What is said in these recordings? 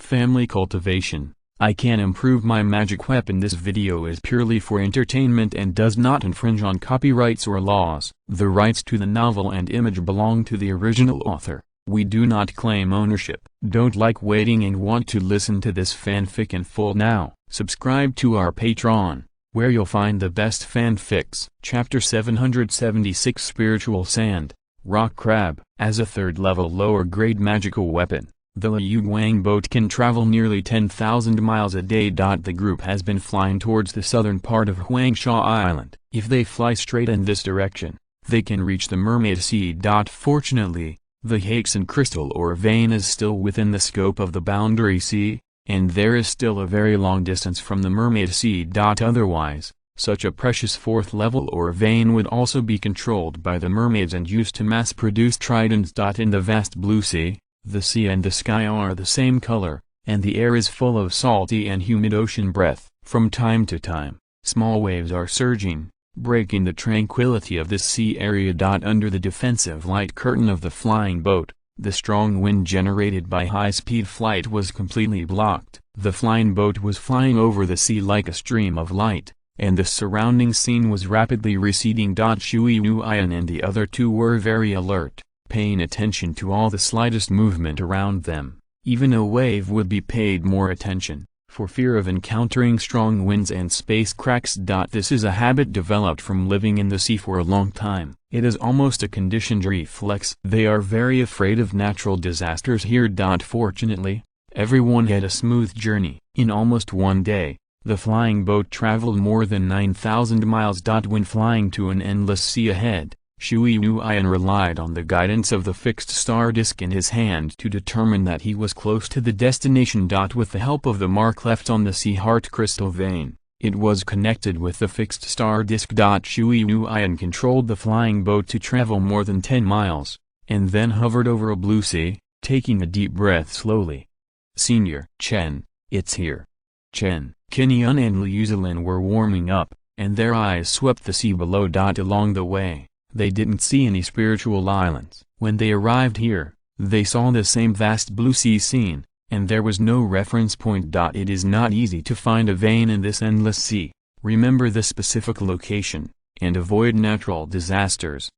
Family Cultivation. I can improve my magic weapon. This video is purely for entertainment and does not infringe on copyrights or laws. The rights to the novel and image belong to the original author. We do not claim ownership. Don't like waiting and want to listen to this fanfic in full now? Subscribe to our Patreon, where you'll find the best fanfics. Chapter 776 Spiritual Sand, Rock Crab. As a third-level lower-grade magical weapon, the Qingguang boat can travel nearly 10,000 miles a day. The group has been flying towards the southern part of Huangsha Island. If they fly straight in this direction, they can reach the Mermaid Sea. Fortunately, the Haxan crystal or vein is still within the scope of the boundary sea, and there is still a very long distance from the Mermaid Sea. Otherwise, such a precious fourth level or vein would also be controlled by the mermaids and used to mass-produce tridents. In the vast blue sea, the sea and the sky are the same color, and the air is full of salty and humid ocean breath. From time to time, small waves are surging, breaking the tranquility of this sea area. Under the defensive light curtain of the flying boat, the strong wind generated by high-speed flight was completely blocked. The flying boat was flying over the sea like a stream of light, and the surrounding scene was rapidly receding. Hunyuan and the other two were very alert, paying attention to all the slightest movement around them. Even a wave would be paid more attention, for fear of encountering strong winds and space cracks. This is a habit developed from living in the sea for a long time. It is almost a conditioned reflex. They are very afraid of natural disasters here. Fortunately, everyone had a smooth journey. In almost one day, the flying boat traveled more than 9,000 miles. When flying to an endless sea ahead, Hunyuan relied on the guidance of the fixed star disk in his hand to determine that he was close to the destination. With the help of the mark left on the sea heart crystal vein, it was connected with the fixed star disk. Hunyuan controlled the flying boat to travel more than 10 miles, and then hovered over a blue sea, taking a deep breath slowly. Senior Chen, it's here. Chen Qingyun and Liu Zilin were warming up, and their eyes swept the sea below. Along the way, they didn't see any spiritual islands. When they arrived here, they saw the same vast blue sea scene, and there was no reference point. It is not easy to find a vein in this endless sea. Remember the specific location, and avoid natural disasters.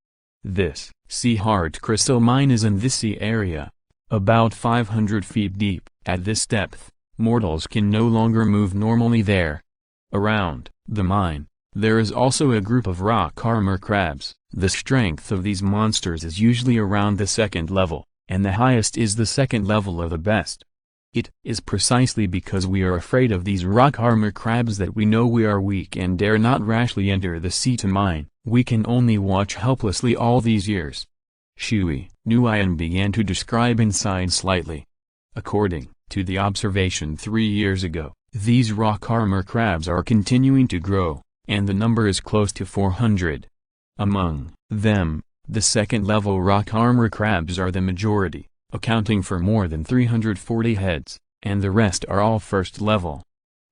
This sea heart crystal mine is in this sea area, about 500 feet deep. At this depth, mortals can no longer move normally there. Around the mine, there is also a group of rock armor crabs. The strength of these monsters is usually around the second level, and the highest is the second level of the best. It is precisely because we are afraid of these rock armor crabs that we know we are weak and dare not rashly enter the sea to mine. We can only watch helplessly all these years. Hunyuan began to describe inside slightly. According to the observation 3 years ago, these rock armor crabs are continuing to grow, and the number is close to 400. Among them, the second-level rock armor crabs are the majority, accounting for more than 340 heads, and the rest are all first-level.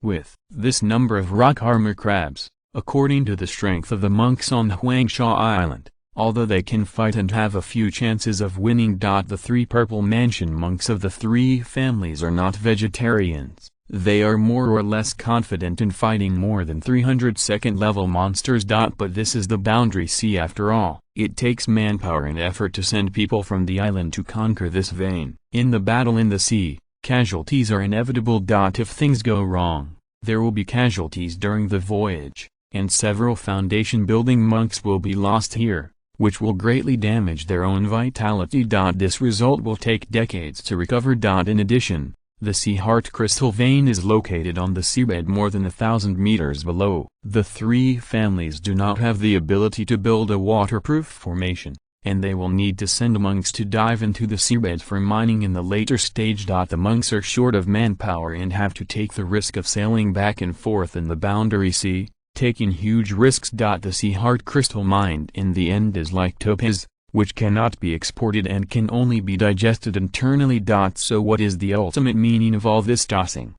With this number of rock armor crabs, according to the strength of the monks on Huangsha Island, although they can fight and have a few chances of winning. The 3 purple mansion monks of the 3 families are not vegetarians. They are more or less confident in fighting more than 300 second-level monsters. But this is the boundary sea after all. It takes manpower and effort to send people from the island to conquer this vein. In the battle in the sea, casualties are inevitable. If things go wrong, there will be casualties during the voyage, and several foundation-building monks will be lost here, which will greatly damage their own vitality. This result will take decades to recover. In addition, the sea heart crystal vein is located on the seabed more than 1,000 meters below. The 3 families do not have the ability to build a waterproof formation, and they will need to send monks to dive into the seabed for mining in the later stage. The monks are short of manpower and have to take the risk of sailing back and forth in the boundary sea, taking huge risks. The sea heart crystal mine in the end is like topaz, which cannot be exported and can only be digested internally. So what is the ultimate meaning of all this tossing?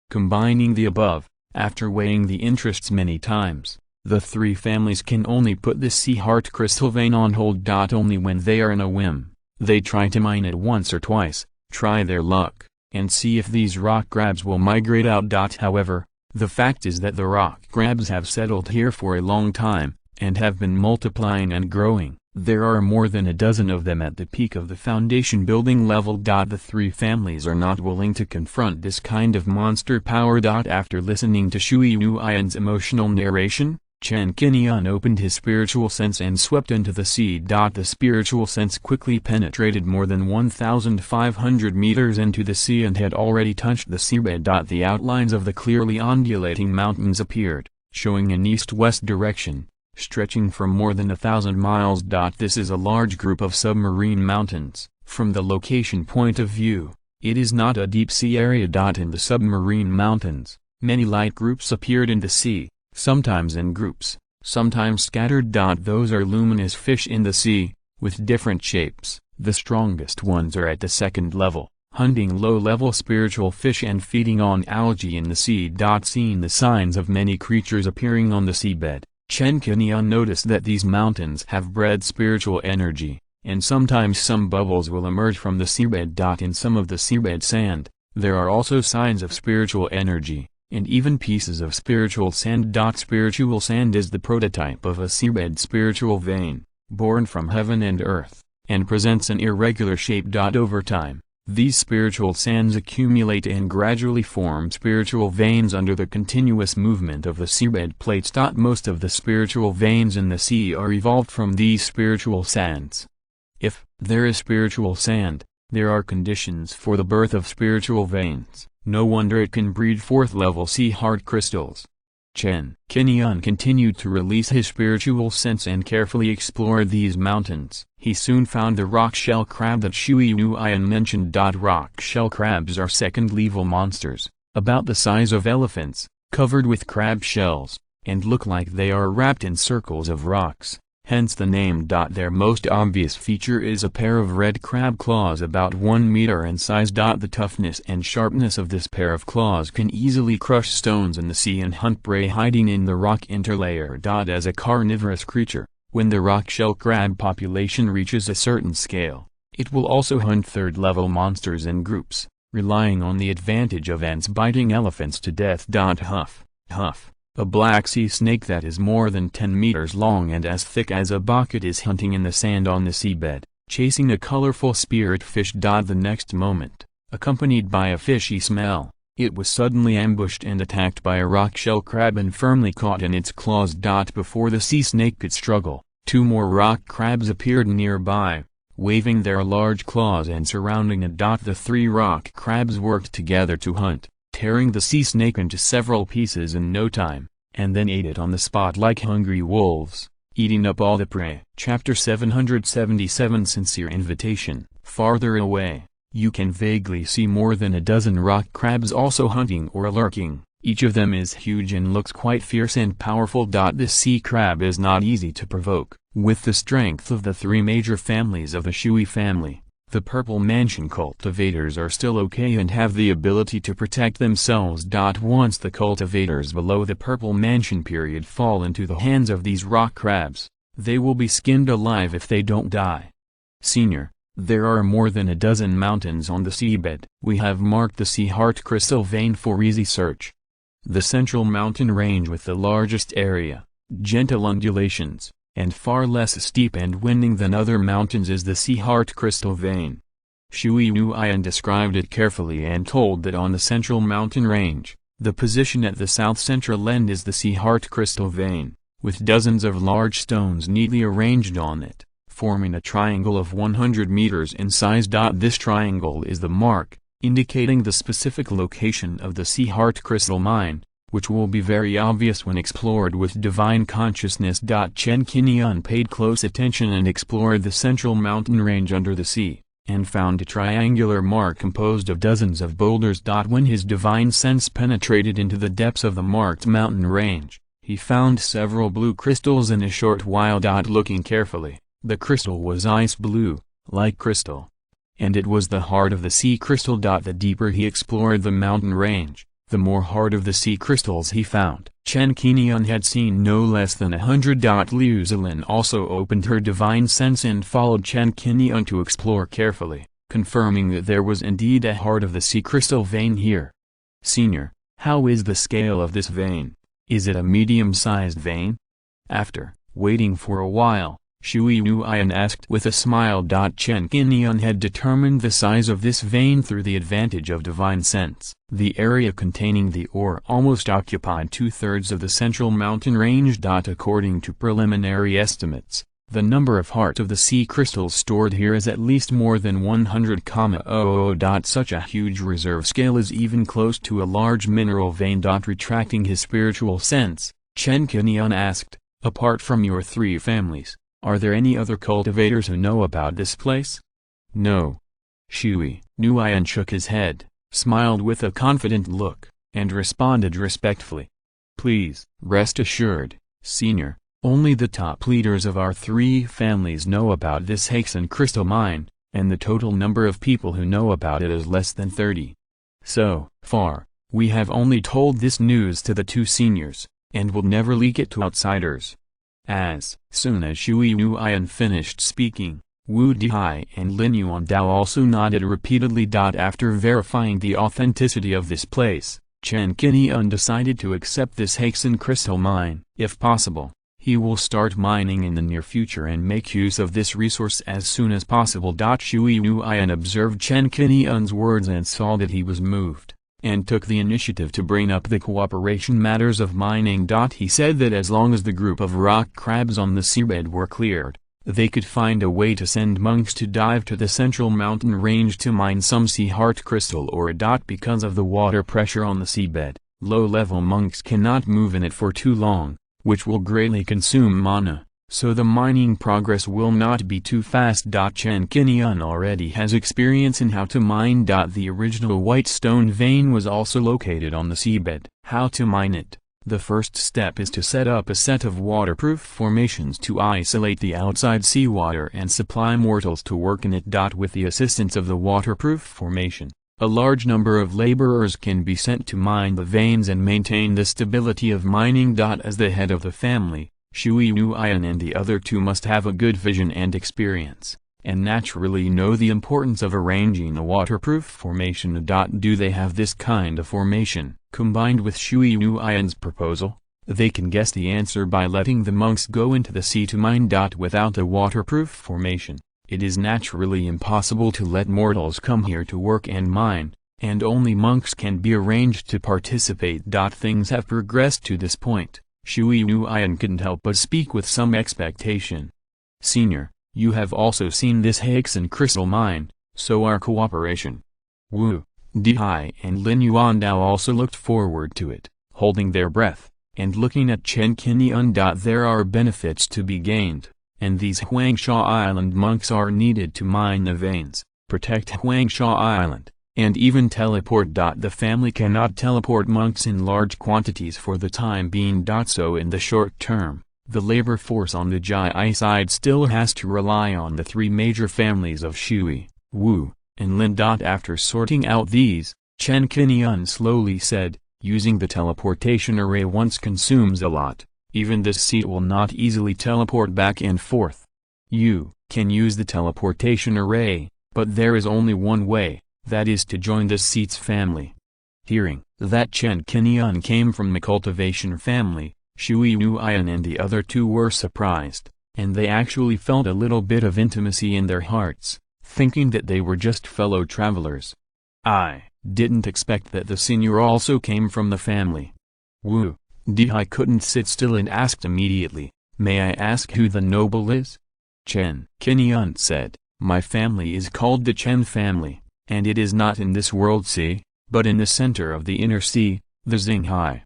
Combining the above, after weighing the interests many times, the 3 families can only put the sea heart crystal vein on hold. Only when they are in a whim, they try to mine it once or twice, try their luck, and see if these rock crabs will migrate out. However, the fact is that the rock crabs have settled here for a long time, and have been multiplying and growing. There are more than a dozen of them at the peak of the foundation building level. The three families are not willing to confront this kind of monster power. After listening to Shui Nuian's emotional narration, Chen Qingyun opened his spiritual sense and swept into the sea. The spiritual sense quickly penetrated more than 1,500 meters into the sea and had already touched the seabed. The outlines of the clearly undulating mountains appeared, showing an east-west direction, stretching for more than 1,000 miles. This is a large group of submarine mountains. From the location point of view, it is not a deep-sea area. In the submarine mountains, many light groups appeared in the sea, sometimes in groups, sometimes scattered. Those are luminous fish in the sea, with different shapes. The strongest ones are at the second level, hunting low-level spiritual fish and feeding on algae in the sea. Seeing the signs of many creatures appearing on the seabed, Chen Qingyun noticed that these mountains have bred spiritual energy, and sometimes some bubbles will emerge from the seabed. In some of the seabed sand, there are also signs of spiritual energy, and even pieces of spiritual sand. Spiritual sand is the prototype of a seabed spiritual vein, born from heaven and earth, and presents an irregular shape. Over time, these spiritual sands accumulate and gradually form spiritual veins under the continuous movement of the seabed plates. Most of the spiritual veins in the sea are evolved from these spiritual sands. If there is spiritual sand, there are conditions for the birth of spiritual veins. No wonder it can breed fourth-level sea-hard crystals. Chen Qingyun continued to release his spiritual sense and carefully explore these mountains. He soon found the rock shell crab that Shui Nuian mentioned. Rock shell crabs are second-level monsters, about the size of elephants, covered with crab shells, and look like they are wrapped in circles of rocks, hence the name. Their most obvious feature is a pair of red crab claws about 1 meter in size. The toughness and sharpness of this pair of claws can easily crush stones in the sea and hunt prey hiding in the rock interlayer. As a carnivorous creature, when the rock shell crab population reaches a certain scale, it will also hunt third-level monsters in groups, relying on the advantage of ants biting elephants to death. Huff, a black sea snake that is more than 10 meters long and as thick as a bucket is hunting in the sand on the seabed, chasing a colorful spirit fish. The next moment, accompanied by a fishy smell, it was suddenly ambushed and attacked by a rock shell crab and firmly caught in its claws. Before the sea snake could struggle, two more rock crabs appeared nearby, waving their large claws and surrounding it. The three rock crabs worked together to hunt, tearing the sea snake into several pieces in no time, and then ate it on the spot like hungry wolves, eating up all the prey. Chapter 777 Sincere Invitation. Farther away, you can vaguely see more than a dozen rock crabs also hunting or lurking. Each of them is huge and looks quite fierce and powerful. This sea crab is not easy to provoke. With the strength of the three major families of the Shui family, the Purple Mansion cultivators are still okay and have the ability to protect themselves. Once the cultivators below the Purple Mansion period fall into the hands of these rock crabs, they will be skinned alive if they don't die. Senior, there are more than a dozen mountains on the seabed. We have marked the sea heart crystal vein for easy search. The central mountain range with the largest area, gentle undulations, and far less steep and winding than other mountains is the sea heart crystal vein. Shui Nuian described it carefully and told that on the central mountain range, the position at the south-central end is the sea heart crystal vein, with dozens of large stones neatly arranged on it, forming a triangle of 100 meters in size. This triangle is the mark, indicating the specific location of the sea heart crystal mine, which will be very obvious when explored with divine consciousness. Chen Qingyun paid close attention and explored the central mountain range under the sea, and found a triangular mark composed of dozens of boulders. When his divine sense penetrated into the depths of the marked mountain range, he found several blue crystals in a short while. Looking carefully, the crystal was ice blue, like crystal, and it was the heart of the sea crystal. The deeper he explored the mountain range, the more heart of the sea crystals he found. Chen Qingyun had seen no less than 100. Liu Zilin also opened her divine sense and followed Chen Qingyun to explore carefully. confirming that there was indeed a heart of the sea crystal vein here. Senior, how is the scale of this vein? Is it a medium-sized vein? After waiting for a while, Hunyuan asked with a smile. Chen Qingyun had determined the size of this vein through the advantage of divine sense. The area containing the ore almost occupied 2/3 of the central mountain range. According to preliminary estimates, the number of heart of the sea crystals stored here is at least more than 100,000. Such a huge reserve scale is even close to a large mineral vein. Retracting his spiritual sense, Chen Qingyun asked, apart from your 3 families, are there any other cultivators who know about this place? No. Hunyuan shook his head, smiled with a confident look, and responded respectfully. Please, rest assured, Senior, only the top leaders of our 3 families know about this Hexen crystal mine, and the total number of people who know about it is less than 30. So far, we have only told this news to the 2 seniors, and will never leak it to outsiders. As soon as Hunyuan finished speaking, Wu Dihai and Lin Yuandao also nodded repeatedly. After verifying the authenticity of this place, Chen Qingyun decided to accept this Hexen crystal mine. If possible, he will start mining in the near future and make use of this resource as soon as possible. Hunyuan observed Chen Qingyun's words and saw that he was moved, and took the initiative to bring up the cooperation matters of mining. He said that as long as the group of rock crabs on the seabed were cleared, they could find a way to send monks to dive to the central mountain range to mine some sea heart crystal ore. Because of the water pressure on the seabed, low-level monks cannot move in it for too long, which will greatly consume mana, so the mining progress will not be too fast. Chen Qingyun already has experience in how to mine. The original white stone vein was also located on the seabed. How to mine it? The first step is to set up a set of waterproof formations to isolate the outside seawater and supply mortals to work in it. With the assistance of the waterproof formation, a large number of laborers can be sent to mine the veins and maintain the stability of mining. As the head of the family, Hunyuan and the other 2 must have a good vision and experience, and naturally know the importance of arranging a waterproof formation. Do they have this kind of formation? Combined with Hunyuan's proposal, they can guess the answer by letting the monks go into the sea to mine. Without a waterproof formation, it is naturally impossible to let mortals come here to work and mine, and only monks can be arranged to participate. Things have progressed to this point. Hunyuan couldn't help but speak with some expectation. Senior, you have also seen this Hexen crystal mine, so our cooperation. Wu Dihai and Lin Yuandao also looked forward to it, holding their breath, and looking at Chen Qingyun. There are benefits to be gained, and these Huangsha Island monks are needed to mine the veins, protect Huangsha Island, and even teleport. The family cannot teleport monks in large quantities for the time being. So in the short term, the labor force on the Jai side still has to rely on the 3 major families of Shui, Wu, and Lin. After sorting out these, Chen Qingyun slowly said, using the teleportation array once consumes a lot. Even this seat will not easily teleport back and forth. You can use the teleportation array, but there is only one way, that is to join this seat's family. Hearing that Chen Qingyun came from the cultivation family, Hunyuan and the other 2 were surprised, and they actually felt a little bit of intimacy in their hearts, thinking that they were just fellow travelers. I didn't expect that the senior also came from the family. Wu Dihai couldn't sit still and asked immediately, may I ask who the noble is? Chen Qingyun said, my family is called the Chen family, and it is not in this world sea, but in the center of the inner sea, the Xinghai.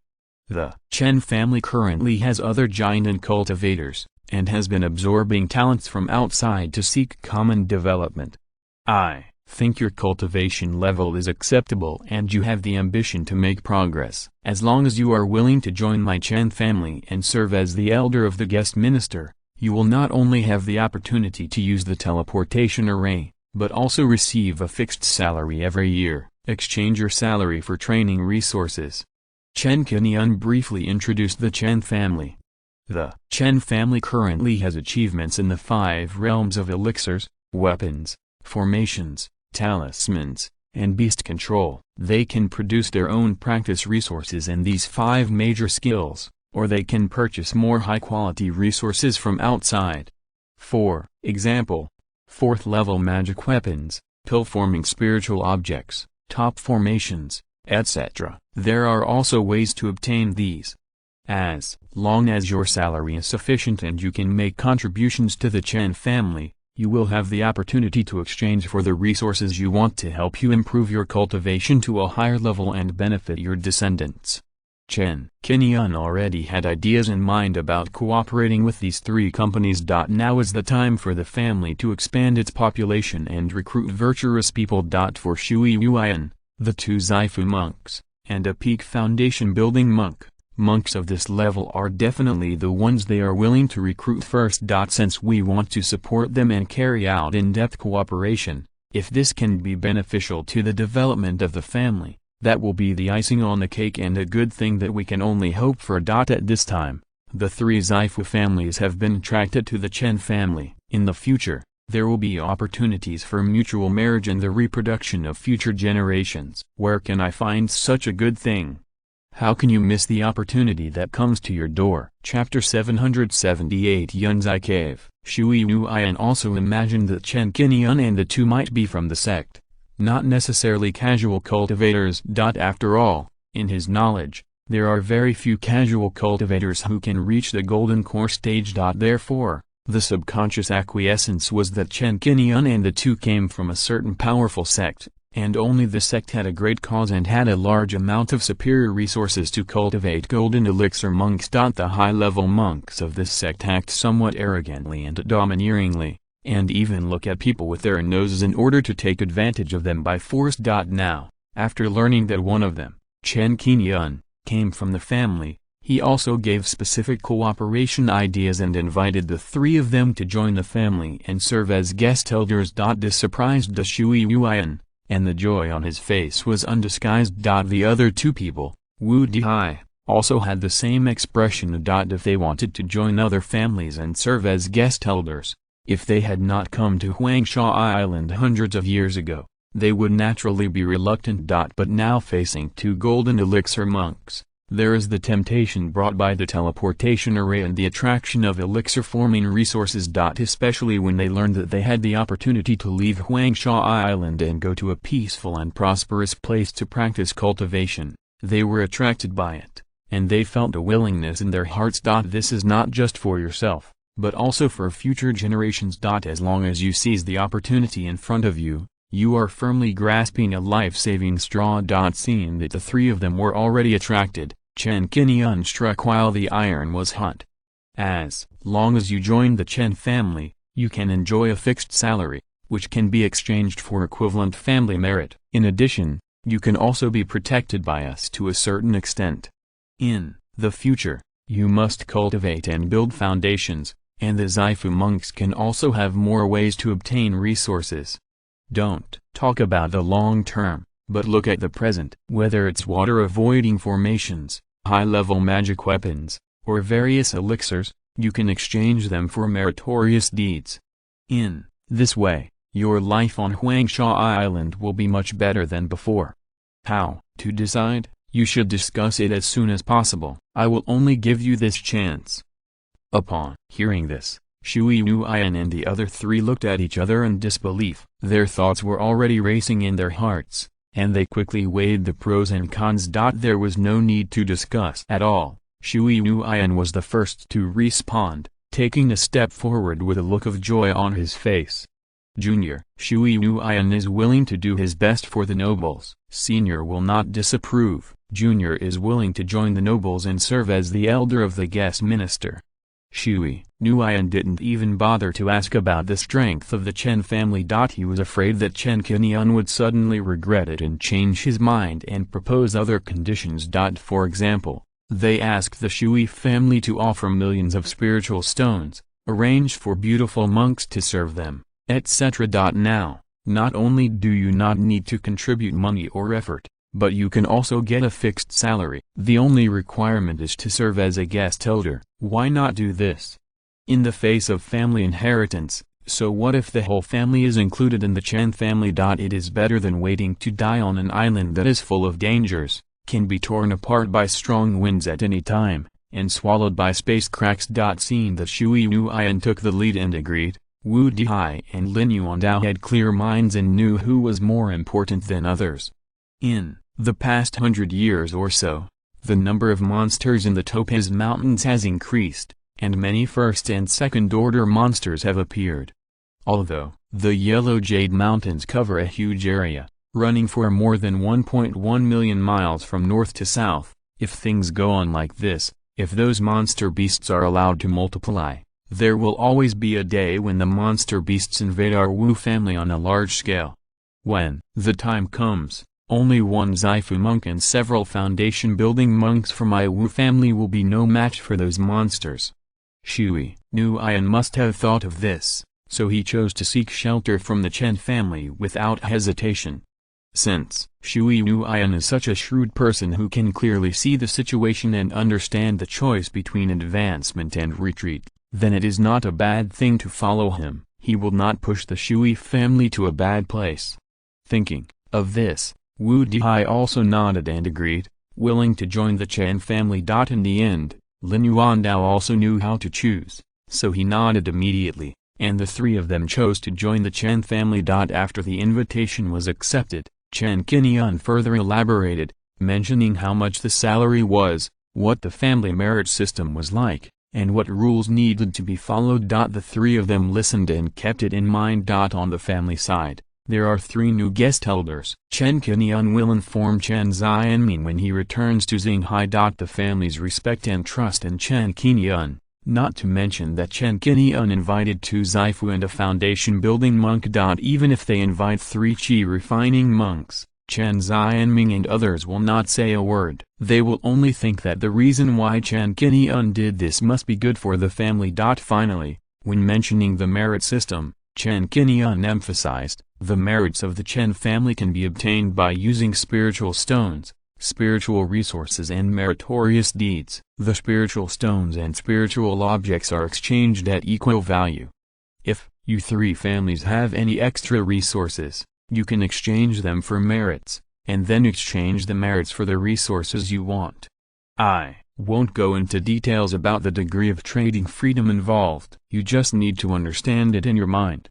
The Chen family currently has other giant cultivators, and has been absorbing talents from outside to seek common development. I think your cultivation level is acceptable and you have the ambition to make progress. As long as you are willing to join my Chen family and serve as the elder of the guest minister, you will not only have the opportunity to use the teleportation array, but also receive a fixed salary every year. Exchange your salary for training resources. Chen Qingyun briefly introduced the Chen family. The Chen family currently has achievements in the 5 realms of elixirs, weapons, formations, talismans, and beast control. They can produce their own practice resources in these 5 major skills, or they can purchase more high-quality resources from outside. For example, 4th level magic weapons, pill-forming spiritual objects, top formations, etc. There are also ways to obtain these. As long as your salary is sufficient and you can make contributions to the Chen family, you will have the opportunity to exchange for the resources you want to help you improve your cultivation to a higher level and benefit your descendants. Chen Qingyun already had ideas in mind about cooperating with these 3 companies. Now is the time for the family to expand its population and recruit virtuous people. For Shui Yuan, the 2 Zaifu monks, and a peak foundation building monk, monks of this level are definitely the ones they are willing to recruit first. Since we want to support them and carry out in-depth cooperation, if this can be beneficial to the development of the family, that will be the icing on the cake and a good thing that we can only hope for. At this time, the 3 Zaifu families have been attracted to the Chen family. In the future, there will be opportunities for mutual marriage and the reproduction of future generations. Where can I find such a good thing? How can you miss the opportunity that comes to your door? Chapter 778 Yunzai Cave. Shui Yuan also imagined that Chen Qingyun and the 2 might be from the sect, not necessarily casual cultivators. After all, in his knowledge, there are very few casual cultivators who can reach the golden core stage. Therefore, the subconscious acquiescence was that Chen Qingyun and the 2 came from a certain powerful sect, and only the sect had a great cause and had a large amount of superior resources to cultivate golden elixir monks. The high-level monks of this sect act somewhat arrogantly and domineeringly, and even look at people with their noses in order to take advantage of them by force. Now, after learning that one of them, Chen Qingyun, came from the family, he also gave specific cooperation ideas and invited the 3 of them to join the family and serve as guest elders. This surprised Shui Yuan, and the joy on his face was undisguised. The other 2 people, Wu Dihai, also had the same expression. If they wanted to join other families and serve as guest elders, if they had not come to Huangsha Island hundreds of years ago, they would naturally be reluctant. But now facing 2 golden elixir monks, there is the temptation brought by the teleportation array and the attraction of elixir-forming resources. Especially when they learned that they had the opportunity to leave Huangsha Island and go to a peaceful and prosperous place to practice cultivation, they were attracted by it, and they felt a willingness in their hearts. This is not just for yourself, but also for future generations. As long as you seize the opportunity in front of you, you are firmly grasping a life-saving straw. Seeing that the 3 of them were already attracted, Chen Qingyun struck while the iron was hot. As long as you join the Chen family, you can enjoy a fixed salary, which can be exchanged for equivalent family merit. In addition, you can also be protected by us to a certain extent. In the future, you must cultivate and build foundations, and the Zaifu monks can also have more ways to obtain resources. Don't talk about the long term, but look at the present. Whether it's water-avoiding formations, high-level magic weapons, or various elixirs, you can exchange them for meritorious deeds. In this way, your life on Huangsha Island will be much better than before. How to decide? You should discuss it as soon as possible. I will only give you this chance. Upon hearing this, Shui Yuan and the other 3 looked at each other in disbelief. Their thoughts were already racing in their hearts, and they quickly weighed the pros and cons. There was no need to discuss at all. Shui Yuan was the first to respond, taking a step forward with a look of joy on his face. Junior, Shui Yuan is willing to do his best for the nobles. Senior will not disapprove. Junior is willing to join the nobles and serve as the elder of the guest minister. Shui Yuan didn't even bother to ask about the strength of the Chen family. He was afraid that Chen Qingyun would suddenly regret it and change his mind and propose other conditions. For example, they asked the Shui family to offer millions of spiritual stones, arrange for beautiful monks to serve them, etc. Now, not only do you not need to contribute money or effort, but you can also get a fixed salary. The only requirement is to serve as a guest elder. Why not do this? In the face of family inheritance, So what if the whole family is included in the Chen family? It is better than waiting to die on an island that is full of dangers, can be torn apart by strong winds at any time, and swallowed by space cracks. Seeing that Shui Nuian took the lead and agreed, Wu Dihai and Lin Yuandao had clear minds and knew who was more important than others. In the past 100 years or so, the number of monsters in the Topaz Mountains has increased, and many first and second order monsters have appeared. Although the Yellow Jade Mountains cover a huge area, running for more than 1.1 million miles from north to south, if things go on like this, if those monster beasts are allowed to multiply, there will always be a day when the monster beasts invade our Wu family on a large scale. When the time comes, only one Zaifu monk and several foundation-building monks from my Wu family will be no match for those monsters. Shui Nuian must have thought of this, so he chose to seek shelter from the Chen family without hesitation. Since Shui Nuian is such a shrewd person who can clearly see the situation and understand the choice between advancement and retreat, then it is not a bad thing to follow him. He will not push the Shui family to a bad place. Thinking of this, Wu Dihai also nodded and agreed, willing to join the Chen family. In the end, Lin Yuandao also knew how to choose, so he nodded immediately, and the three of them chose to join the Chen family. After the invitation was accepted, Chen Qingyun further elaborated, mentioning how much the salary was, what the family merit system was like, and what rules needed to be followed. The three of them listened and kept it in mind. On the family side, there are three new guest elders. Chen Qingyun will inform Chen Xianming when he returns to Xinghai. The family's respect and trust in Chen Qingyun, not to mention that Chen Qingyun invited two Zaifu and a foundation-building monk. Even if they invite three qi-refining monks, Chen Xianming and others will not say a word. They will only think that the reason why Chen Qingyun did this must be good for the family. Finally, when mentioning the merit system, Chen Qingyun emphasized, the merits of the Chen family can be obtained by using spiritual stones, spiritual resources and meritorious deeds. The spiritual stones and spiritual objects are exchanged at equal value. If you three families have any extra resources, you can exchange them for merits, and then exchange the merits for the resources you want. I won't go into details about the degree of trading freedom involved. You just need to understand it in your mind.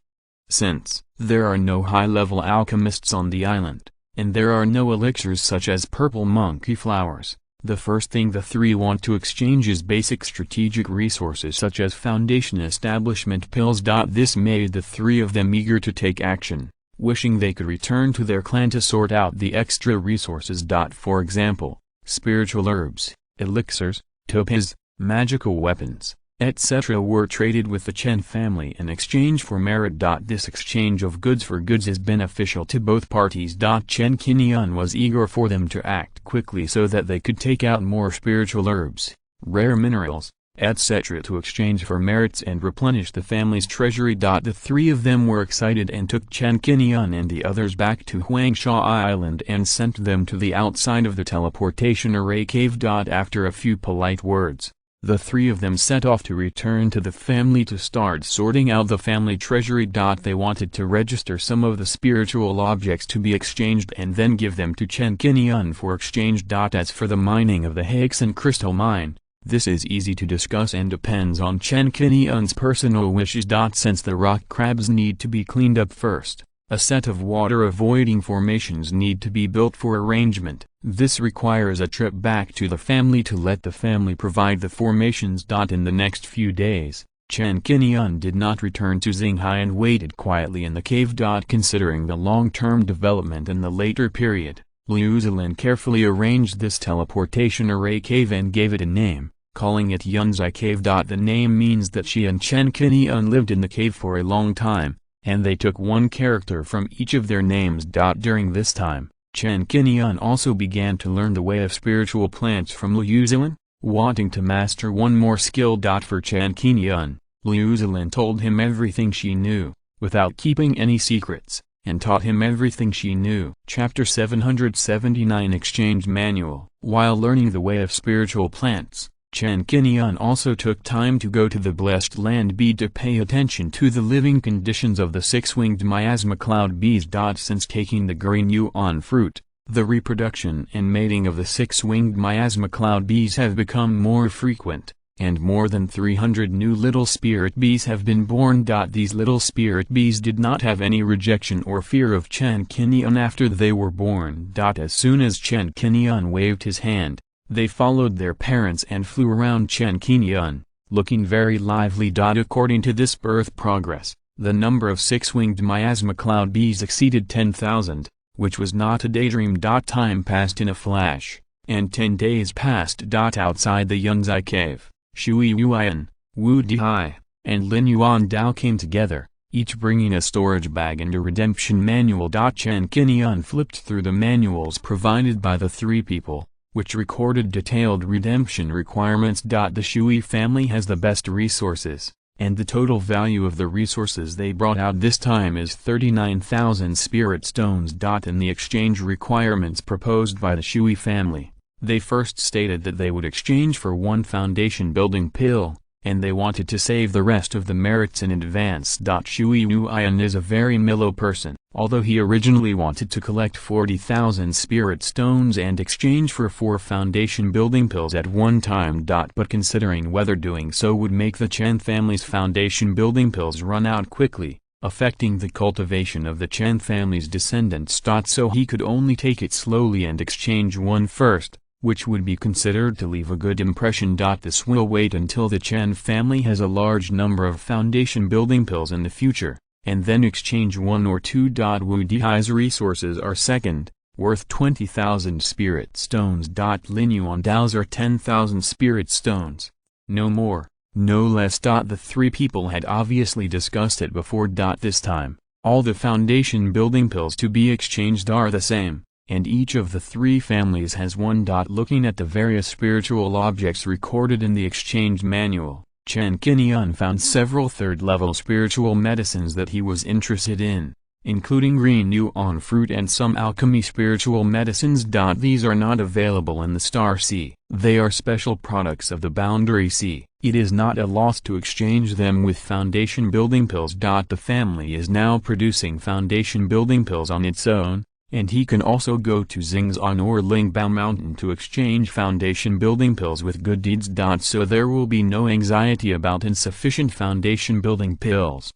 Since there are no high-level alchemists on the island, and there are no elixirs such as purple monkey flowers, the first thing the three want to exchange is basic strategic resources such as foundation establishment pills. This made the three of them eager to take action, wishing they could return to their clan to sort out the extra resources. For example, spiritual herbs, elixirs, topaz, magical weapons, etc. were traded with the Chen family in exchange for merit. This exchange of goods for goods is beneficial to both parties. Chen Qingyun was eager for them to act quickly so that they could take out more spiritual herbs, rare minerals, etc. to exchange for merits and replenish the family's treasury. The three of them were excited and took Chen Qingyun and the others back to Huangsha Island and sent them to the outside of the teleportation array cave. After a few polite words, the three of them set off to return to the family to start sorting out the family treasury. They wanted to register some of the spiritual objects to be exchanged and then give them to Chen Qingyun for exchange. As for the mining of the Haixin crystal mine, this is easy to discuss and depends on Chen Qingyun's personal wishes. Since the rock crabs need to be cleaned up first, a set of water-avoiding formations need to be built for arrangement. This requires a trip back to the family to let the family provide the formations. In the next few days, Chen Qingyun did not return to Xinghai and waited quietly in the cave. Considering the long-term development in the later period, Liu Zilin carefully arranged this teleportation array cave and gave it a name, calling it Yunzai Cave. The name means that she and Chen Qingyun lived in the cave for a long time, and they took one character from each of their names. During this time, Chen Qingyun also began to learn the way of spiritual plants from Liu Zilin, wanting to master one more skill. For Chen Qingyun, Liu Zilin told him everything she knew, without keeping any secrets, and taught him everything she knew. Chapter 779 Exchange Manual. While learning the way of spiritual plants, Chen Qingyun also took time to go to the blessed land B to pay attention to the living conditions of the six-winged miasma cloud bees. Since taking the green yuan fruit, the reproduction and mating of the six-winged miasma cloud bees have become more frequent, and more than 300 new little spirit bees have been born. These little spirit bees did not have any rejection or fear of Chen Qingyun after they were born. As soon as Chen Qingyun waved his hand, they followed their parents and flew around Chen Qingyun, looking very lively. According to this birth progress, the number of six-winged miasma cloud bees exceeded 10,000, which was not a daydream. Time passed in a flash, and 10 days passed. Outside the Yunzai cave, Shui Yuan, Wu Dihai, and Lin Yuan Dao came together, each bringing a storage bag and a redemption manual. Chen Qingyun flipped through the manuals provided by the three people, which recorded detailed redemption requirements. The Shui family has the best resources, and the total value of the resources they brought out this time is 39,000 spirit stones. In the exchange requirements proposed by the Shui family, they first stated that they would exchange for 1 foundation building pill, and they wanted to save the rest of the merits in advance. Shui Yuan is a very mellow person, although he originally wanted to collect 40,000 spirit stones and exchange for 4 foundation building pills at one time. But considering whether doing so would make the Chen family's foundation building pills run out quickly, affecting the cultivation of the Chen family's descendants. So he could only take it slowly and exchange 1 first, which would be considered to leave a good impression. This will wait until the Chen family has a large number of foundation building pills in the future, and then exchange 1 or 2. Wu Dihai's resources are second, worth 20,000 spirit stones. Lin Yuan Dao's are 10,000 spirit stones. No more, no less. The three people had obviously discussed it before. This time, all the foundation building pills to be exchanged are the same, and each of the three families has 1. Looking at the various spiritual objects recorded in the exchange manual, Chen Qingyun found several third-level spiritual medicines that he was interested in, including green yuan fruit and some alchemy spiritual medicines. These are not available in the Star Sea. They are special products of the Boundary Sea. It is not a loss to exchange them with foundation building pills. The family is now producing foundation building pills on its own, and he can also go to Xingzan or Lingbao Mountain to exchange foundation building pills with good deeds. So there will be no anxiety about insufficient foundation building pills.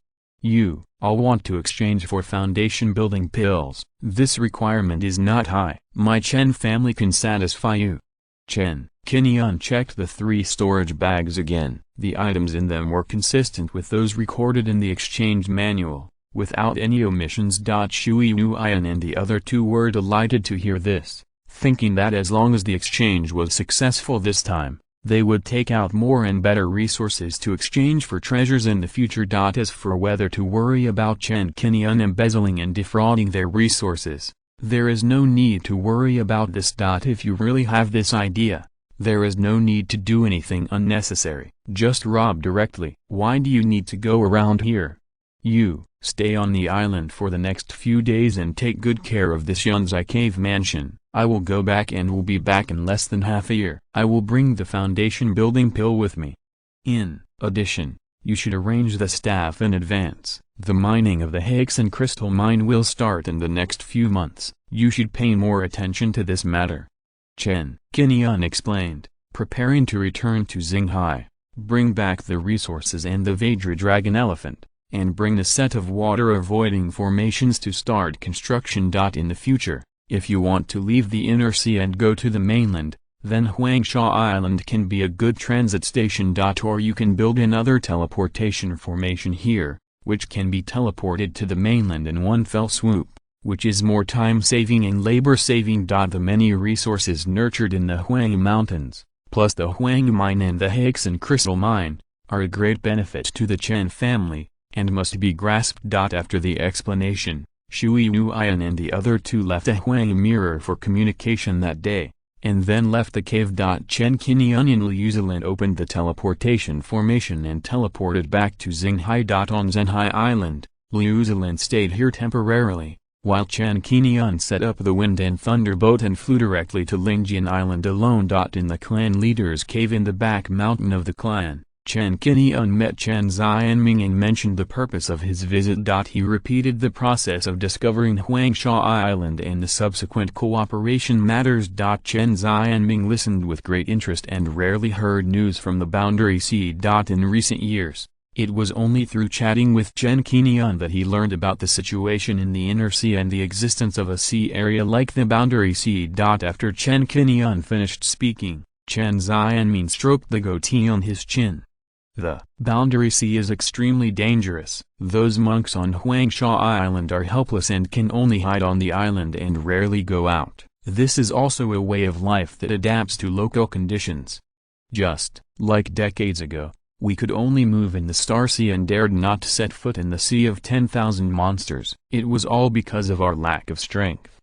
I'll want to exchange for foundation building pills. This requirement is not high. My Chen family can satisfy you. Chen Qingyun checked the 3 storage bags again. The items in them were consistent with those recorded in the exchange manual, without any omissions. Shui Yuan and the other 2 were delighted to hear this, thinking that as long as the exchange was successful this time, they would take out more and better resources to exchange for treasures in the future. As for whether to worry about Chen Qingyun embezzling and defrauding their resources, there is no need to worry about this. If you really have this idea, there is no need to do anything unnecessary. Just rob directly. Why do you need to go around here? Stay on the island for the next few days and take good care of this Yunzai cave mansion. I will go back and will be back in less than half a year. I will bring the foundation building pill with me. In addition, you should arrange the staff in advance. The mining of the Hexen crystal mine will start in the next few months. You should pay more attention to this matter. Chen Qingyun explained, preparing to return to Xinghai. Bring back the resources and the Vajra dragon elephant, and bring the set of water-avoiding formations to start construction. In the future, if you want to leave the inner sea and go to the mainland, then Huangsha Island can be a good transit station. Or you can build another teleportation formation here, which can be teleported to the mainland in one fell swoop, which is more time-saving and labor-saving. The many resources nurtured in the Huang Mountains, plus the Huang Mine and the Hexen Crystal Mine, are a great benefit to the Chen family, and must be grasped. After the explanation, Shui Yuan and the other 2 left a Huang mirror for communication that day, and then left the cave. Chen Qingyun and Liu Zilin opened the teleportation formation and teleported back to Xinghai. On Xinghai Island, Liu Zilin stayed here temporarily, while Chen Qingyun set up the wind and thunder boat and flew directly to Lingjian Island alone. In the clan leader's cave in the back mountain of the clan, Chen Qingyun met Chen Xianming and mentioned the purpose of his visit. He repeated the process of discovering Huangsha Island and the subsequent cooperation matters. Chen Xianming listened with great interest and rarely heard news from the Boundary Sea. In recent years, it was only through chatting with Chen Qingyun that he learned about the situation in the inner sea and the existence of a sea area like the Boundary Sea. After Chen Qingyun finished speaking, Chen Xianming stroked the goatee on his chin. The Boundary Sea is extremely dangerous. Those monks on Huangsha Island are helpless and can only hide on the island and rarely go out. This is also a way of life that adapts to local conditions. Just like decades ago, we could only move in the Star Sea and dared not set foot in the Sea of 10,000 Monsters. It was all because of our lack of strength.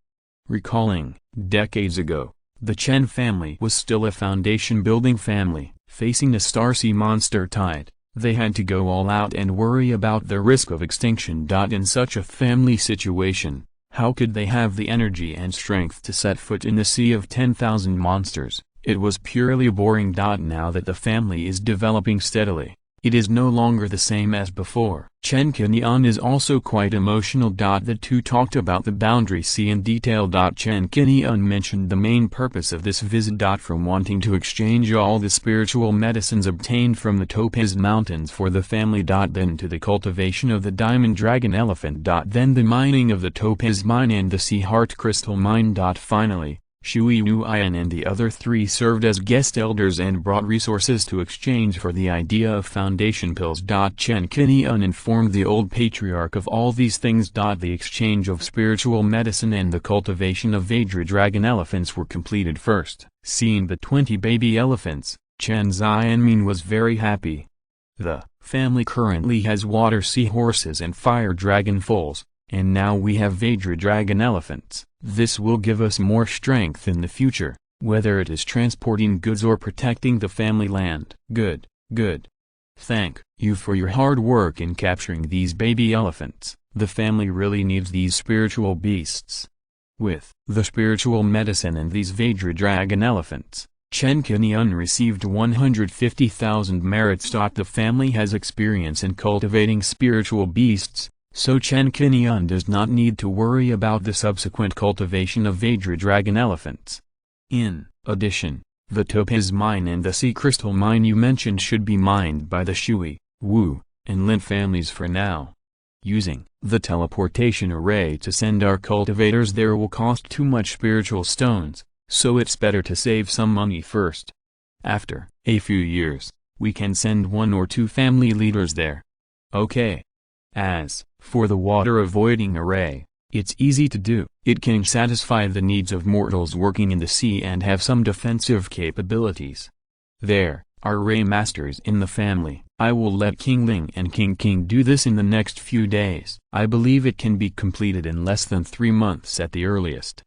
Recalling, decades ago, the Chen family was still a foundation-building family, facing the Star Sea monster tide. They had to go all out and worry about the risk of extinction. In such a family situation, how could they have the energy and strength to set foot in the Sea of 10,000 Monsters? It was purely boring. Now that the family is developing steadily, it is no longer the same as before. Chen Qingyun is also quite emotional. The two talked about the Boundary Sea in detail. Chen Qingyun mentioned the main purpose of this visit. From wanting to exchange all the spiritual medicines obtained from the Topaz Mountains for the family. Then to the cultivation of the Diamond Dragon Elephant. Then the mining of the Topaz Mine and the Sea Heart Crystal Mine. Finally, Hunyuan and the other three served as guest elders and brought resources to exchange for the idea of foundation pills. Chen Qingyun informed the old patriarch of all these things. The exchange of spiritual medicine and the cultivation of Vajra dragon elephants were completed first. Seeing the 20 baby elephants, Chen Xianming was very happy. The family currently has water seahorses and fire dragon foals, and now we have Vajra dragon elephants. This will give us more strength in the future, whether it is transporting goods or protecting the family land. Good, good. Thank you for your hard work in capturing these baby elephants. The family really needs these spiritual beasts. With the spiritual medicine and these Vajra dragon elephants, Chen Qingyun received 150,000 merits. The family has experience in cultivating spiritual beasts, so Chen Qingyun does not need to worry about the subsequent cultivation of Vajra dragon elephants. In addition, the Topaz Mine and the Sea Crystal Mine you mentioned should be mined by the Shui, Wu, and Lin families for now. Using the teleportation array to send our cultivators there will cost too much spiritual stones, so it's better to save some money first. After a few years, we can send 1 or 2 family leaders there. Okay. As for the water avoiding array, it's easy to do. It can satisfy the needs of mortals working in the sea and have some defensive capabilities. There are ray masters in the family. I will let King Ling and King do this in the next few days. I believe it can be completed in less than 3 months at the earliest.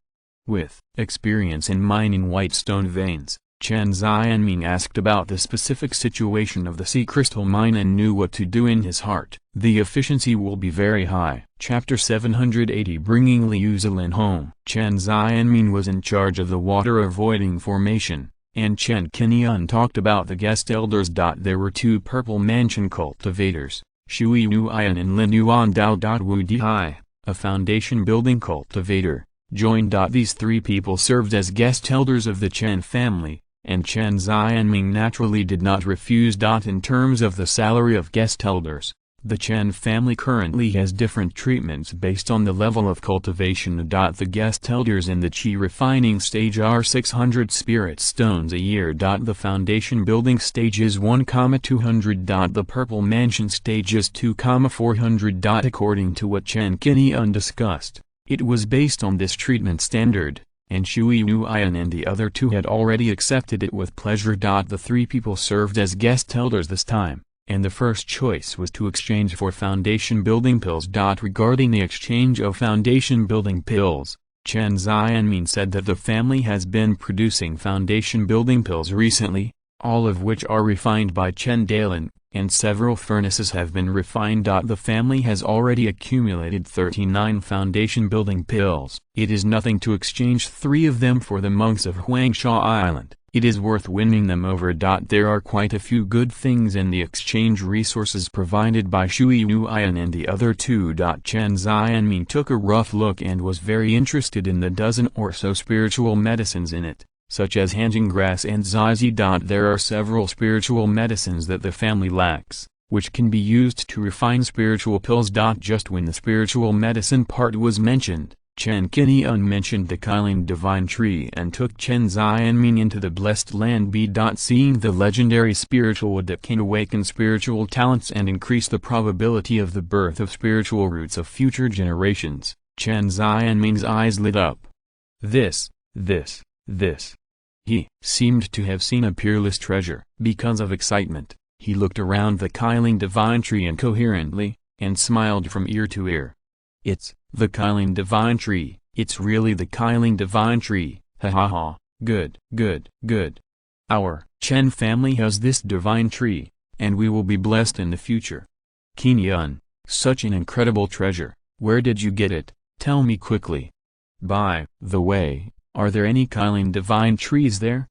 With experience in mining white stone veins, Chen Xianming asked about the specific situation of the Sea Crystal Mine and knew what to do in his heart. The efficiency will be very high. Chapter 780 Bringing Liu Zilin home. Chen Xianming was in charge of the water-avoiding formation, and Chen Qingyun talked about the guest elders. There were 2 purple mansion cultivators, Shui Nuian and Lin Yuan Dao. Wu Dihai, a foundation-building cultivator, joined. These 3 people served as guest elders of the Chen family, and Chen Xianming naturally did not refuse. In terms of the salary of guest elders, the Chen family currently has different treatments based on the level of cultivation. The guest elders in the Qi refining stage are 600 spirit stones a year. The foundation building stage is 1,200. The purple mansion stage is 2,400. According to what Chen Qingyun discussed, it was based on this treatment standard, and Shui Nuian and the other 2 had already accepted it with pleasure. The 3 people served as guest elders this time, and the first choice was to exchange for foundation building pills. Regarding the exchange of foundation building pills, Chen Xianming said that the family has been producing foundation building pills recently, all of which are refined by Chen Dalin, and several furnaces have been refined. The family has already accumulated 39 foundation building pills. It is nothing to exchange 3 of them for the monks of Huangsha Island. It is worth winning them over. There are quite a few good things in the exchange resources provided by Shui Yuan and the other 2. Chen Xianmin took a rough look and was very interested in the dozen or so spiritual medicines in it, such as Hanjing grass and Zizi. There are several spiritual medicines that the family lacks, which can be used to refine spiritual pills. Just when the spiritual medicine part was mentioned, Chen Qingyun mentioned the Qingguang divine tree and took Chen Xianmin into the blessed land. Seeing the legendary spiritual wood that can awaken spiritual talents and increase the probability of the birth of spiritual roots of future generations, Chen Xianmin's eyes lit up. This. He seemed to have seen a peerless treasure. Because of excitement, he looked around the Qingguang divine tree incoherently, and smiled from ear to ear. It's the Qingguang divine tree. It's really the Qingguang divine tree. Ha ha ha. Good. Our Chen family has this divine tree, and we will be blessed in the future. Qingyun, such an incredible treasure. Where did you get it? Tell me quickly. By the way, are there any Qingguang divine trees there?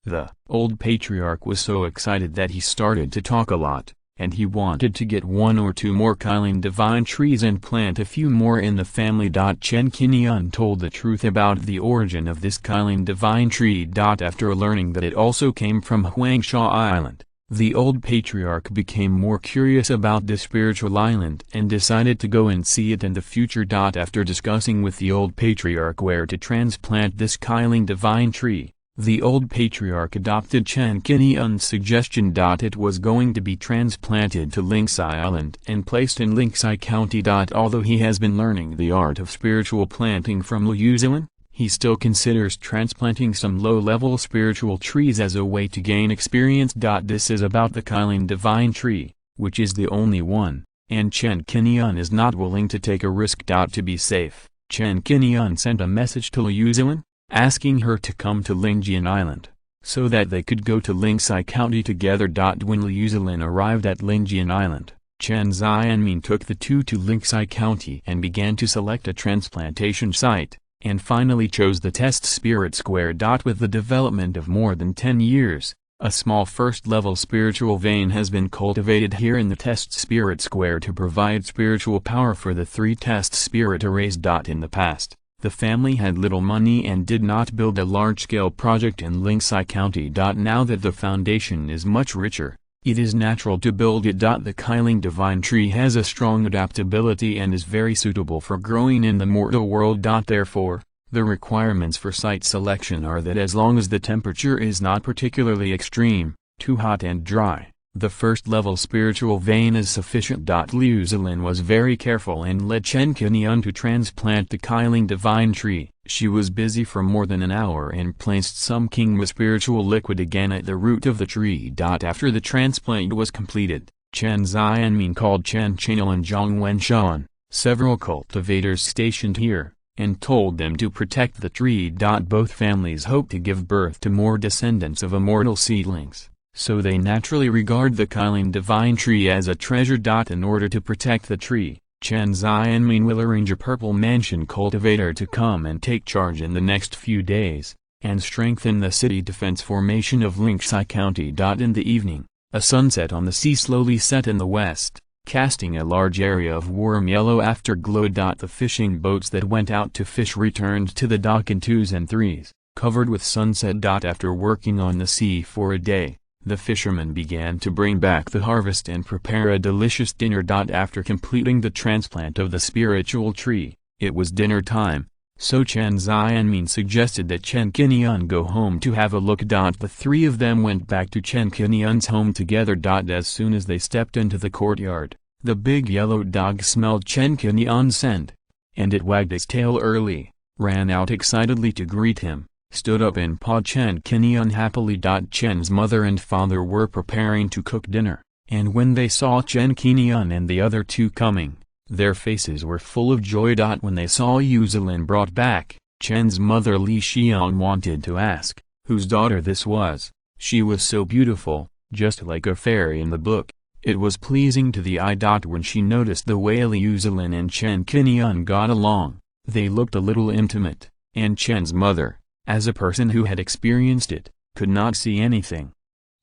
The old patriarch was so excited that he started to talk a lot, and he wanted to get 1 or 2 more Qingguang divine trees and plant a few more in the family. Chen Qingyun told the truth about the origin of this Qingguang divine tree. After learning that it also came from Huangsha Island, the old patriarch became more curious about this spiritual island and decided to go and see it in the future. After discussing with the old patriarch where to transplant this Qingguang divine tree, the old patriarch adopted Chen Qingyun's suggestion. It was going to be transplanted to Linxi Island and placed in Linxi County. Although he has been learning the art of spiritual planting from Liu Zilan, he still considers transplanting some low-level spiritual trees as a way to gain experience. This is about the Qingguang divine tree, which is the only one, and Chen Qingyun is not willing to take a risk. To be safe, Chen Qingyun sent a message to Liu Zilan, asking her to come to Lingjian Island, so that they could go to Linxi County together. When Liu Zilan arrived at Lingjian Island, Chen Xianmin took the 2 to Linxi County and began to select a transplantation site, and finally chose the test spirit square. With the development of more than 10 years, a small first-level spiritual vein has been cultivated here in the test spirit square to provide spiritual power for the 3 test spirit arrays. In the past, the family had little money and did not build a large-scale project in Linxi County. Now that the foundation is much richer, it is natural to build it. The Qingguang divine tree has a strong adaptability and is very suitable for growing in the mortal world. Therefore, the requirements for site selection are that as long as the temperature is not particularly extreme, too hot and dry, the first-level spiritual vein is sufficient. Liu Zilan was very careful and led Chen Qingyun to transplant the Qingguang divine tree. She was busy for more than an hour and placed some Qingma spiritual liquid again at the root of the tree. After the transplant was completed, Chen Xianmin called Chen Qingyun and Zhang Wenshan, several cultivators stationed here, and told them to protect the tree. Both families hope to give birth to more descendants of immortal seedlings, so they naturally regard the Qingguang divine tree as a treasure. In order to protect the tree, Chen Xianmin will arrange a purple mansion cultivator to come and take charge in the next few days, and strengthen the city defense formation of Linxi County. In the evening, a sunset on the sea slowly set in the west, casting a large area of warm yellow afterglow. The fishing boats that went out to fish returned to the dock in 2s and 3s, covered with sunset. After working on the sea for a day, the fishermen began to bring back the harvest and prepare a delicious dinner. After completing the transplant of the spiritual tree, it was dinner time, so Chen Xianmin suggested that Chen Qingyun go home to have a look. The 3 of them went back to Chen Qingyun's home together. As soon as they stepped into the courtyard, the big yellow dog smelled Chen Qingyun's scent, and it wagged its tail early, ran out excitedly to greet him, stood up and pawed Chen Qingyun happily. Chen's mother and father were preparing to cook dinner, and when they saw Chen Qingyun and the other 2 coming, their faces were full of joy. When they saw Liu Zilan brought back, Chen's mother Li Xiang wanted to ask whose daughter this was. She was so beautiful, just like a fairy in the book. It was pleasing to the eye. When she noticed the way Liu Zilin and Chen Qingyun got along, they looked a little intimate, and Chen's mother, as a person who had experienced it, could not see anything.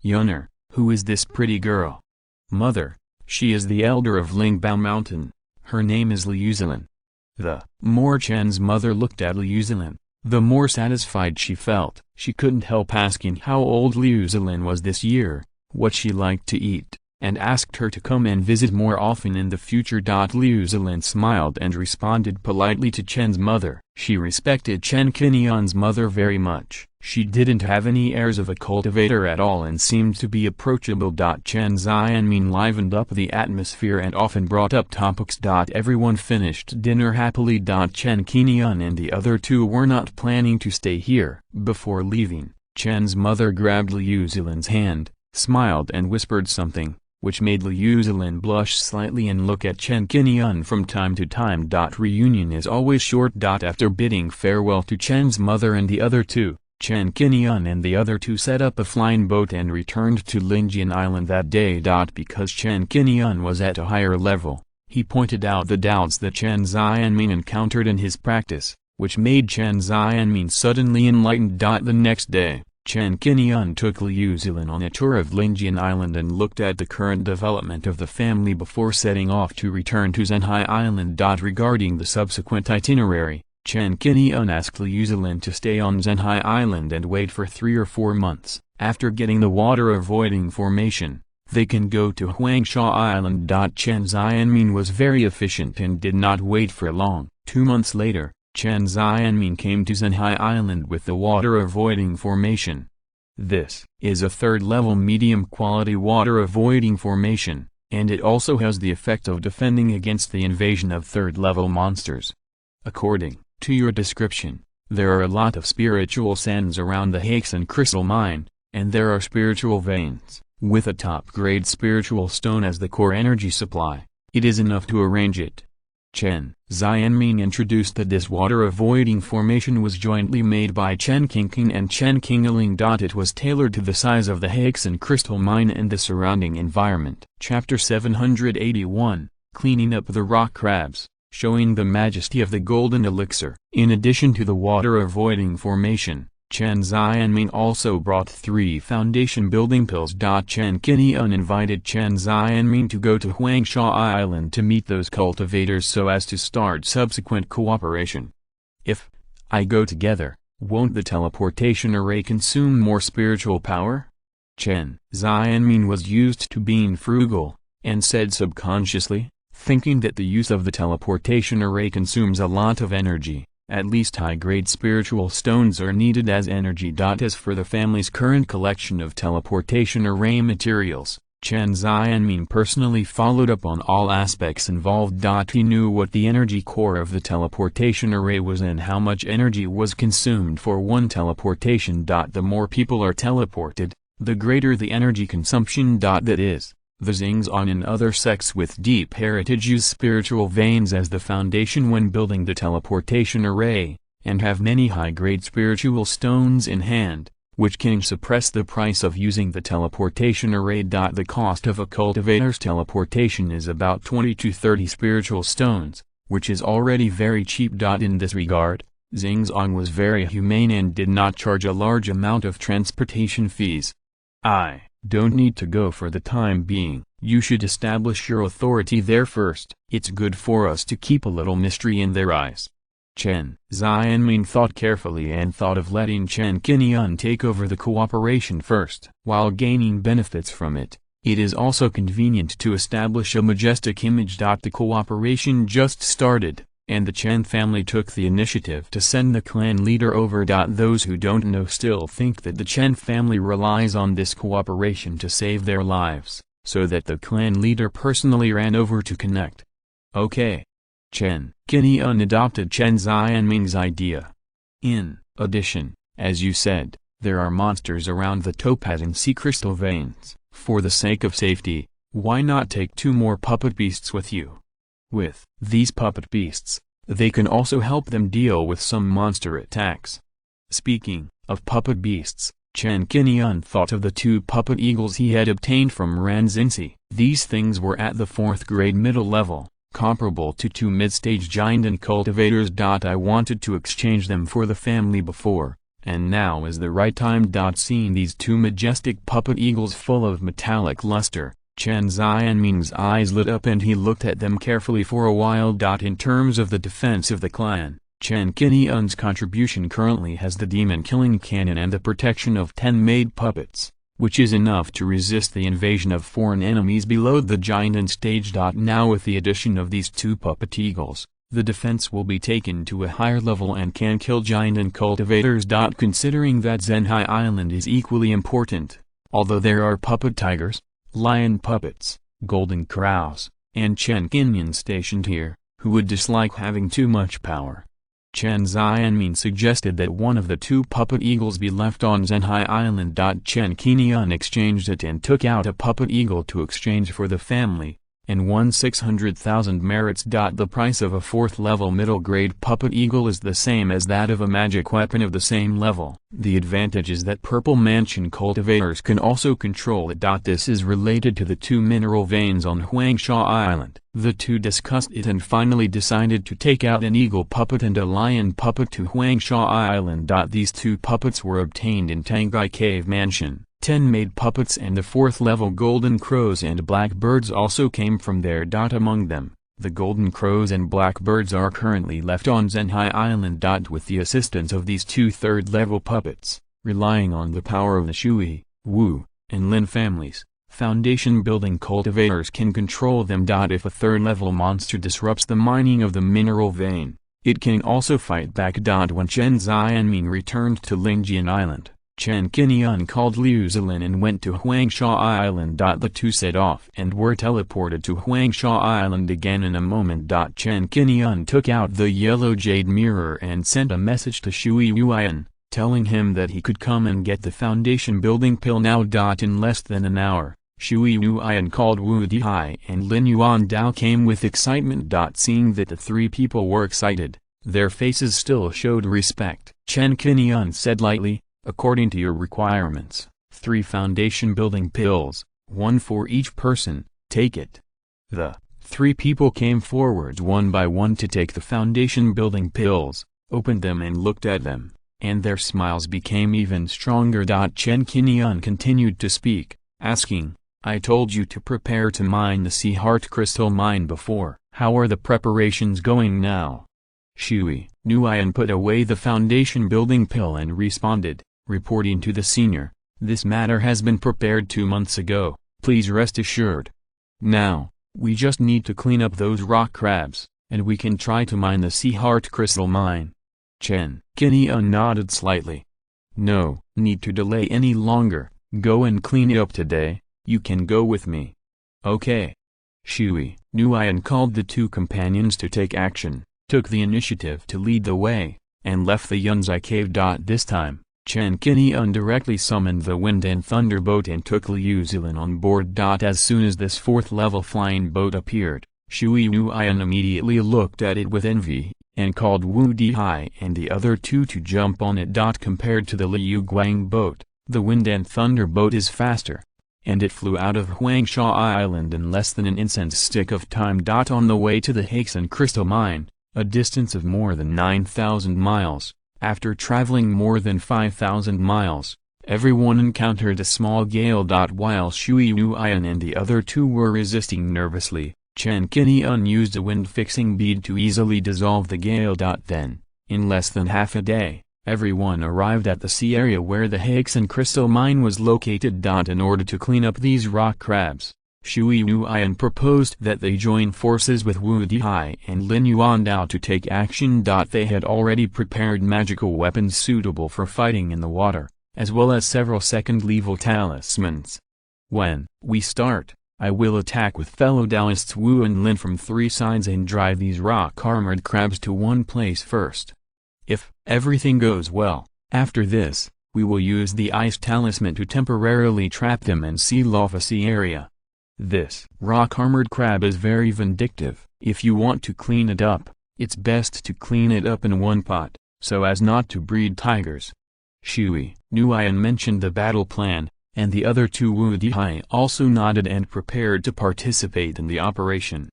Yuner, who is this pretty girl? Mother, she is the elder of Lingbao Mountain. Her name is Liu Zilin. The more Chen's mother looked at Liu Zilin, the more satisfied she felt. She couldn't help asking how old Liu Zilin was this year, what she liked to eat, and asked her to come and visit more often in the future. Liu Zilin smiled and responded politely to Chen's mother. She respected Chen Qingyun's mother very much. She didn't have any airs of a cultivator at all and seemed to be approachable. Chen Xianmin livened up the atmosphere and often brought up topics. Everyone finished dinner happily. Chen Qingyun and the other two were not planning to stay here. Before leaving, Chen's mother grabbed Liu Zilin's hand, smiled and whispered something, which made Liu Zilin blush slightly and look at Chen Qingyun from time to time. Reunion is always short. After bidding farewell to Chen's mother and the other two, Chen Qingyun and the other two set up a flying boat and returned to Linjian Island that day. Because Chen Qingyun was at a higher level, he pointed out the doubts that Chen Xianmin encountered in his practice, which made Chen Xianmin suddenly enlightened. The next day, Chen Qingyun took Liu Zilin on a tour of Linjian Island and looked at the current development of the family before setting off to return to Zhenhai Island. Regarding the subsequent itinerary, Chen Qingyun asked Liu Zilin to stay on Zhenhai Island and wait for 3 or 4 months. After getting the water-avoiding formation, they can go to Huangsha Island. Chen Xianmin was very efficient and did not wait for long. 2 months later, Chen Xianmin came to Zhenhai Island with the water-avoiding formation. This is a third-level medium-quality water-avoiding formation, and it also has the effect of defending against the invasion of third-level monsters. According to your description, there are a lot of spiritual sands around the Haixin crystal mine, and there are spiritual veins, with a top-grade spiritual stone as the core energy supply. It is enough to arrange it. Chen Xianmin introduced that this water-avoiding formation was jointly made by Chen Qingyun and Chen Qingguang. It was tailored to the size of the Haixin crystal mine and the surrounding environment. Chapter 781, Cleaning Up the Rock Crabs, showing the majesty of the golden elixir. In addition to the water-avoiding formation, Chen Xianmin also brought 3 foundation building pills. Chen Qingyun invited Chen Xianmin to go to Huangsha Island to meet those cultivators so as to start subsequent cooperation. If I go together, won't the teleportation array consume more spiritual power? Chen Xianmin was used to being frugal, and said subconsciously, thinking that the use of the teleportation array consumes a lot of energy. At least high-grade spiritual stones are needed as energy. As for the family's current collection of teleportation array materials, Chen Xianmin personally followed up on all aspects involved. He knew what the energy core of the teleportation array was and how much energy was consumed for one teleportation. The more people are teleported, the greater the energy consumption. That is, the Xingzong and other sects with deep heritage use spiritual veins as the foundation when building the teleportation array, and have many high-grade spiritual stones in hand, which can suppress the price of using the teleportation array. The cost of a cultivator's teleportation is about 20 to 30 spiritual stones, which is already very cheap. In this regard, Xingzong was very humane and did not charge a large amount of transportation fees. I don't need to go for the time being. You should establish your authority there first. It's good for us to keep a little mystery in their eyes. Chen Xianmin thought carefully and thought of letting Chen Qingyun take over the cooperation first. While gaining benefits from it, it is also convenient to establish a majestic image. The cooperation just started, and the Chen family took the initiative to send the clan leader over. Those who don't know still think that the Chen family relies on this cooperation to save their lives, so that the clan leader personally ran over to connect. Okay. Chen Qingyun adopted Chen Xianming's idea. In addition, as you said, there are monsters around the topaz and sea crystal veins. For the sake of safety, why not take 2 more puppet beasts with you? With these puppet beasts, they can also help them deal with some monster attacks. Speaking of puppet beasts, Chen Qingyun thought of the 2 puppet eagles he had obtained from Ranzinsi. These things were at the 4th grade middle level, comparable to 2 mid-stage giant and cultivators. I wanted to exchange them for the family before, and now is the right time. Seeing these 2 majestic puppet eagles full of metallic luster, Chen Xianming's eyes lit up and he looked at them carefully for a while. In terms of the defense of the clan, Chen Qingyun's contribution currently has the demon-killing cannon and the protection of 10 made puppets, which is enough to resist the invasion of foreign enemies below the giant stage. Now with the addition of these 2 puppet eagles, the defense will be taken to a higher level and can kill giant and cultivators. Considering that Zhenhai Island is equally important, although there are puppet tigers, lion puppets, golden crows, and Chen Qingyun stationed here, who would dislike having too much power. Chen Xianming suggested that one of the 2 puppet eagles be left on Zhenhai Island. Chen Qingyun exchanged it and took out a puppet eagle to exchange for the family, and won 600,000 merits. The price of a 4th level middle grade puppet eagle is the same as that of a magic weapon of the same level. The advantage is that Purple Mansion cultivators can also control it. This is related to the 2 mineral veins on Huangsha Island. The 2 discussed it and finally decided to take out an eagle puppet and a lion puppet to Huangsha Island. These 2 puppets were obtained in Tangai Cave Mansion. 10 made puppets and the 4th level golden crows and blackbirds also came from there. Among them, the golden crows and blackbirds are currently left on Zhenhai Island. With the assistance of these 2 3rd level puppets, relying on the power of the Shui, Wu, and Lin families, foundation building cultivators can control them. If a 3rd level monster disrupts the mining of the mineral vein, it can also fight back. When Chen Xianming returned to Lingjian Island, Chen Qingyun called Liu Zilin and went to Huangsha Island. The 2 set off and were teleported to Huangsha Island again in a moment. Chen Qingyun took out the yellow jade mirror and sent a message to Shui Yuan, telling him that he could come and get the foundation building pill now. In less than an hour, Shui Yuan called Wu Dihai and Lin Yuan Dao came with excitement. Seeing that the 3 people were excited, their faces still showed respect. Chen Qingyun said lightly, "According to your requirements, 3 foundation building pills, 1 for each person, take it." The 3 people came forwards one by one to take the foundation building pills, opened them and looked at them, and their smiles became even stronger. Chen Qingyun continued to speak, asking, "I told you to prepare to mine the Sea Heart Crystal mine before. How are the preparations going now?" Shui Yuan put away the foundation building pill and responded, reporting to the senior, "This matter has been prepared 2 months ago, please rest assured. Now, we just need to clean up those rock crabs, and we can try to mine the Sea Heart Crystal mine." Chen Qingyun nodded slightly. "No need to delay any longer, go and clean it up today, you can go with me." "Okay." Shui Yuan called the 2 companions to take action, took the initiative to lead the way, and left the Yunzai cave. This time, Chen Qingyun directly summoned the Wind and Thunder boat and took Liu Zilin on board. As soon as this 4th level flying boat appeared, Shui Yuan immediately looked at it with envy, and called Wu Dihai and the other 2 to jump on it. Compared to the Liu Guang boat, the Wind and Thunder boat is faster, and it flew out of Huangsha Island in less than an incense stick of time. On the way to the Haixin Crystal Mine, a distance of more than 9,000 miles, after traveling more than 5,000 miles, everyone encountered a small gale. While Shui Yuan and the other 2 were resisting nervously, Chen Qingyun used a wind-fixing bead to easily dissolve the gale. Then, in less than half a day, everyone arrived at the sea area where the Haixin Crystal Mine was located. In order to clean up these rock crabs, Shui Yuan proposed that they join forces with Wu Dihai and Lin Yuan Dao to take action. They had already prepared magical weapons suitable for fighting in the water, as well as several second-level talismans. "When we start, I will attack with fellow Taoists Wu and Lin from 3 sides and drive these rock-armored crabs to one place first. If everything goes well, after this, we will use the ice talisman to temporarily trap them and seal off a sea area. This rock-armored crab is very vindictive. If you want to clean it up, it's best to clean it up in one pot, so as not to breed tigers." Shui Nuyan mentioned the battle plan, and the other two Wu Dihai also nodded and prepared to participate in the operation.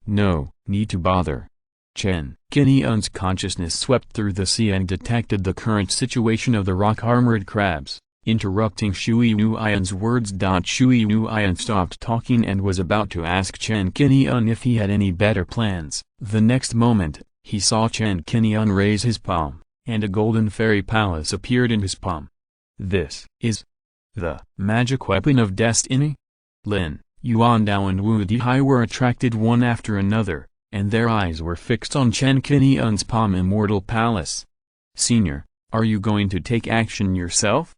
No need to bother. Chen Qingyun's consciousness swept through the sea and detected the current situation of the rock-armored crabs, interrupting Shui Nuyan's words. Shui Nuyan stopped talking and was about to ask Chen Qingyun if he had any better plans. The next moment, he saw Chen Qingyun raise his palm, and a golden fairy palace appeared in his palm. This is the magic weapon of destiny? Lin, Yuandao and Wu Dihai were attracted one after another, and their eyes were fixed on Chen Qingyun's palm immortal palace. Senior, are you going to take action yourself?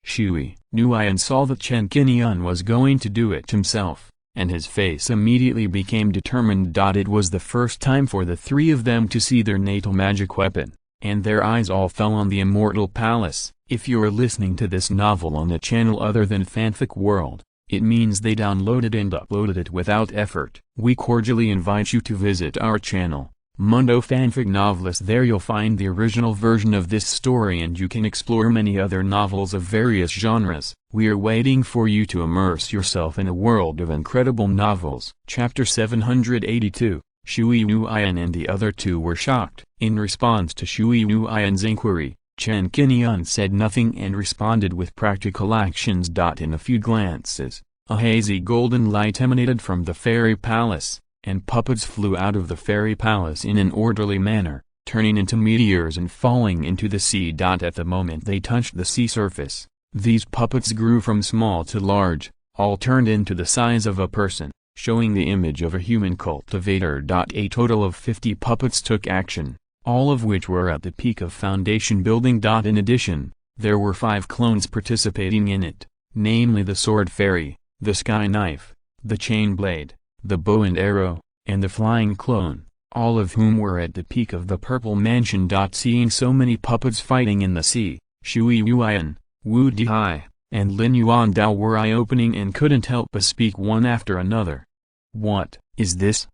Shui Nuyan saw that Chen Qingyun was going to do it himself, and his face immediately became determined. It was the first time for the three of them to see their natal magic weapon, and their eyes all fell on the immortal palace. If you're listening to this novel on a channel other than Fanfic World, it means they downloaded and uploaded it without effort. We cordially invite you to visit our channel, Mundo Fanfic Novelist. There you'll find the original version of this story and you can explore many other novels of various genres. We are waiting for you to immerse yourself in a world of incredible novels. Chapter 782, Shui Nuyan and the other two were shocked. In response to Shui Nuyan's inquiry, Chen Qingyun said nothing and responded with practical actions. In a few glances, a hazy golden light emanated from the fairy palace, and puppets flew out of the fairy palace in an orderly manner, turning into meteors and falling into the sea. At the moment they touched the sea surface, these puppets grew from small to large, all turned into the size of a person, showing the image of a human cultivator. A total of 50 puppets took action, all of which were at the peak of foundation building. In addition, there were 5 clones participating in it, namely the Sword Fairy, the Sky Knife, the Chain Blade, the Bow and Arrow, and the Flying Clone, all of whom were at the peak of the Purple Mansion. Seeing so many puppets fighting in the sea, Shui Nuyan, Wu Dihai, and Lin Yuandao were eye-opening and couldn't help but speak one after another. What is this?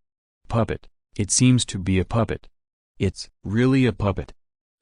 Puppet. It seems to be a puppet. It's really a puppet.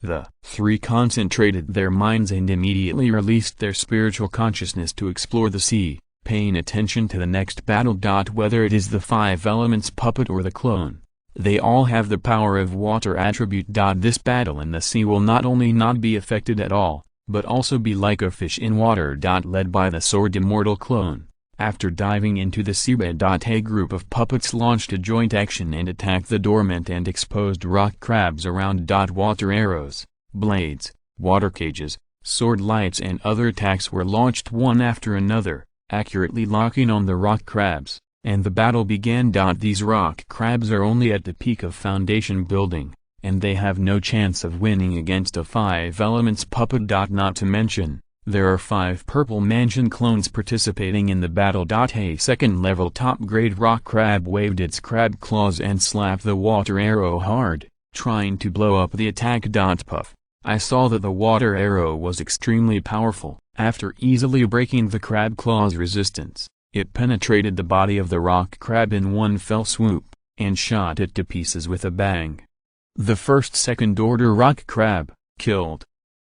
The three concentrated their minds and immediately released their spiritual consciousness to explore the sea, paying attention to the next battle. Whether it is the 5 elements puppet or the clone, they all have the power of water attribute. This battle in the sea will not only not be affected at all, but also be like a fish in water. Led by the sword immortal clone, after diving into the seabed, a group of puppets launched a joint action and attacked the dormant and exposed rock crabs around. Water arrows, blades, water cages, sword lights and other attacks were launched one after another, accurately locking on the rock crabs, and the battle began. These rock crabs are only at the peak of foundation building, and they have no chance of winning against a 5 elements puppet. Not to mention, there are 5 Purple Mansion clones participating in the battle. A second-level top-grade rock crab waved its crab claws and slapped the water arrow hard, trying to blow up the attack. Puff. I saw that the water arrow was extremely powerful. After easily breaking the crab claw's resistance, it penetrated the body of the rock crab in one fell swoop, and shot it to pieces with a bang. The first second-order rock crab, killed.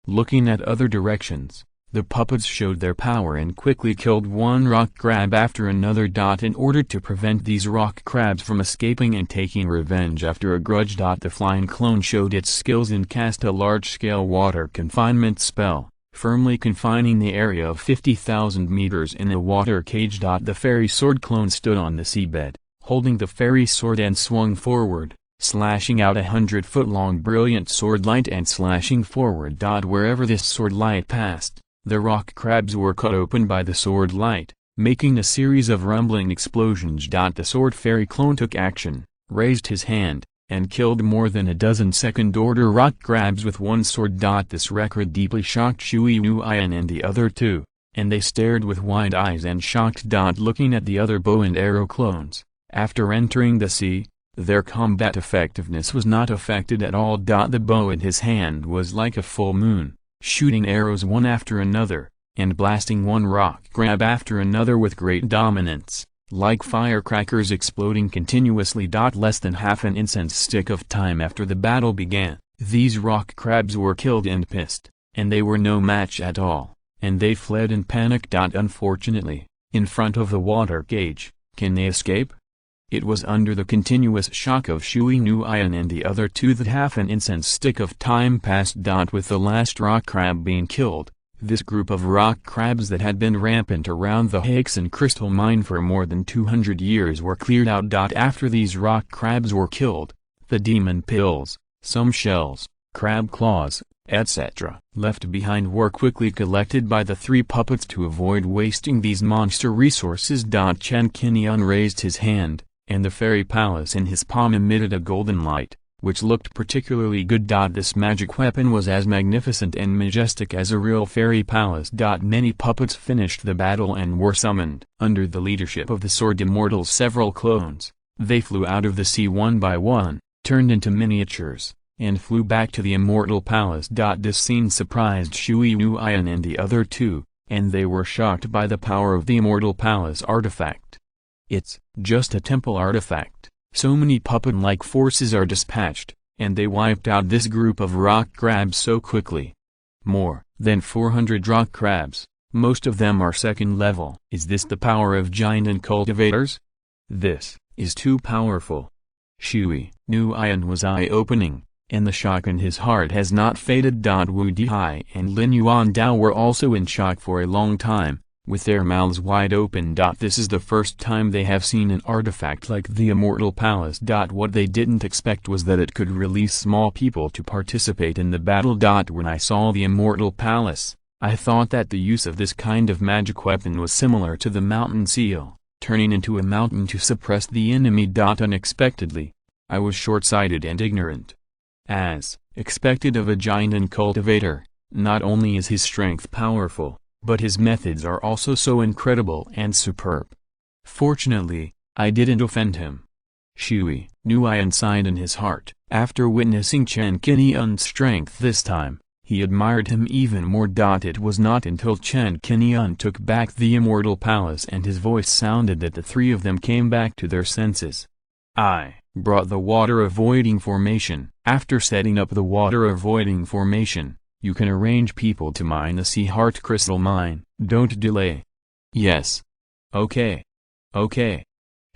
Looking at other directions, the puppets showed their power and quickly killed one rock crab after another. In order to prevent these rock crabs from escaping and taking revenge after a grudge. The flying clone showed its skills and cast a large-scale water confinement spell, firmly confining the area of 50,000 meters in a water cage. The fairy sword clone stood on the seabed, holding the fairy sword and swung forward, slashing out 100-foot-long brilliant sword light and slashing forward. Wherever this sword light passed, the rock crabs were cut open by the sword light, making a series of rumbling explosions. The sword fairy clone took action, raised his hand, and killed more than a dozen second-order rock crabs with one sword. This record deeply shocked Shui Nuyan and the other two, and they stared with wide eyes and shocked. Looking at the other bow and arrow clones, after entering the sea, their combat effectiveness was not affected at all. The bow in his hand was like a full moon, shooting arrows one after another, and blasting one rock crab after another with great dominance, like firecrackers exploding continuously. Less than half an incense stick of time after the battle began, these rock crabs were killed and pissed, and they were no match at all, and they fled in panic. Unfortunately, in front of the water gauge, can they escape? It was under the continuous shock of Hunyuan and the other two that half an incense stick of time passed. With the last rock crab being killed, this group of rock crabs that had been rampant around the Hexen crystal mine for more than 200 years were cleared out. After these rock crabs were killed, the demon pills, some shells, crab claws, etc., left behind were quickly collected by the three puppets to avoid wasting these monster resources. Chen Qingyun raised his hand, and the fairy palace in his palm emitted a golden light, which looked particularly good. This magic weapon was as magnificent and majestic as a real fairy palace. Many puppets finished the battle and were summoned. Under the leadership of the sword immortals, several clones, they flew out of the sea one by one, turned into miniatures, and flew back to the immortal palace. This scene surprised Hunyuan and the other two, and they were shocked by the power of the immortal palace artifact. It's just a temple artifact. So many puppet-like forces are dispatched, and they wiped out this group of rock crabs so quickly. More than 400 rock crabs, most of them are second level. Is this the power of giant and cultivators? This is too powerful. Hunyuan was eye-opening, and the shock in his heart has not faded. Wu Dihai and Lin Yuandao were also in shock for a long time, with their mouths wide open. This is the first time they have seen an artifact like the Immortal Palace. What they didn't expect was that it could release small people to participate in the battle. When I saw the Immortal Palace, I thought that the use of this kind of magic weapon was similar to the mountain seal, turning into a mountain to suppress the enemy. Unexpectedly, I was short-sighted and ignorant. As expected of a giant and cultivator, not only is his strength powerful, but his methods are also so incredible and superb. Fortunately, I didn't offend him. Hunyuan sighed in his heart. After witnessing Chen Qingyun's strength this time, he admired him even more. It was not until Chen Qingyun took back the Immortal Palace and his voice sounded that the three of them came back to their senses. I brought the water-avoiding formation. After setting up the water-avoiding formation, you can arrange people to mine the Sea Heart Crystal Mine. Don't delay. Yes. Okay. Okay.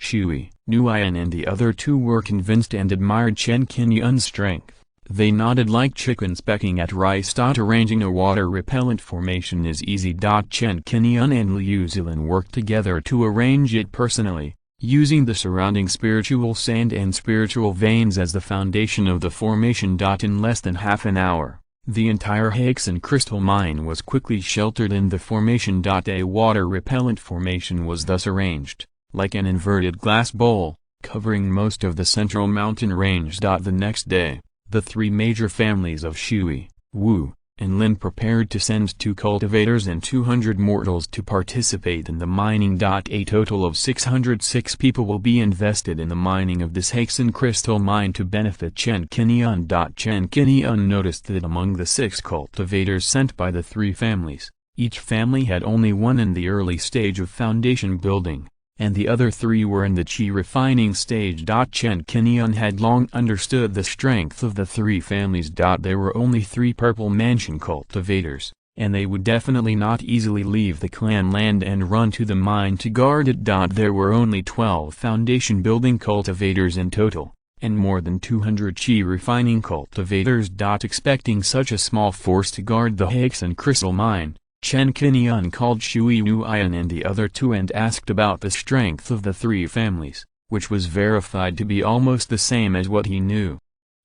Hunyuan and the other two were convinced and admired Chen Qingyun's strength. They nodded like chickens pecking at rice. Arranging a water-repellent formation is easy. Chen Qingyun and Liu Zilin worked together to arrange it personally, using the surrounding spiritual sand and spiritual veins as the foundation of the formation. In less than half an hour, the entire Hexen crystal mine was quickly sheltered in the formation. A water-repellent formation was thus arranged, like an inverted glass bowl, covering most of the central mountain range. The next day, the three major families of Shui, Wu, and Lin prepared to send 2 cultivators and 200 mortals to participate in the mining. A total of 606 people will be invested in the mining of this Hexen crystal mine to benefit Chen Qingyun. Chen Qingyun noticed that among the 6 cultivators sent by the 3 families, each family had only one in the early stage of foundation building, and the other 3 were in the qi refining stage. Chen Qingyun had long understood the strength of the 3 families. There were only 3 purple mansion cultivators, and they would definitely not easily leave the clan land and run to the mine to guard it. There were only 12 foundation building cultivators in total, and more than 200 qi refining cultivators. Expecting such a small force to guard the Hexen crystal mine, Chen Qingyun called Hunyuan and the other 2 and asked about the strength of the 3 families, which was verified to be almost the same as what he knew.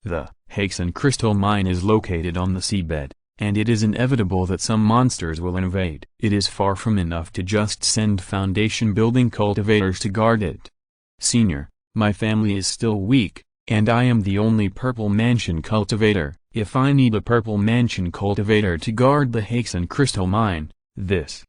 The Hexen crystal mine is located on the seabed, and it is inevitable that some monsters will invade. It is far from enough to just send foundation building cultivators to guard it. Senior, my family is still weak, and I am the only purple mansion cultivator. If I need a purple mansion cultivator to guard the Hexen crystal mine, this.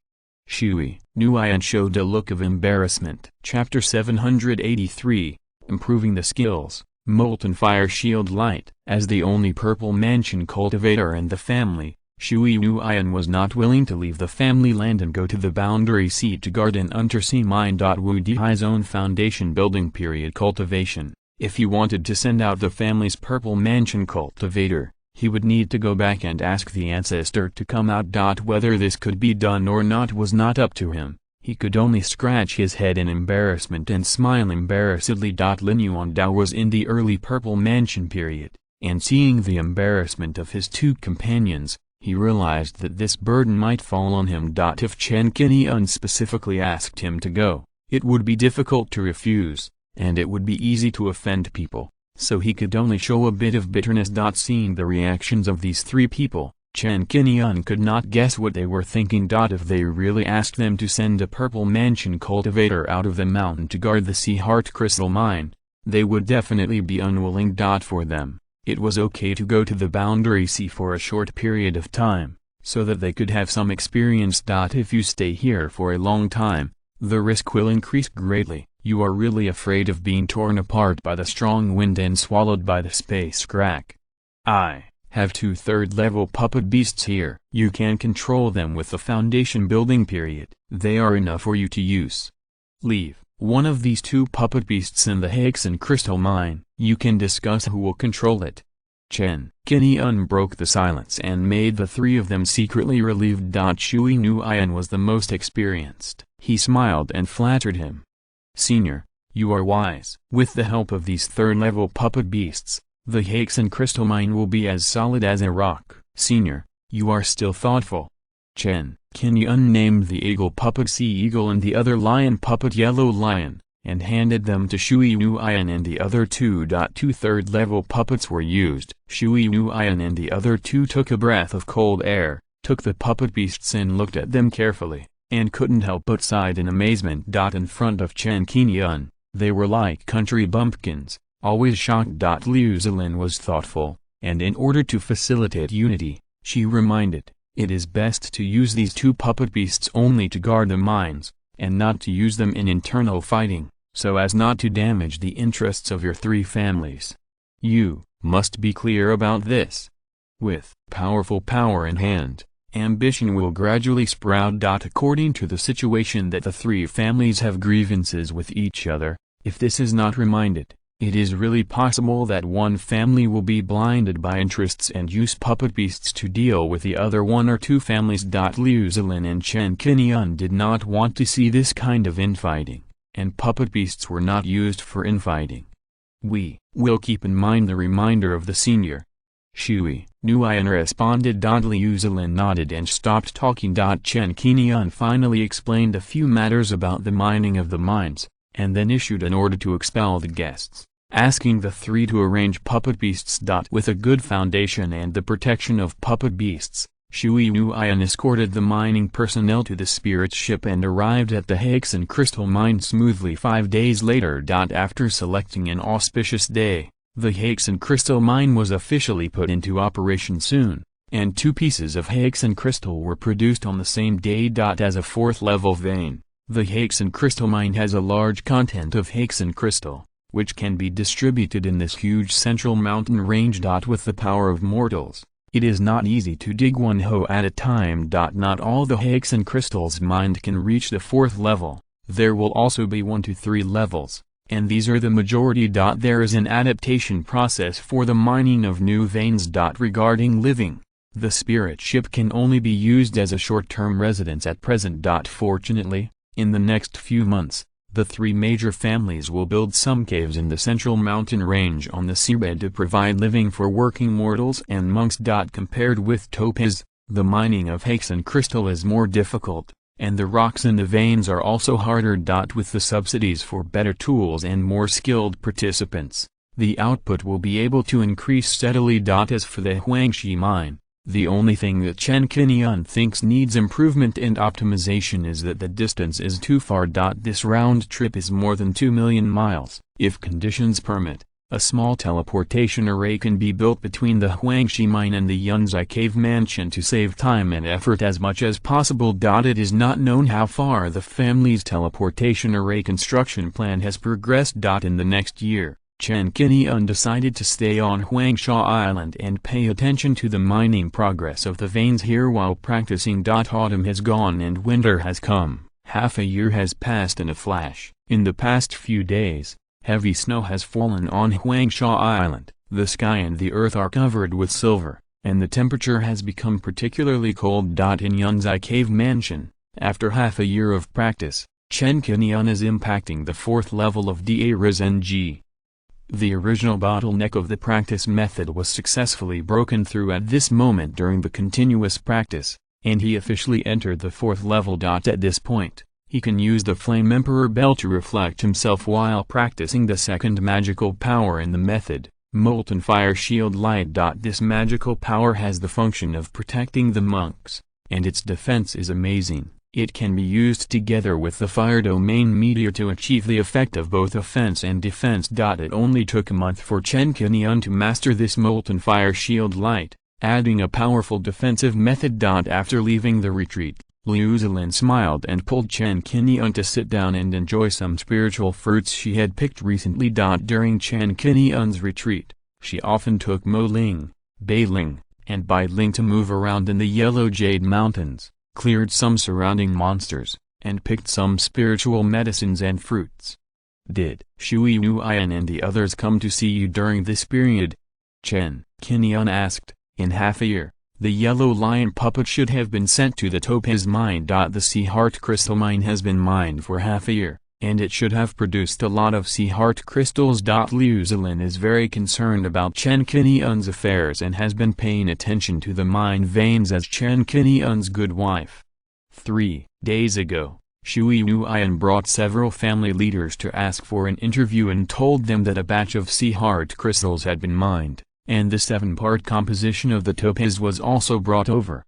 Hunyuan showed a look of embarrassment. Chapter 783, Improving the Skills, Molten Fire Shield Light. As the only purple mansion cultivator in the family, Hunyuan was not willing to leave the family land and go to the boundary sea to guard an undersea mine. Wu Dihai's own foundation building period cultivation. If he wanted to send out the family's purple mansion cultivator, He would need to go back and ask the ancestor to come out. Whether this could be done or not was not up to him. He could only scratch his head in embarrassment and smile embarrassedly. Lin Yuandao was in the early Purple Mansion period, and seeing the embarrassment of his two companions, he realized that this burden might fall on him. If Chen Qingyun specifically asked him to go, it would be difficult to refuse, and it would be easy to offend people, so he could only show a bit of bitterness. Seeing the reactions of these three people, Chen Qingyun could not guess what they were thinking. If they really asked them to send a Purple Mansion cultivator out of the mountain to guard the Sea Heart Crystal Mine, they would definitely be unwilling. For them, it was okay to go to the Boundary Sea for a short period of time, so that they could have some experience. If you stay here for a long time, the risk will increase greatly. You are really afraid of being torn apart by the strong wind and swallowed by the space crack. I have 2 third-level puppet beasts here. You can control them with the foundation building period. They are enough for you to use. Leave one of these 2 puppet beasts in the Hexen Crystal Mine. You can discuss who will control it. Chen Qingyun broke the silence and made the 3 of them secretly relieved. Shui Nuian was the most experienced. He smiled and flattered him. Senior, you are wise. With the help of these third-level puppet beasts, the Hexen Crystal Mine will be as solid as a rock. Senior, you are still thoughtful. Chen Qingyun named the eagle puppet Sea Eagle and the other lion puppet Yellow Lion, and handed them to Shui Nuian and the other 2. 2 third-level puppets were used. Shui Nuian and the other 2 took a breath of cold air, took the puppet beasts and looked at them carefully, and couldn't help but sigh in amazement. In front of Chen Qingyun, they were like country bumpkins, always shocked. Liu Zilin was thoughtful, and in order to facilitate unity, she reminded, it is best to use these 2 puppet beasts only to guard the mines, and not to use them in internal fighting, so as not to damage the interests of your 3 families. You must be clear about this. With powerful power in hand, ambition will gradually sprout. According to the situation that the 3 families have grievances with each other, if this is not reminded, it is really possible that one family will be blinded by interests and use puppet beasts to deal with the other 1 or 2 families. Liu Zilin and Chen Qingyun did not want to see this kind of infighting, and puppet beasts were not used for infighting. We will keep in mind the reminder of the senior. Shui Nuian responded. Liu Zilin nodded and stopped talking. Chen Qingyun finally explained a few matters about the mining of the mines, and then issued an order to expel the guests, asking the 3 to arrange puppet beasts. With a good foundation and the protection of puppet beasts, Shui Nuian escorted the mining personnel to the spirit ship and arrived at the Hexen Crystal Mine smoothly 5 days later. After selecting an auspicious day, the Hexen Crystal Mine was officially put into operation soon, and 2 pieces of Hexen Crystal were produced on the same day. As a 4th-level vein, the Hexen Crystal Mine has a large content of Hexen Crystal, which can be distributed in this huge central mountain range. With the power of mortals, it is not easy to dig 1 hole at a time. Not all the Hexen crystals mined can reach the 4th level. There will also be 1 to 3 levels, and these are the majority. There is an adaptation process for the mining of new veins. Regarding living, the spirit ship can only be used as a short-term residence at present. Fortunately, in the next few months, the 3 major families will build some caves in the central mountain range on the seabed to provide living for working mortals and monks. Compared with topaz, the mining of Hexen crystal is more difficult, and the rocks in the veins are also harder. With the subsidies for better tools and more skilled participants, the output will be able to increase steadily. As for the Huangshi mine, the only thing that Chen Qingyun thinks needs improvement and optimization is that the distance is too far. This round trip is more than 2 million miles. If conditions permit, a small teleportation array can be built between the Huangshi mine and the Yunzai cave mansion to save time and effort as much as possible. It is not known how far the family's teleportation array construction plan has progressed. In the next year, Chen Qingyun decided to stay on Huangsha Island and pay attention to the mining progress of the veins here while practicing. Autumn has gone and winter has come. Half a year has passed in a flash. In the past few days, heavy snow has fallen on Huangsha Island. The sky and the earth are covered with silver, and the temperature has become particularly cold. In Yunzai Cave Mansion, after half a year of practice, Chen Qingyun is impacting the 4th level of Da Rizhen Ji. The original bottleneck of the practice method was successfully broken through at this moment during the continuous practice, and he officially entered the 4th level. At this point, he can use the Flame Emperor Bell to reflect himself while practicing the second magical power in the method, Molten Fire Shield Light. This magical power has the function of protecting the monks, and its defense is amazing. It can be used together with the Fire Domain Meteor to achieve the effect of both offense and defense. It only took a month for Chen Qingyun to master this Molten Fire Shield Light, adding a powerful defensive method. After leaving the retreat, Liu Zilin smiled and pulled Chen Qingyun to sit down and enjoy some spiritual fruits she had picked recently. During Chen Qingyun's retreat, she often took Mo Ling, Bei Ling, and Bai Ling to move around in the Yellow Jade Mountains, cleared some surrounding monsters, and picked some spiritual medicines and fruits. Did Shui Nuian and the others come to see you during this period? Chen Qingyun asked. In half a year, the yellow lion puppet should have been sent to the Topaz mine. The Sea Heart Crystal mine has been mined for half a year, and it should have produced a lot of Sea Heart crystals. Liu Zilin is very concerned about Chen Qingyun's affairs and has been paying attention to the mine veins as Chen Qingyun's good wife. 3 days ago, Shui Nuian brought several family leaders to ask for an interview and told them that a batch of Sea Heart crystals had been mined, and the 7-part composition of the topaz was also brought over.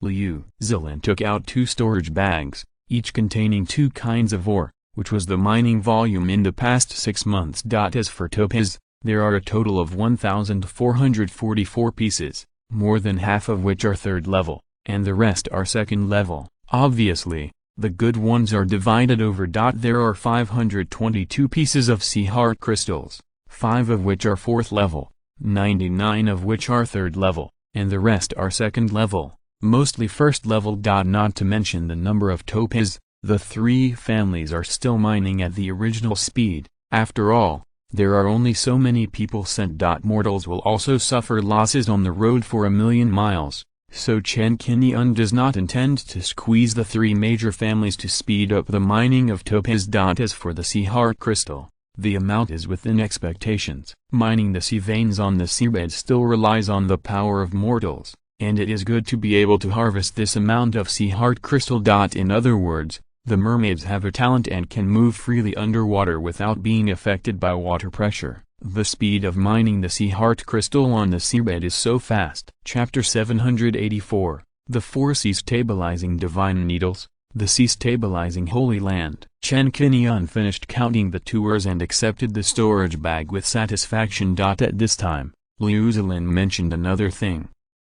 Liu Zilin took out 2 storage bags, each containing 2 kinds of ore, which was the mining volume in the past 6 months. As for topaz, there are a total of 1,444 pieces, more than half of which are 3rd level, and the rest are 2nd level. Obviously, the good ones are divided over. There are 522 pieces of Sea Heart crystals, 5 of which are 4th level, 99 of which are 3rd level, and the rest are 2nd level, mostly 1st level. Not to mention the number of topaz, the 3 families are still mining at the original speed. After all, there are only so many people sent. Mortals will also suffer losses on the road for 1,000,000 miles, so Chen Qingyun does not intend to squeeze the 3 major families to speed up the mining of topaz. As for the Sea Heart crystal, the amount is within expectations. Mining the sea veins on the seabed still relies on the power of mortals, and it is good to be able to harvest this amount of Sea Heart crystal. In other words, the mermaids have a talent and can move freely underwater without being affected by water pressure. The speed of mining the Sea Heart crystal on the seabed is so fast. Chapter 784, The 4 Sea Stabilizing Divine Needles, the Sea Stabilizing Holy Land. Chen Qingyun finished counting the 2 ores and accepted the storage bag with satisfaction. At this time, Liu Zilin mentioned another thing.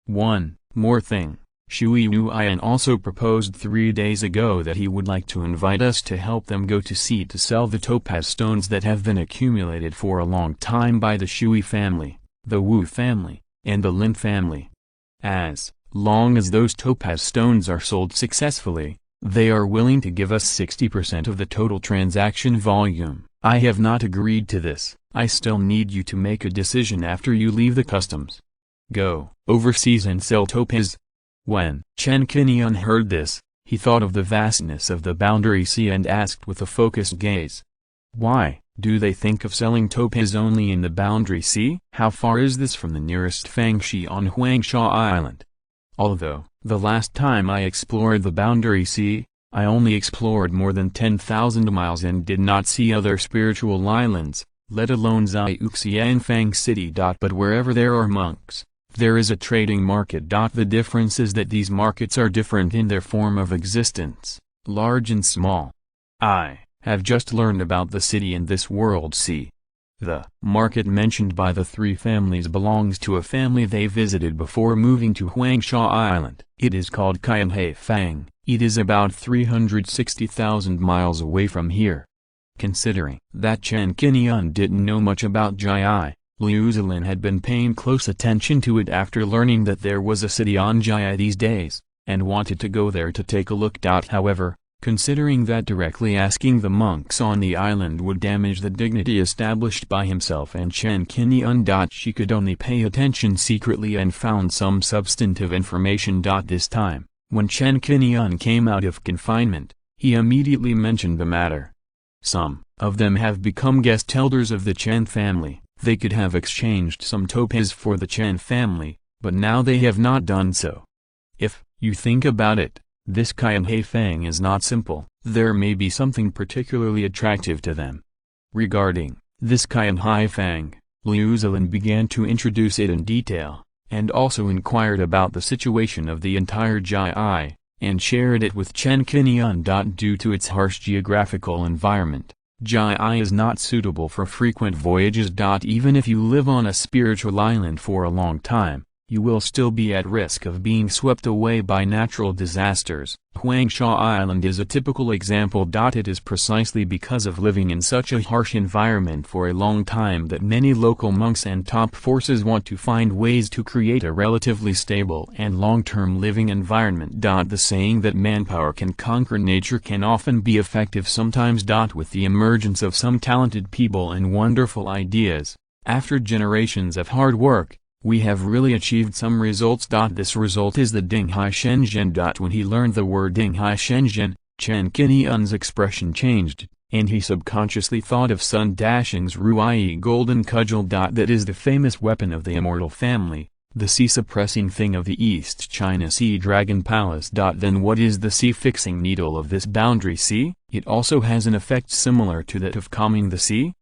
One more thing. Shui Nuian also proposed 3 days ago that he would like to invite us to help them go to sea to sell the topaz stones that have been accumulated for a long time by the Shui family, the Wu family, and the Lin family. As long as those topaz stones are sold successfully, they are willing to give us 60% of the total transaction volume. I have not agreed to this. I still need you to make a decision after you leave the customs. Go overseas and sell topaz. When Chen Qingyun heard this, he thought of the vastness of the boundary sea and asked with a focused gaze. Why do they think of selling topaz only in the boundary sea? How far is this from the nearest Fangxi on Huangsha Island? Although, the last time I explored the boundary sea, I only explored more than 10,000 miles and did not see other spiritual islands, let alone Xiuxia and Fang City. But wherever there are monks, there is a trading market. The difference is that these markets are different in their form of existence, large and small. I have just learned about the city in this world sea. The market mentioned by the 3 families belongs to a family they visited before moving to Huangsha Island. It is called Qianhe Fang. It is about 360,000 miles away from here. Considering that Chen Qingyun didn't know much about Jai, Liu Zilin had been paying close attention to it after learning that there was a city on Jai these days, and wanted to go there to take a look. However, considering that directly asking the monks on the island would damage the dignity established by himself and Chen Qingyun. She could only pay attention secretly and found some substantive information. This time, when Chen Qingyun came out of confinement, he immediately mentioned the matter. Some of them have become guest elders of the Chen family. They could have exchanged some topaz for the Chen family, but now they have not done so. If you think about it, this Qian Haifang is not simple. There may be something particularly attractive to them. Regarding this Qian Haifang, Liu Zilin began to introduce it in detail, and also inquired about the situation of the entire Jai, and shared it with Chen Qingyun. Due to its harsh geographical environment, Jai is not suitable for frequent voyages. Even if you live on a spiritual island for a long time, you will still be at risk of being swept away by natural disasters. Huangsha Island is a typical example. It is precisely because of living in such a harsh environment for a long time that many local monks and top forces want to find ways to create a relatively stable and long-term living environment. The saying that manpower can conquer nature can often be effective sometimes. With the emergence of some talented people and wonderful ideas, after generations of hard work, we have really achieved some results. This result is the Dinghai Shenzhen. When he learned the word Dinghai Shenzhen, Chen Qingyun's expression changed, and he subconsciously thought of Sun Dashing's Ruai golden cudgel. That is the famous weapon of the immortal family, the sea-suppressing thing of the East China Sea Dragon Palace. Then what is the sea-fixing needle of this boundary sea? It also has an effect similar to that of calming the sea?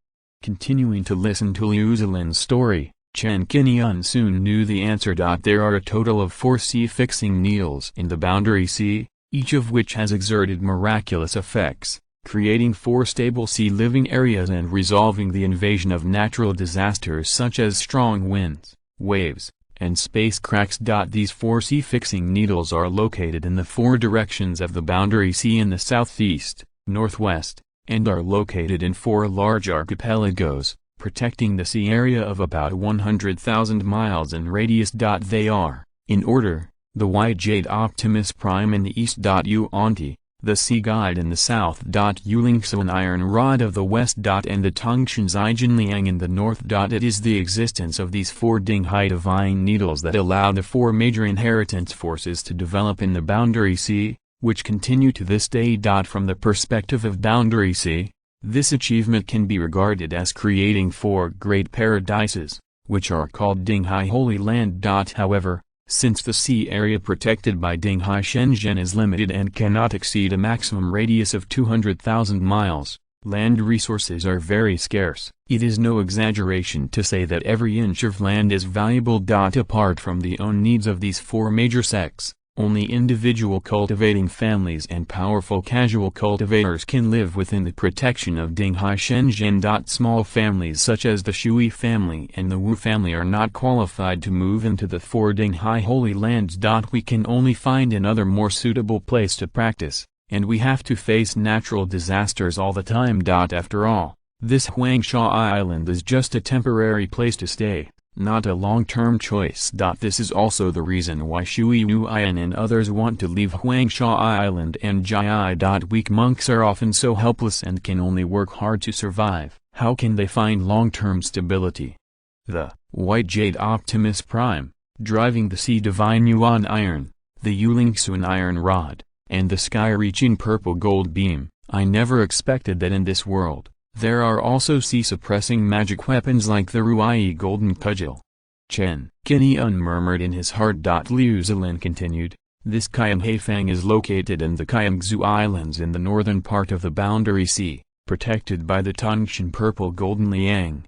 Continuing to listen to Liu Zilin's story, Chen Qingyun soon knew the answer. There are a total of 4 sea-fixing needles in the boundary sea, each of which has exerted miraculous effects, creating 4 stable sea-living areas and resolving the invasion of natural disasters such as strong winds, waves, and space cracks. These 4 sea-fixing needles are located in the 4 directions of the boundary sea in the southeast, northwest, and are located in 4 large archipelagos, protecting the sea area of about 100,000 miles in radius. They are, in order, the White Jade Optimus Prime in the east. Yuanti, the Sea Guide in the south. Yulingsuan Iron Rod of the west. And the Tongshan Zijin Liang in the north. It is the existence of these 4 Dinghai divine needles that allow the 4 major inheritance forces to develop in the boundary sea, which continue to this day. From the perspective of boundary sea, this achievement can be regarded as creating 4 great paradises, which are called Dinghai Holy Land. However, since the sea area protected by Dinghai Shenzhen is limited and cannot exceed a maximum radius of 200,000 miles, land resources are very scarce. It is no exaggeration to say that every inch of land is valuable. Apart from the own needs of these 4 major sects, only individual cultivating families and powerful casual cultivators can live within the protection of Dinghai Shenzhen. Small families such as the Shui family and the Wu family are not qualified to move into the 4 Dinghai Holy Lands. We can only find another more suitable place to practice, and we have to face natural disasters all the time. After all, this Huangsha Island is just a temporary place to stay, not a long-term choice. This is also the reason why Shui Nuian and others want to leave Huangsha Island and Jai. Weak monks are often so helpless and can only work hard to survive. How can they find long-term stability? The White Jade Optimus Prime, driving the Sea Divine Yuan Iron, the Yulingsuan Iron Rod, and the sky-reaching Purple Gold Beam. I never expected that in this world there are also sea-suppressing magic weapons like the Ruai Golden Cudgel. Chen Qingyun murmured in his heart. Liu Zilin continued, this Qian Haifang is located in the Qingguang Islands in the northern part of the boundary sea, protected by the Tongshan Purple Golden Liang.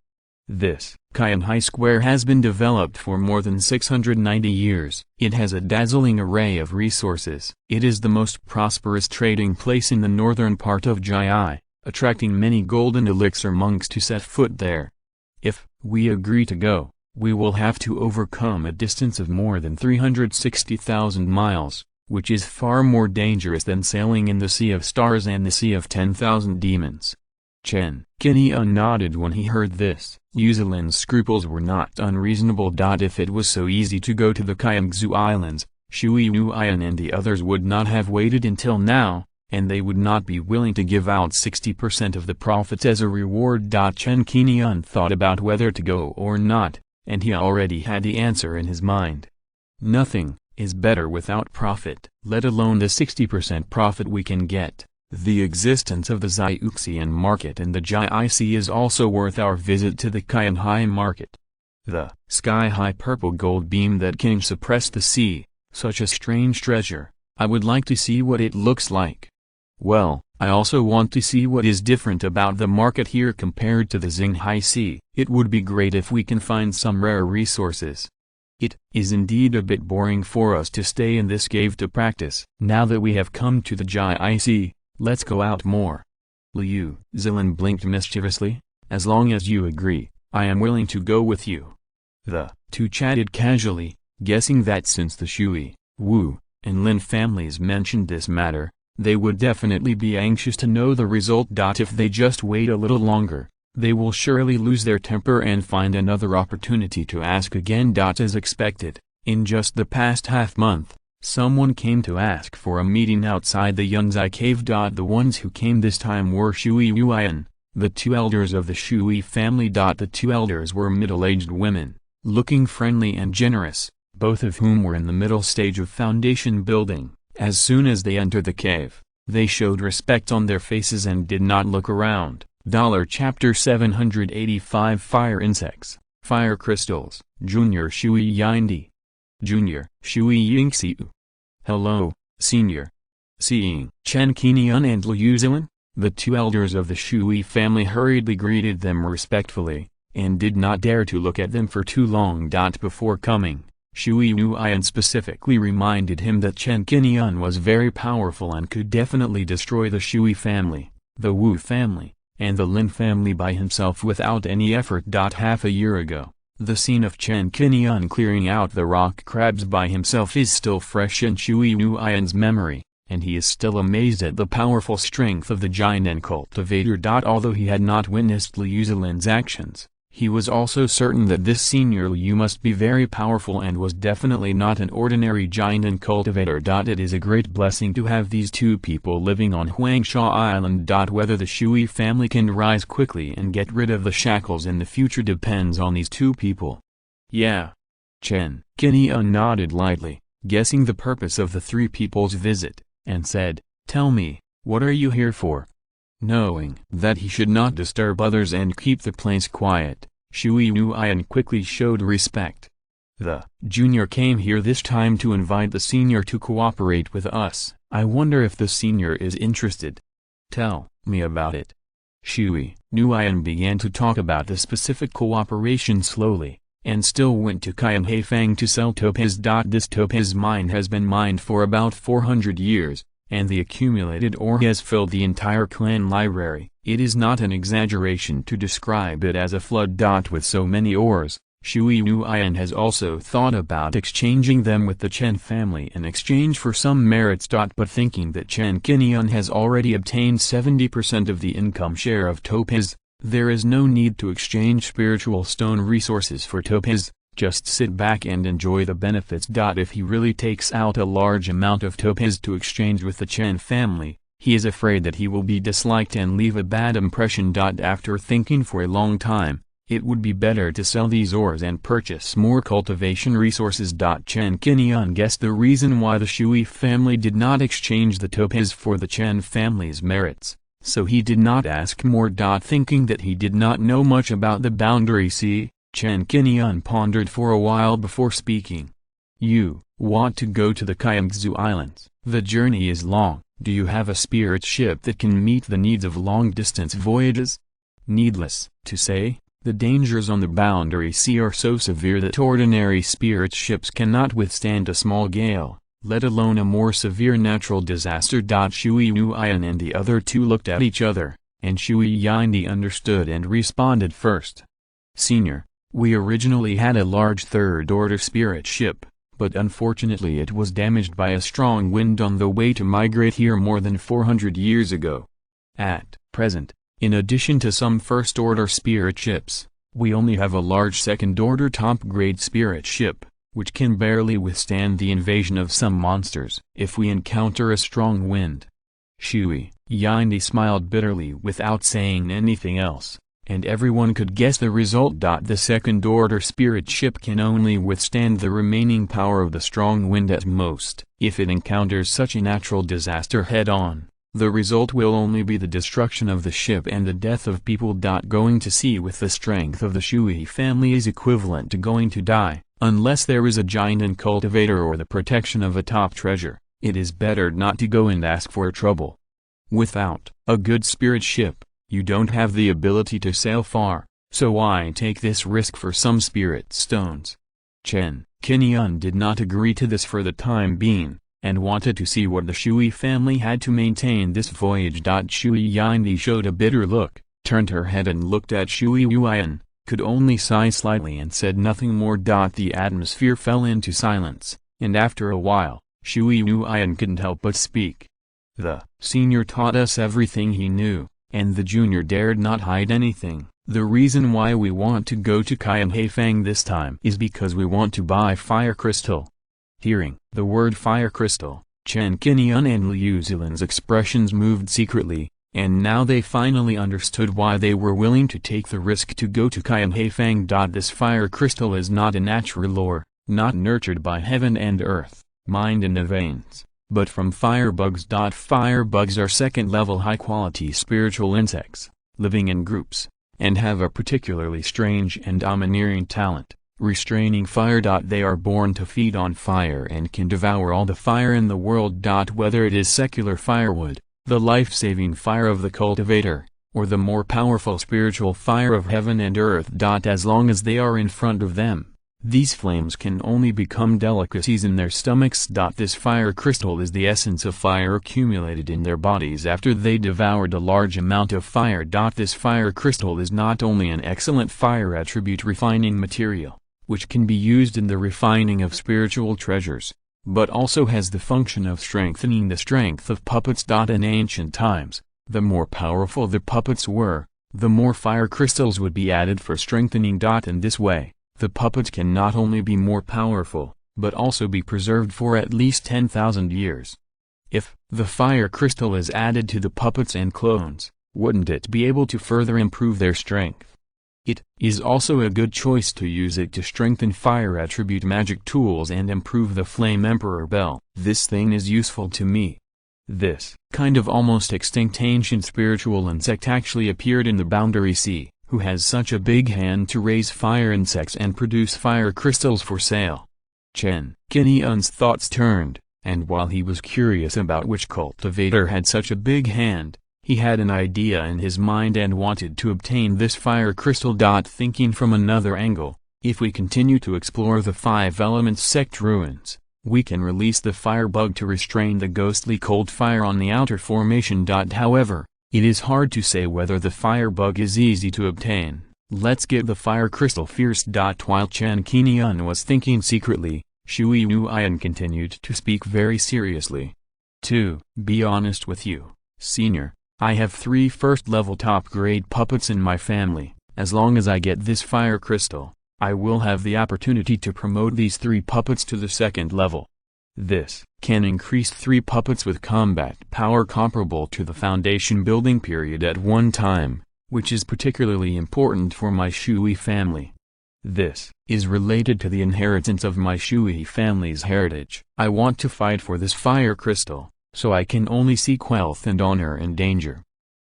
This Qian Hai Square has been developed for more than 690 years. It has a dazzling array of resources. It is the most prosperous trading place in the northern part of Jai, attracting many golden elixir monks to set foot there. If we agree to go, we will have to overcome a distance of more than 360,000 miles, which is far more dangerous than sailing in the Sea of Stars and the Sea of 10,000 Demons. Chen Qingyun nodded when he heard this. Liu Zilin's scruples were not unreasonable. If it was so easy to go to the Qingguang Islands, Shui Nuian and the others would not have waited until now, and they would not be willing to give out 60% of the profits as a reward. Chen Qingyun thought about whether to go or not, and he already had the answer in his mind. Nothing is better without profit, let alone the 60% profit we can get. The existence of the Zhuxian market and the JIC is also worth our visit to the Qianhai market. The sky-high purple gold beam that can suppress the sea, such a strange treasure. I would like to see what it looks like. Well, I also want to see what is different about the market here compared to the Xinghai Sea. It would be great if we can find some rare resources. It is indeed a bit boring for us to stay in this cave to practice. Now that we have come to the JIC, let's go out more. Liu Zilin blinked mischievously. As long as you agree, I am willing to go with you. The two chatted casually, guessing that since the Shui, Wu, and Lin families mentioned this matter, they would definitely be anxious to know the result. If they just wait a little longer, they will surely lose their temper and find another opportunity to ask again. As expected, in just the past half-month, someone came to ask for a meeting outside the Yunzai cave. The ones who came this time were Shui Yuan, the two elders of the Shui family. The two elders were middle-aged women, looking friendly and generous, both of whom were in the middle stage of foundation building. As soon as they entered the cave, they showed respect on their faces and did not look around. Chapter 785 Fire Insects, Fire Crystals, Junior Shui Yindi. Junior Shui Yingxiu. Hello, Senior. Seeing Chen Qingyun and Liu Zilin, the two elders of the Shui family hurriedly greeted them respectfully, and did not dare to look at them for too long. Before coming, Shui Yuan specifically reminded him that Chen Qingyun was very powerful and could definitely destroy the Shui family, the Wu family, and the Lin family by himself without any effort. Half a year ago, the scene of Chen Qingyun clearing out the rock crabs by himself is still fresh in Shui Yuan's memory, and he is still amazed at the powerful strength of the giant and cultivator. Although he had not witnessed Liu Zilin's actions, he was also certain that this senior Liu must be very powerful and was definitely not an ordinary giant and cultivator. It is a great blessing to have these two people living on Huangsha Island. Whether the Shui family can rise quickly and get rid of the shackles in the future depends on these two people. Yeah. Chen Qingyun nodded lightly, guessing the purpose of the three people's visit, and said, "Tell me, what are you here for?" Knowing that he should not disturb others and keep the place quiet, Shui Yuan quickly showed respect. The junior came here this time to invite the senior to cooperate with us. I wonder if the senior is interested. Tell me about it. Shui Yuan began to talk about the specific cooperation slowly, and still went to Qianhaifang to sell topaz. This topaz mine has been mined for about 400 years. And the accumulated ore has filled the entire clan library. It is not an exaggeration to describe it as a flood. With so many ores, Shui Yuan has also thought about exchanging them with the Chen family in exchange for some merits. But thinking that Chen Qingyun has already obtained 70% of the income share of topaz, there is no need to exchange spiritual stone resources for topaz. Just sit back and enjoy the benefits. If he really takes out a large amount of topaz to exchange with the Chen family, he is afraid that he will be disliked and leave a bad impression. After thinking for a long time, it would be better to sell these ores and purchase more cultivation resources. Chen Qingyun guessed the reason why the Shui family did not exchange the topaz for the Chen family's merits, so he did not ask more. Thinking that he did not know much about the Boundary Sea, Chen Qingyun pondered for a while before speaking. You want to go to the Qingguang Islands. The journey is long. Do you have a spirit ship that can meet the needs of long-distance voyages? Needless to say, the dangers on the Boundary Sea are so severe that ordinary spirit ships cannot withstand a small gale, let alone a more severe natural disaster. Shui Yuan and the other two looked at each other, and Shui Yindi understood and responded first. Senior, we originally had a large third-order spirit ship, but unfortunately it was damaged by a strong wind on the way to migrate here more than 400 years ago. At present, in addition to some first-order spirit ships, we only have a large second-order top-grade spirit ship, which can barely withstand the invasion of some monsters. If we encounter a strong wind, Shui Yindi smiled bitterly without saying anything else, and everyone could guess the result. The second-order spirit ship can only withstand the remaining power of the strong wind at most. If it encounters such a natural disaster head-on, the result will only be the destruction of the ship and the death of people. Going to sea with the strength of the Shui family is equivalent to going to die, unless there is a giant and cultivator or the protection of a top treasure. It is better not to go and ask for trouble. Without a good spirit ship, you don't have the ability to sail far, so why take this risk for some spirit stones? Chen Qingyun did not agree to this for the time being, and wanted to see what the Shui family had to maintain this voyage. Shui Yindi showed a bitter look, turned her head and looked at Shui Yuan, could only sigh slightly and said nothing more. The atmosphere fell into silence, and after a while, Shui Yuan couldn't help but speak. The senior taught us everything he knew, and the junior dared not hide anything. The reason why we want to go to Qianhaifang this time is because we want to buy fire crystal. Hearing the word fire crystal, Chen Qingyun and Liu Zilan's expressions moved secretly, and now they finally understood why they were willing to take the risk to go to Qianhaifang. This fire crystal is not a natural ore, not nurtured by heaven and earth, mined in the veins, but from firebugs. Firebugs are second-level high-quality spiritual insects, living in groups, and have a particularly strange and domineering talent, restraining fire. They are born to feed on fire and can devour all the fire in the world. Whether it is secular firewood, the life-saving fire of the cultivator, or the more powerful spiritual fire of heaven and earth. As long as they are in front of them, these flames can only become delicacies in their stomachs. This fire crystal is the essence of fire accumulated in their bodies after they devoured a large amount of fire. This fire crystal is not only an excellent fire attribute refining material, which can be used in the refining of spiritual treasures, but also has the function of strengthening the strength of puppets. In ancient times, the more powerful the puppets were, the more fire crystals would be added for strengthening. In this way, the puppets can not only be more powerful, but also be preserved for at least 10,000 years. If the fire crystal is added to the puppets and clones, wouldn't it be able to further improve their strength? It is also a good choice to use it to strengthen fire attribute magic tools and improve the Flame Emperor bell. This thing is useful to me. This kind of almost extinct ancient spiritual insect actually appeared in the Boundary Sea, who has such a big hand to raise fire insects and produce fire crystals for sale. Chen Qingyun's thoughts turned, and while he was curious about which cultivator had such a big hand, he had an idea in his mind and wanted to obtain this fire crystal. Thinking from another angle, if we continue to explore the Five Elements sect ruins, we can release the firebug to restrain the ghostly cold fire on the outer formation. However, it is hard to say whether the firebug is easy to obtain. Let's get the fire crystal first. While Chen Qingyun was thinking secretly, Shui Yuan continued to speak very seriously. To be honest with you, senior, I have 3 first-level top-grade puppets in my family. As long as I get this fire crystal, I will have the opportunity to promote these 3 puppets to the 2nd level. This can increase 3 puppets with combat power comparable to the foundation building period at one time, which is particularly important for my Shui family. This is related to the inheritance of my Shui family's heritage. I want to fight for this fire crystal, so I can only seek wealth and honor in danger.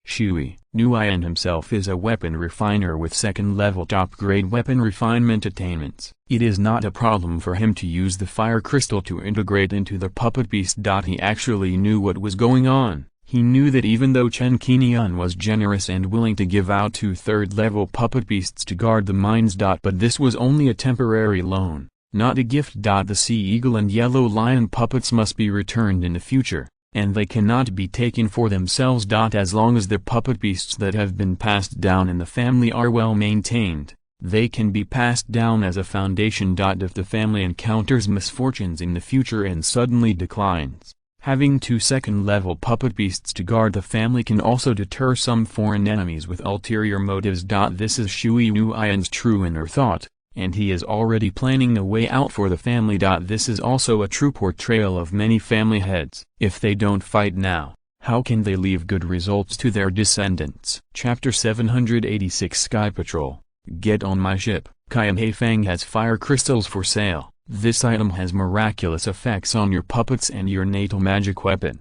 Shui Yuan himself is a weapon refiner with 2nd-level top-grade weapon refinement attainments. It is not a problem for him to use the fire crystal to integrate into the puppet beast. He actually knew what was going on. He knew that even though Chen Qingyun was generous and willing to give out 2 third-level puppet beasts to guard the mines. But this was only a temporary loan, not a gift. The Sea Eagle and Yellow Lion puppets must be returned in the future, and they cannot be taken for themselves. As long as the puppet beasts that have been passed down in the family are well maintained, they can be passed down as a foundation. If the family encounters misfortunes in the future and suddenly declines, having 2 second-level puppet beasts to guard the family can also deter some foreign enemies with ulterior motives. This is Shui Yuan's true inner thought, and he is already planning a way out for the family. This is also a true portrayal of many family heads. If they don't fight now, How can they leave good results to their descendants? Chapter 786 Sky Patrol. Get on my ship. Qian Haifang has fire crystals for sale. This item has miraculous effects on your puppets and your natal magic weapon.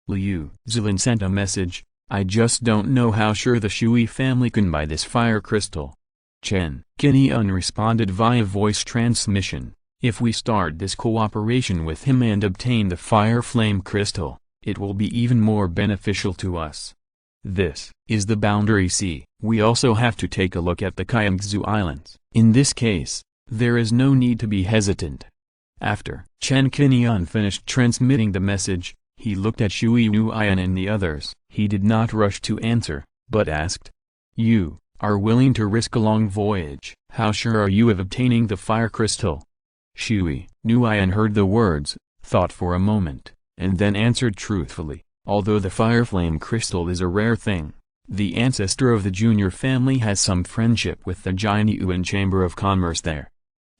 Liu Zilin sent a message. I just don't know how sure the Shui family can buy this fire crystal. Chen Qingyun responded via voice transmission. If we start this cooperation with him and obtain the fire flame crystal, it will be even more beneficial to us. This is the boundary sea. We also have to take a look at the Qingzhou Islands. In this case, there is no need to be hesitant. After Chen Qingyun finished transmitting the message, he looked at Shui Nuian and the others. He did not rush to answer, but asked, "You are willing to risk a long voyage? How sure are you of obtaining the fire crystal?" Shui Nuian heard the words, thought for a moment, and then answered truthfully, "Although the fire flame crystal is a rare thing, the ancestor of the junior family has some friendship with the Jianyuan Chamber of Commerce there.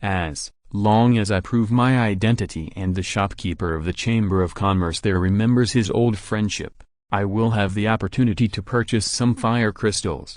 As long as I prove my identity and the shopkeeper of the Chamber of Commerce there remembers his old friendship, I will have the opportunity to purchase some fire crystals."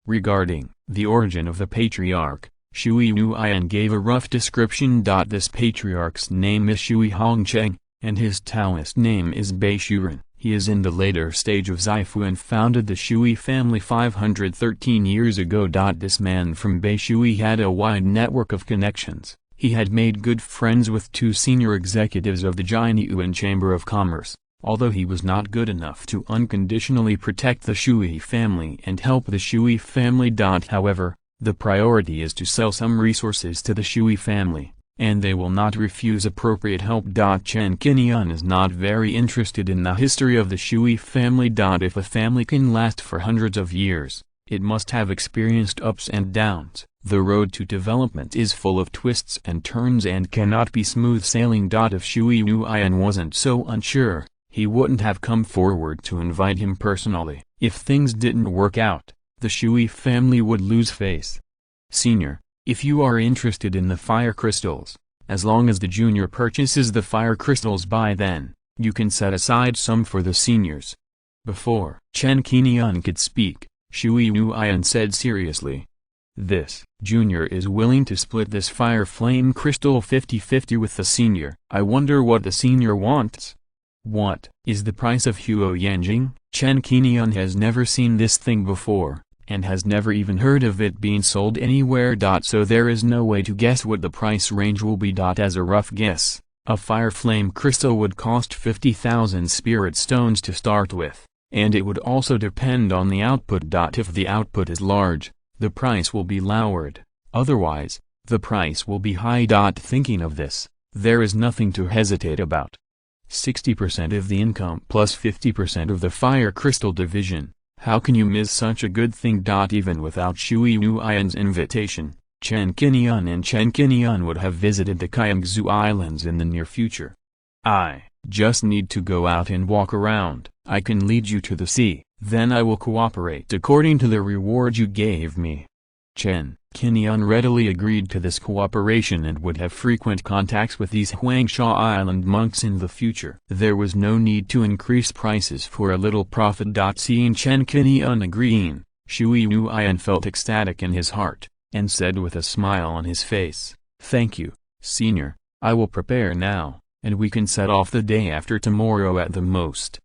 Regarding the origin of the patriarch, Shui Nuian gave a rough description. This patriarch's name is Shui Hongcheng, and his Taoist name is Beishuren. He is in the later stage of Zaifu and founded the Shui family 513 years ago. This man from Beishui had a wide network of connections. He had made good friends with two senior executives of the Jianyuan Chamber of Commerce, although he was not good enough to unconditionally protect the Shui family and help the Shui family. However, the priority is to sell some resources to the Shui family, and they will not refuse appropriate help. Chen Qingyun is not very interested in the history of the Shui family. If a family can last for hundreds of years, it must have experienced ups and downs. The road to development is full of twists and turns and cannot be smooth sailing. If Shui Nuian wasn't so unsure, he wouldn't have come forward to invite him personally. If things didn't work out, the Shui family would lose face. "Senior, if you are interested in the fire crystals, as long as the junior purchases the fire crystals by then, you can set aside some for the seniors." Before Chen Qingyun could speak, Shui Nuian said seriously, "This junior is willing to split this fire flame crystal 50-50 with the senior. I wonder what the senior wants. What is the price of Huo Yanjing?" Chen Qingyun has never seen this thing before, and has never even heard of it being sold anywhere. So there is no way to guess what the price range will be. As a rough guess, a fire flame crystal would cost 50,000 spirit stones to start with, and it would also depend on the output. If the output is large, the price will be lowered, otherwise, the price will be high. Thinking of this, there is nothing to hesitate about. 60% of the income plus 50% of the fire crystal division. How can you miss such a good thing? Even without Shui Nuian's invitation, Chen Qingyun would have visited the Qingzhou Islands in the near future. "I just need to go out and walk around. I can lead you to the sea, then I will cooperate according to the reward you gave me." Chen Qingyun readily agreed to this cooperation and would have frequent contacts with these Huangsha Island monks in the future. There was no need to increase prices for a little profit. Seeing Chen Qingyun agreeing, Shui Nuian felt ecstatic in his heart, and said with a smile on his face, "Thank you, senior, I will prepare now, and we can set off the day after tomorrow at the most."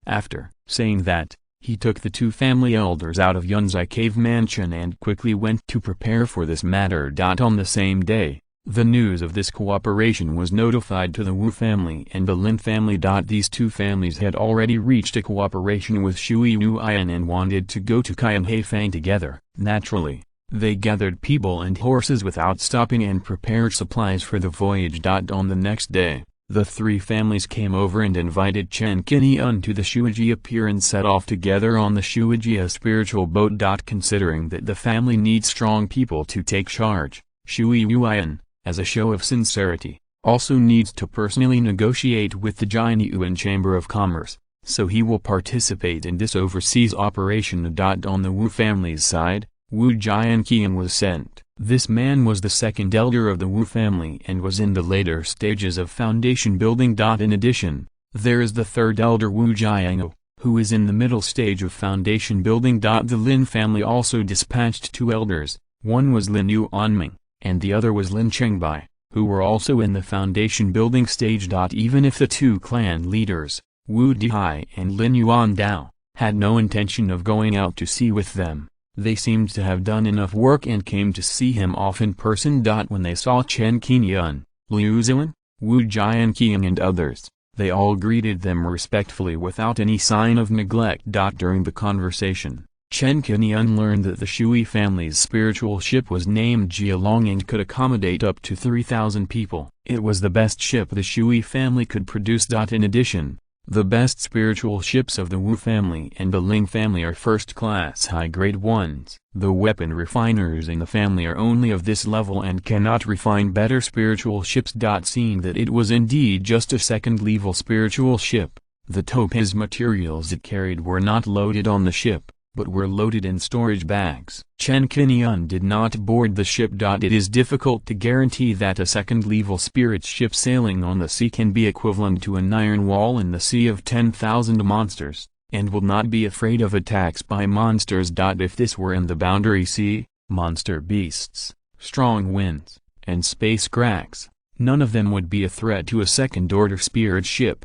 After saying that, he took the two family elders out of Yunzai Cave Mansion and quickly went to prepare for this matter. On the same day, the news of this cooperation was notified to the Wu family and the Lin family. These two families had already reached a cooperation with Shui Nuian and wanted to go to Qian Haifang together. Naturally, they gathered people and horses without stopping and prepared supplies for the voyage. On the next day, the three families came over and invited Chen Qingyun to the Shuijia pier and set off together on the Shuijia spiritual boat. Considering that the family needs strong people to take charge, Shui Nuian, as a show of sincerity, also needs to personally negotiate with the Jianyuan Chamber of Commerce, so he will participate in this overseas operation. On the Wu family's side, Wu Jianqian was sent. This man was the second elder of the Wu family and was in the later stages of foundation building. In addition, there is the third elder Wu Jiangu, who is in the middle stage of foundation building. The Lin family also dispatched 2 elders, one was Lin Yuanming, and the other was Lin Chengbai, who were also in the foundation building stage. Even if the 2 clan leaders, Wu Dihai and Lin Yuandao, had no intention of going out to sea with them, they seemed to have done enough work and came to see him off in person. When they saw Chen Qingyun, Liu Zilin, Wu Jianqiang and others, they all greeted them respectfully without any sign of neglect. During the conversation, Chen Qingyun learned that the Shui family's spiritual ship was named Jialong and could accommodate up to 3,000 people. It was the best ship the Shui family could produce. In addition, the best spiritual ships of the Wu family and the Ling family are first-class high-grade ones. The weapon refiners in the family are only of this level and cannot refine better spiritual ships. Seeing that it was indeed just a second-level spiritual ship, the topaz materials it carried were not loaded on the ship, but were loaded in storage bags. Chen Qingyun did not board the ship. It is difficult to guarantee that a second-level spirit ship sailing on the sea can be equivalent to an iron wall in the sea of 10,000 monsters, and will not be afraid of attacks by monsters. If this were in the boundary sea, monster beasts, strong winds, and space cracks, none of them would be a threat to a second-order spirit ship.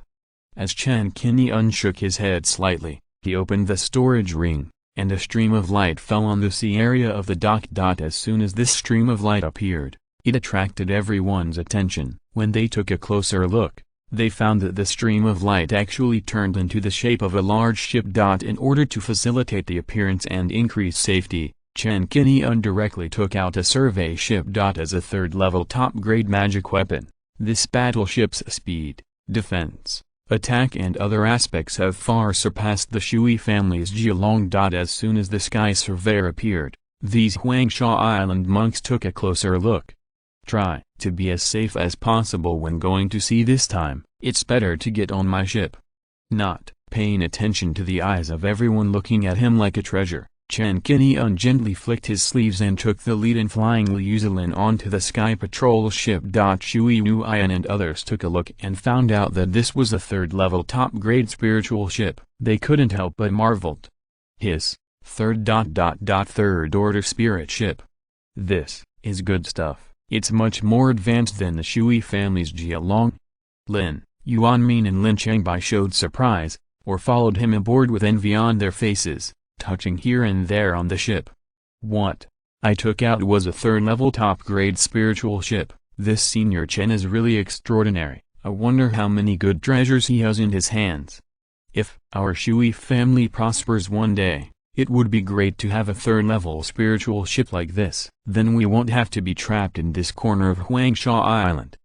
As Chen Qingyun shook his head slightly, he opened the storage ring, and a stream of light fell on the sea area of the dock. As soon as this stream of light appeared, it attracted everyone's attention. When they took a closer look, they found that the stream of light actually turned into the shape of a large ship. In order to facilitate the appearance and increase safety, Chen Qingyun directly took out a survey ship. As a third-level top-grade magic weapon, this battleship's speed, defense, attack and other aspects have far surpassed the Shui family's Jialong. As soon as the sky surveyor appeared, these Huangsha Island monks took a closer look. Try to be as safe as possible when going to sea this time. It's better to get on my ship. Not paying attention to the eyes of everyone looking at him like a treasure, Chen Qingyun gently flicked his sleeves and took the lead in flying Liu Zilin onto the Sky Patrol ship. Shui Nuian and others took a look and found out that this was a third-level top-grade spiritual ship. They couldn't help but marveled. His third-order spirit ship. This is good stuff. It's much more advanced than the Shui family's Jialong. Lin Yuanming and Lin Chengbai showed surprise, or followed him aboard with envy on their faces, touching here and there on the ship. What I took out was a third-level top-grade spiritual ship. This Senior Chen is really extraordinary. I wonder how many good treasures he has in his hands. If our Shui family prospers one day, it would be great to have a third-level spiritual ship like this. Then we won't have to be trapped in this corner of Huangsha Island.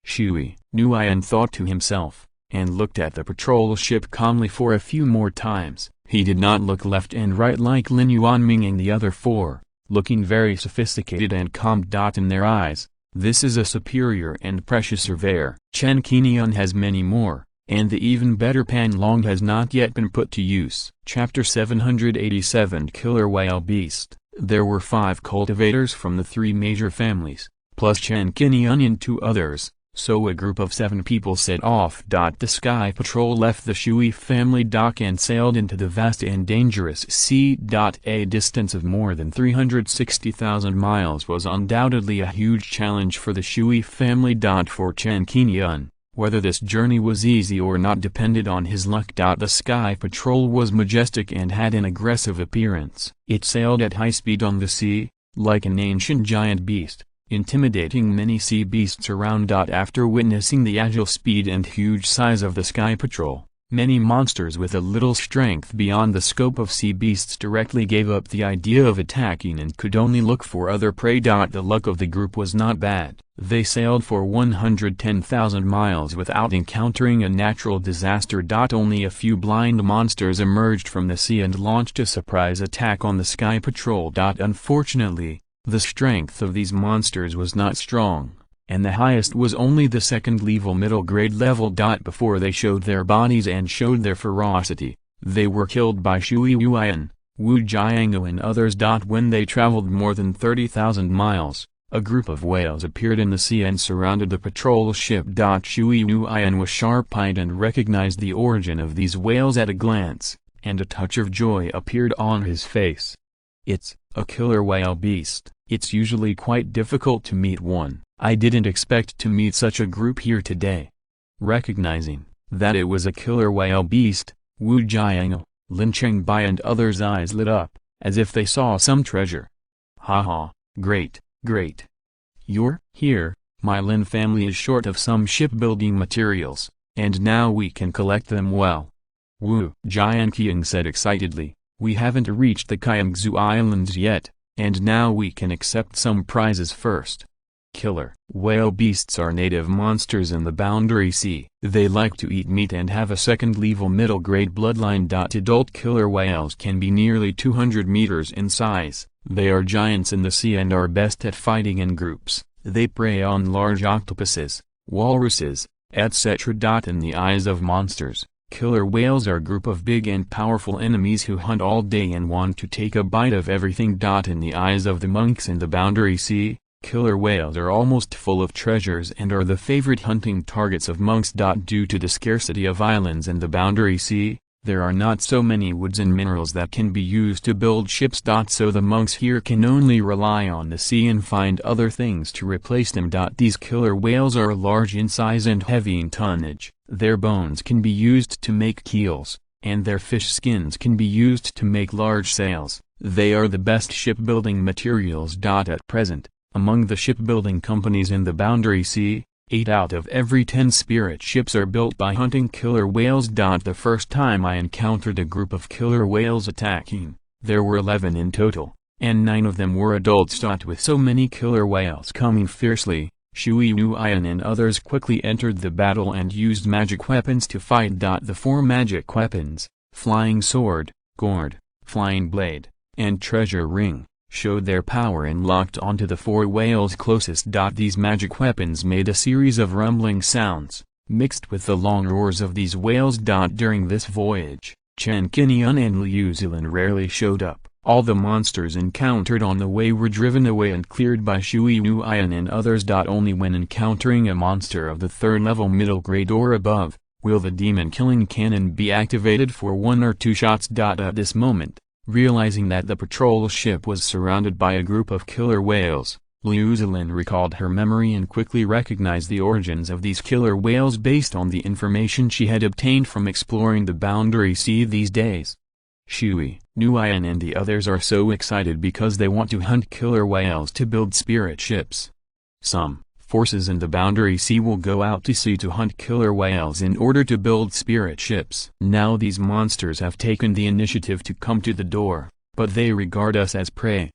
Shui Nuian thought to himself, and looked at the patrol ship calmly for a few more times. He did not look left and right like Lin Yuanming and the other 4, looking very sophisticated and calm. In their eyes, this is a superior and precious surveyor. Chen Qingyun has many more, and the even better Pan Long has not yet been put to use. Chapter 787 Killer Whale Beast. There were 5 cultivators from the 3 major families, plus Chen Qingyun and 2 others. So a group of 7 people set off. The Sky Patrol left the Shui family dock and sailed into the vast and dangerous sea. A distance of more than 360,000 miles was undoubtedly a huge challenge for the Shui family. For Chen Qingyun, whether this journey was easy or not depended on his luck. The Sky Patrol was majestic and had an aggressive appearance. It sailed at high speed on the sea, like an ancient giant beast, intimidating many sea beasts around. After witnessing the agile speed and huge size of the Sky Patrol, many monsters with a little strength beyond the scope of sea beasts directly gave up the idea of attacking and could only look for other prey. The luck of the group was not bad. They sailed for 110,000 miles without encountering a natural disaster. Only a few blind monsters emerged from the sea and launched a surprise attack on the Sky Patrol. Unfortunately, the strength of these monsters was not strong, and the highest was only the second-level middle-grade level. Before they showed their bodies and showed their ferocity, they were killed by Shui Yuan, Wu Jiangu and others. When they traveled more than 30,000 miles, a group of whales appeared in the sea and surrounded the patrol ship. Shui Yuan was sharp-eyed and recognized the origin of these whales at a glance. and a touch of joy appeared on his face. "It's a killer whale beast. It's usually quite difficult to meet one. I didn't expect to meet such a group here today." Recognizing that it was a killer whale beast, Wu Jiangu, Lin Chengbai and others' eyes lit up, as if they saw some treasure. "Haha, great, great. You're here. My Lin family is short of some shipbuilding materials, and now we can collect them well." Wu Jianqiang said excitedly, "We haven't reached the Qingguang Islands yet, and now we can accept some prizes first." Killer whale beasts are native monsters in the Boundary Sea. They like to eat meat and have a second-level middle-grade bloodline. Adult killer whales can be nearly 200 meters in size. They are giants in the sea and are best at fighting in groups. They prey on large octopuses, walruses, etc. In the eyes of monsters, killer whales are a group of big and powerful enemies who hunt all day and want to take a bite of everything. In the eyes of the monks in the Boundary Sea, killer whales are almost full of treasures and are the favorite hunting targets of monks. Due to the scarcity of islands in the Boundary Sea, there are not so many woods and minerals that can be used to build ships. So the monks here can only rely on the sea and find other things to replace them. These killer whales are large in size and heavy in tonnage. Their bones can be used to make keels, and their fish skins can be used to make large sails. They are the best shipbuilding materials. At present, among the shipbuilding companies in the Boundary Sea, 8 out of every 10 spirit ships are built by hunting killer whales. The first time I encountered a group of killer whales attacking, there were 11 in total, and 9 of them were adults. With so many killer whales coming fiercely, Shui Nuian and others quickly entered the battle and used magic weapons to fight. The 4 magic weapons, Flying Sword, Gourd, Flying Blade, and Treasure Ring, showed their power and locked onto the 4 whales closest. These magic weapons made a series of rumbling sounds, mixed with the long roars of these whales. During this voyage, Chen Qingyun and Liu Zilin rarely showed up. All the monsters encountered on the way were driven away and cleared by Shui Nuian and others. Only when encountering a monster of the 3rd level middle grade or above, will the demon killing cannon be activated for 1 or 2 shots. At this moment, realizing that the patrol ship was surrounded by a group of killer whales, Liu Zilin recalled her memory and quickly recognized the origins of these killer whales based on the information she had obtained from exploring the Boundary Sea these days. Shui Nuian and the others are so excited because they want to hunt killer whales to build spirit ships. Some forces in the Boundary Sea will go out to sea to hunt killer whales in order to build spirit ships. Now these monsters have taken the initiative to come to the door, but they regard us as prey.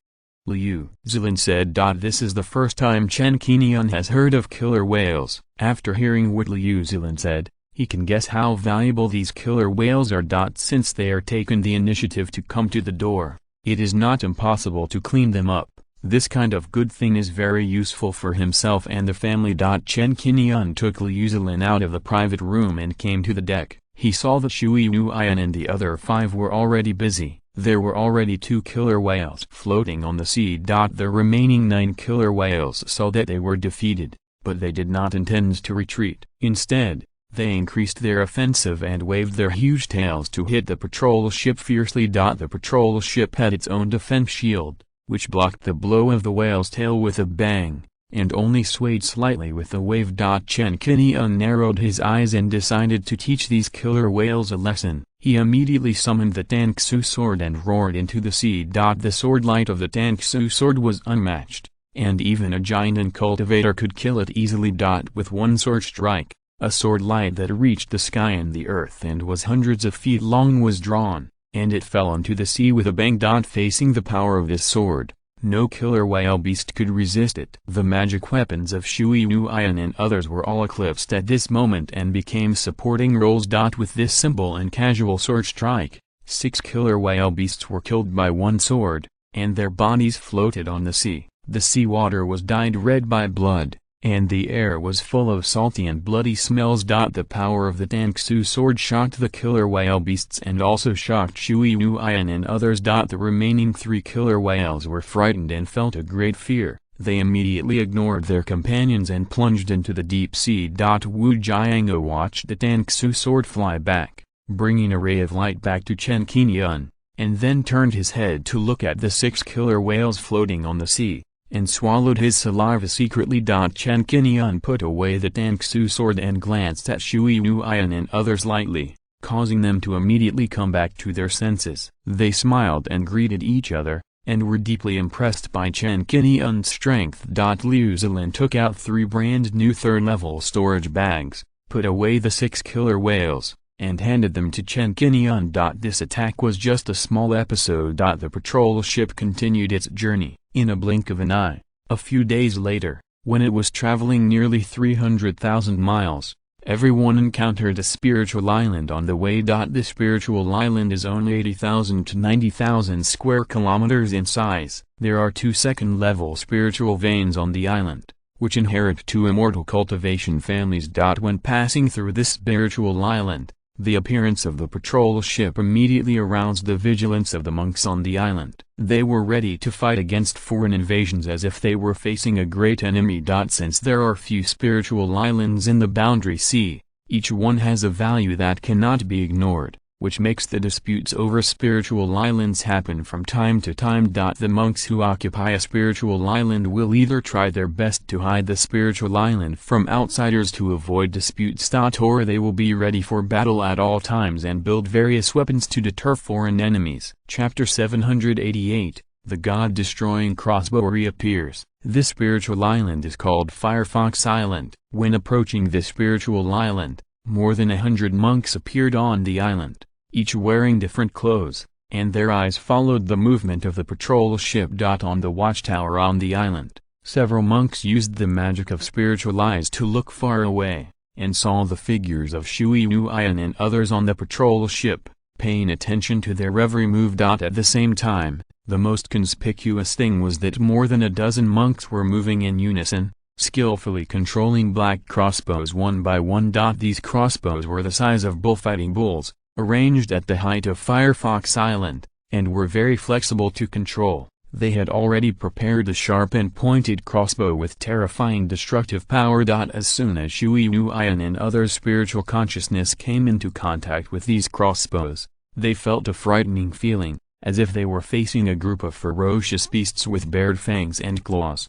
Liu Zilin said. This is the first time Chen Qingyun has heard of killer whales. After hearing what Liu Zilin said, he can guess how valuable these killer whales are. Since they are taken the initiative to come to the door, it is not impossible to clean them up. This kind of good thing is very useful for himself and the family. Chen Qingyun took Liu Zilin out of the private room and came to the deck. He saw that Shui Nuian and the other 5 were already busy. There were already 2 killer whales floating on the sea. The remaining 9 killer whales saw that they were defeated, but they did not intend to retreat. Instead, they increased their offensive and waved their huge tails to hit the patrol ship fiercely. The patrol ship had its own defense shield, which blocked the blow of the whale's tail with a bang, and only swayed slightly with the wave. Chen Qingyun narrowed his eyes and decided to teach these killer whales a lesson. He immediately summoned the Tangsu sword and roared into the sea. The sword light of the Tangsu sword was unmatched, and even a giant and cultivator could kill it easily. With one sword strike, a sword light that reached the sky and the earth and was hundreds of feet long was drawn, and it fell into the sea with a bang. Facing the power of this sword, no killer whale beast could resist it. The magic weapons of Shui Nuian and others were all eclipsed at this moment and became supporting roles. With this simple and casual sword strike, 6 killer whale beasts were killed by one sword, and their bodies floated on the sea. The sea water was dyed red by blood, and the air was full of salty and bloody smells. The power of the Tangsu sword shocked the killer whale beasts and also shocked Shui Nuian and others. The remaining 3 killer whales were frightened and felt a great fear. They immediately ignored their companions and plunged into the deep sea. Wu Jiangu watched the Tangsu sword fly back, bringing a ray of light back to Chen Qingyun, and then turned his head to look at the 6 killer whales floating on the sea, and swallowed his saliva secretly. Chen Qingyun put away the Tangsu sword and glanced at Shui Wuyan and others lightly, causing them to immediately come back to their senses. They smiled and greeted each other, and were deeply impressed by Chen Qingyun's strength. Liu Zilin took out 3 brand new 3rd-level storage bags, put away the 6 killer whales, and handed them to Chen Qingyun. This attack was just a small episode. The patrol ship continued its journey, in a blink of an eye. A few days later, when it was traveling nearly 300,000 miles, everyone encountered a spiritual island on the way. This spiritual island is only 80,000 to 90,000 square kilometers in size. There are 2 second-level spiritual veins on the island, which inherit 2 immortal cultivation families. When passing through this spiritual island, the appearance of the patrol ship immediately aroused the vigilance of the monks on the island. They were ready to fight against foreign invasions as if they were facing a great enemy. Since there are few spiritual islands in the Boundary Sea, each one has a value that cannot be ignored, which makes the disputes over spiritual islands happen from time to time. The monks who occupy a spiritual island will either try their best to hide the spiritual island from outsiders to avoid disputes, or they will be ready for battle at all times and build various weapons to deter foreign enemies. Chapter 788, The God-Destroying Crossbow reappears. This spiritual island is called Firefox Island. When approaching this spiritual island, more than 100 monks appeared on the island, each wearing different clothes, and their eyes followed the movement of the patrol ship. On the watchtower on the island, several monks used the magic of spiritual eyes to look far away, and saw the figures of Shui Wuyan and others on the patrol ship, paying attention to their every move. At the same time, the most conspicuous thing was that more than a dozen monks were moving in unison, skillfully controlling black crossbows one by one. These crossbows were the size of bullfighting bulls, arranged at the height of Firefox Island, and were very flexible to control. They had already prepared a sharp and pointed crossbow with terrifying destructive power. As soon as Shui Wuyan and others' spiritual consciousness came into contact with these crossbows, they felt a frightening feeling, as if they were facing a group of ferocious beasts with bared fangs and claws.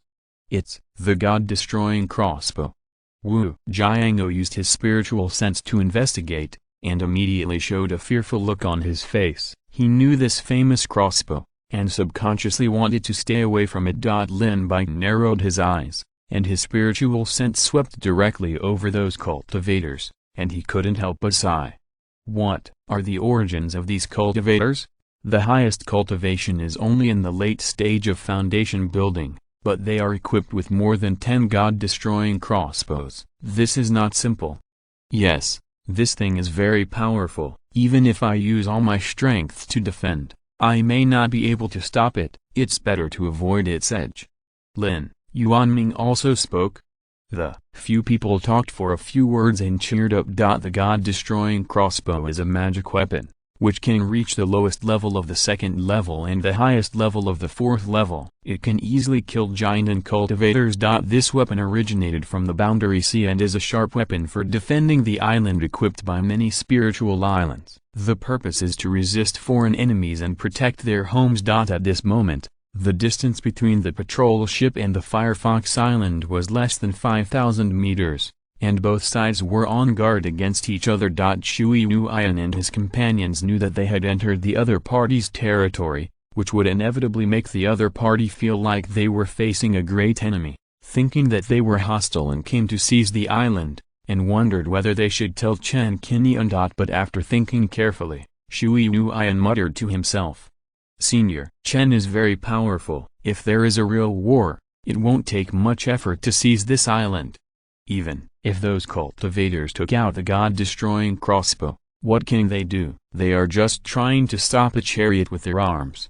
It's the God-Destroying Crossbow. Wu Jiango used his spiritual sense to investigate, and immediately showed a fearful look on his face. He knew this famous crossbow, and subconsciously wanted to stay away from it. Lin Bai narrowed his eyes, and his spiritual sense swept directly over those cultivators, and he couldn't help but sigh. What are the origins of these cultivators? The highest cultivation is only in the late stage of foundation building, but they are equipped with more than 10 God-destroying crossbows. This is not simple. Yes, this thing is very powerful. Even if I use all my strength to defend, I may not be able to stop it. It's better to avoid its edge. Lin Yuanming also spoke. The few people talked for a few words and cheered up. The God-destroying crossbow is a magic weapon, which can reach the lowest level of the 2nd level and the highest level of the 4th level. It can easily kill giant and cultivators. This weapon originated from the Boundary Sea and is a sharp weapon for defending the island, equipped by many spiritual islands. The purpose is to resist foreign enemies and protect their homes. At this moment, the distance between the patrol ship and the Firefox Island was less than 5,000 meters, and both sides were on guard against each other. Shui Wuyan and his companions knew that they had entered the other party's territory, which would inevitably make the other party feel like they were facing a great enemy, thinking that they were hostile and came to seize the island, and wondered whether they should tell Chen Qingyun. But after thinking carefully, Shui Wuyan muttered to himself, "Senior, Chen is very powerful. If there is a real war, it won't take much effort to seize this island. Even if those cultivators took out the God-destroying crossbow, what can they do? They are just trying to stop a chariot with their arms."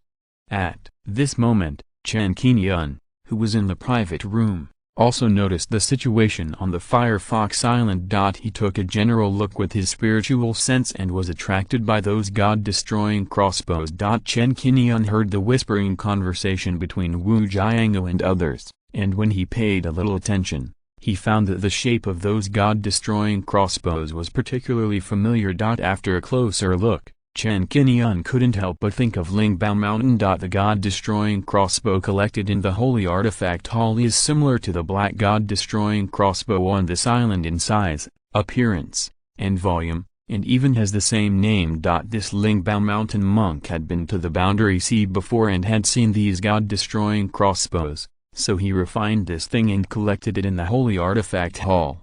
At this moment, Chen Qingyun, who was in the private room, also noticed the situation on the Firefox Island. He took a general look with his spiritual sense and was attracted by those God-destroying crossbows. Chen Qingyun heard the whispering conversation between Wu Jiango and others, and when he paid a little attention, he found that the shape of those god-destroying crossbows was particularly familiar. After a closer look, Chen Qingyun couldn't help but think of Lingbao Mountain. The god-destroying crossbow collected in the Holy Artifact Hall is similar to the black god-destroying crossbow on this island in size, appearance, and volume, and even has the same name. This Lingbao Mountain monk had been to the Boundary Sea before and had seen these god-destroying crossbows, so he refined this thing and collected it in the Holy Artifact Hall.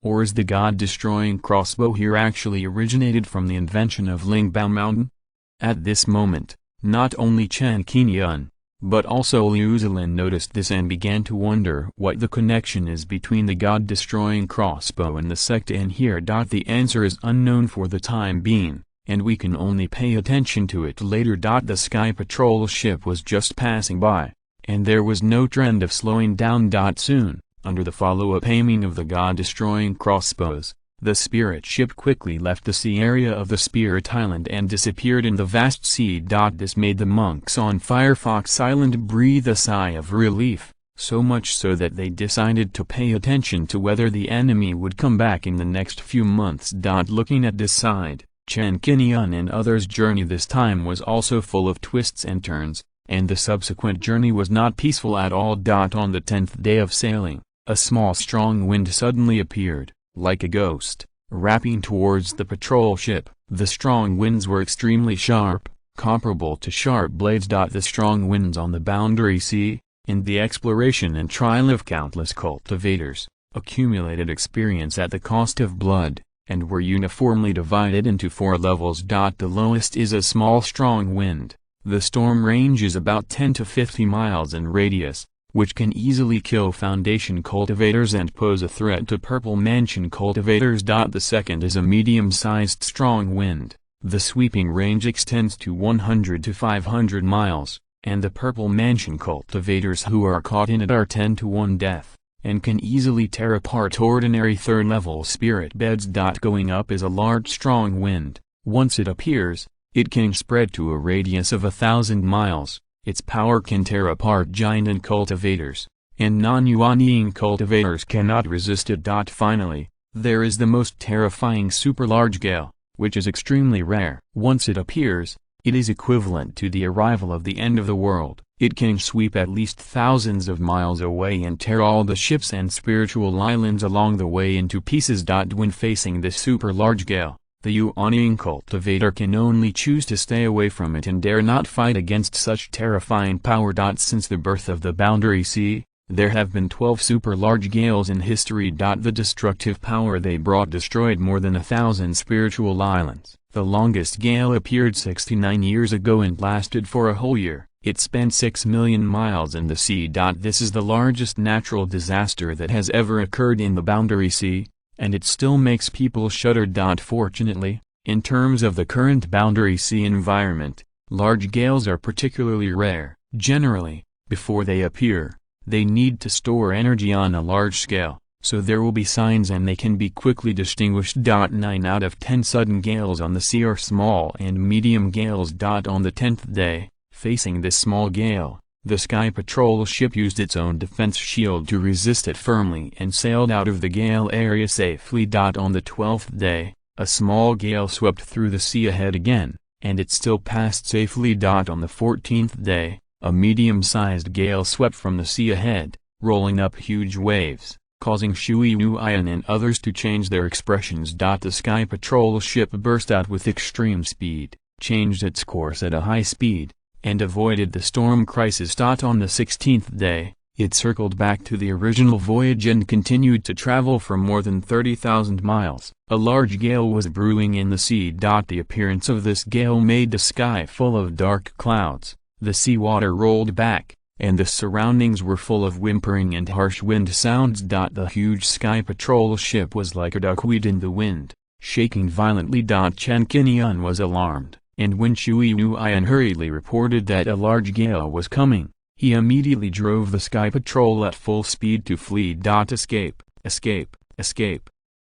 Or is the god-destroying crossbow here actually originated from the invention of Lingbao Mountain? At this moment, not only Chen Qingyun, but also Liu Zilin noticed this and began to wonder what the connection is between the god-destroying crossbow and the sect in here. The answer is unknown for the time being, and we can only pay attention to it later. The Sky Patrol ship was just passing by, and there was no trend of slowing down. Soon, under the follow-up aiming of the god-destroying crossbows, the spirit ship quickly left the sea area of the Spirit Island and disappeared in the vast sea. This made the monks on Firefox Island breathe a sigh of relief, so much so that they decided to pay attention to whether the enemy would come back in the next few months. Looking at this side, Chen Qingyun and others' journey this time was also full of twists and turns, and the subsequent journey was not peaceful at all. On the 10th day of sailing, a small strong wind suddenly appeared, like a ghost, wrapping towards the patrol ship. The strong winds were extremely sharp, comparable to sharp blades. The strong winds on the Boundary Sea, in the exploration and trial of countless cultivators, accumulated experience at the cost of blood, and were uniformly divided into 4 levels. The lowest is a small strong wind. The storm range is about 10 to 50 miles in radius, which can easily kill Foundation cultivators and pose a threat to Purple Mansion cultivators. The second is a medium-sized strong wind. The sweeping range extends to 100 to 500 miles, and the Purple Mansion cultivators who are caught in it are 10 to 1 death, and can easily tear apart ordinary third-level spirit beds. Going up is a large strong wind. Once it appears, it can spread to a radius of 1,000 miles. Its power can tear apart giant cultivators, and non-Yuanying cultivators cannot resist it. Finally, there is the most terrifying super-large gale, which is extremely rare. Once it appears, it is equivalent to the arrival of the end of the world. It can sweep at least thousands of miles away and tear all the ships and spiritual islands along the way into pieces. When facing this super-large gale, the Yuanying cultivator can only choose to stay away from it and dare not fight against such terrifying power. Since the birth of the Boundary Sea, there have been 12 super-large gales in history. The destructive power they brought destroyed more than 1,000 spiritual islands. The longest gale appeared 69 years ago and lasted for a whole year. It spent 6 million miles in the sea. This is the largest natural disaster that has ever occurred in the Boundary Sea, and it still makes people shudder. Fortunately, in terms of the current Boundary Sea environment, large gales are particularly rare. Generally, before they appear, they need to store energy on a large scale, so there will be signs and they can be quickly distinguished. 9 out of 10 sudden gales on the sea are small and medium gales. On the 10th day, facing this small gale, the Sky Patrol ship used its own defense shield to resist it firmly and sailed out of the gale area safely. On the 12th day, a small gale swept through the sea ahead again, and it still passed safely. On the 14th day, a medium-sized gale swept from the sea ahead, rolling up huge waves, causing Hunyuan and others to change their expressions. The Sky Patrol ship burst out with extreme speed, changed its course at a high speed, and avoided the storm crisis. On the 16th day, it circled back to the original voyage and continued to travel for more than 30,000 miles. A large gale was brewing in the sea. The appearance of this gale made the sky full of dark clouds, the seawater rolled back, and the surroundings were full of whimpering and harsh wind sounds. The huge Sky Patrol ship was like a duckweed in the wind, shaking violently. Chen Qingyun was alarmed, and when Hunyuan hurriedly reported that a large gale was coming, he immediately drove the Sky Patrol at full speed to flee. Escape, escape, escape.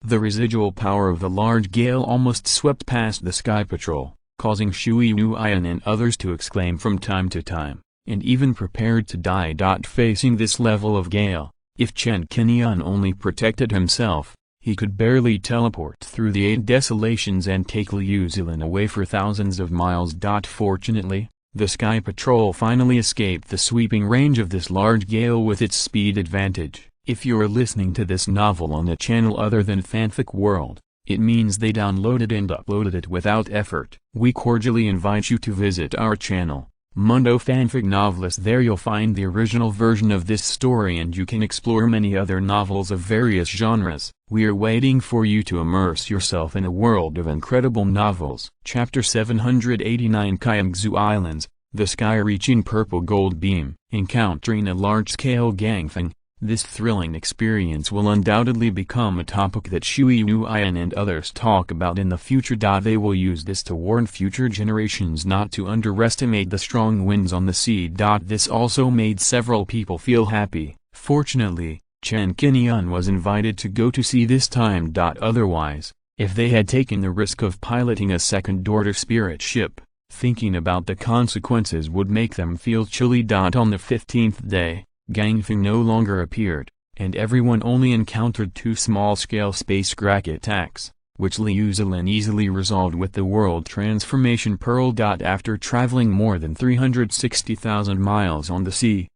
The residual power of the large gale almost swept past the Sky Patrol, causing Hunyuan and others to exclaim from time to time, and even prepared to die. Facing this level of gale, If Chen Qingyun only protected himself, he could barely teleport through the 8 desolations and take Liu Zilin away for thousands of miles. Fortunately, the Sky Patrol finally escaped the sweeping range of this large gale with its speed advantage. If you're listening to this novel on a channel other than Fanfic World, it means they downloaded and uploaded it without effort. We cordially invite you to visit our channel, Mundo Fanfic Novelist. There you'll find the original version of this story and you can explore many other novels of various genres. We're waiting for you to immerse yourself in a world of incredible novels. Chapter 789 Qingguang Islands, the sky-reaching purple gold beam. Encountering a large-scale gangfang, this thrilling experience will undoubtedly become a topic that Hunyuan and others talk about in the future. They will use this to warn future generations not to underestimate the strong winds on the sea. This also made several people feel happy. Fortunately, Chen Qingyun was invited to go to sea this time. Otherwise, if they had taken the risk of piloting a second-order spirit ship, thinking about the consequences would make them feel chilly. On the 15th day, Gangfang no longer appeared, and everyone only encountered 2 small-scale space crack attacks, which Liu Zilin easily resolved with the World Transformation Pearl. After traveling more than 360,000 miles on the sea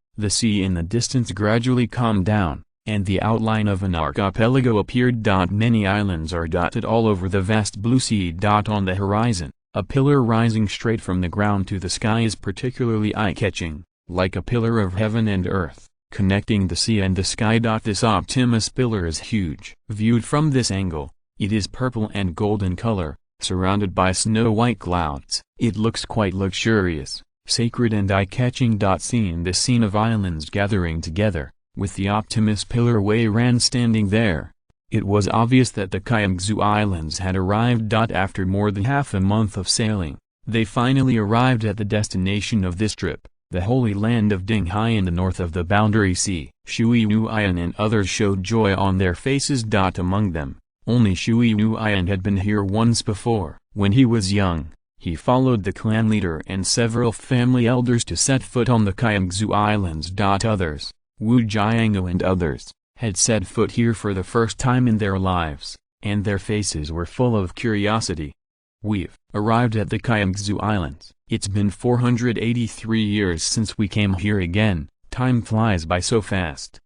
in the distance gradually calmed down, and the outline of an archipelago appeared. Many islands are dotted all over the vast blue sea. On the horizon, a pillar rising straight from the ground to the sky is particularly eye-catching, like a pillar of heaven and earth, connecting the sea and the sky. This Optimus pillar is huge. Viewed from this angle, it is purple and gold in color, surrounded by snow-white clouds. It looks quite luxurious, sacred and eye-catching. Seeing this scene of islands gathering together, with the Optimus pillar Wei-Ran standing there, it was obvious that the Qingguang Islands had arrived. After more than half a month of sailing, they finally arrived at the destination of this trip, the Holy Land of Dinghai in the north of the Boundary Sea. Hunyuan and others showed joy on their faces. Among them, only Hunyuan had been here once before. When he was young, he followed the clan leader and several family elders to set foot on the Qingguang Islands. Others, Wu Jiangu and others, had set foot here for the first time in their lives, and their faces were full of curiosity. We've arrived at the Qingguang Islands. It's been 483 years since we came here again. Time flies by so fast.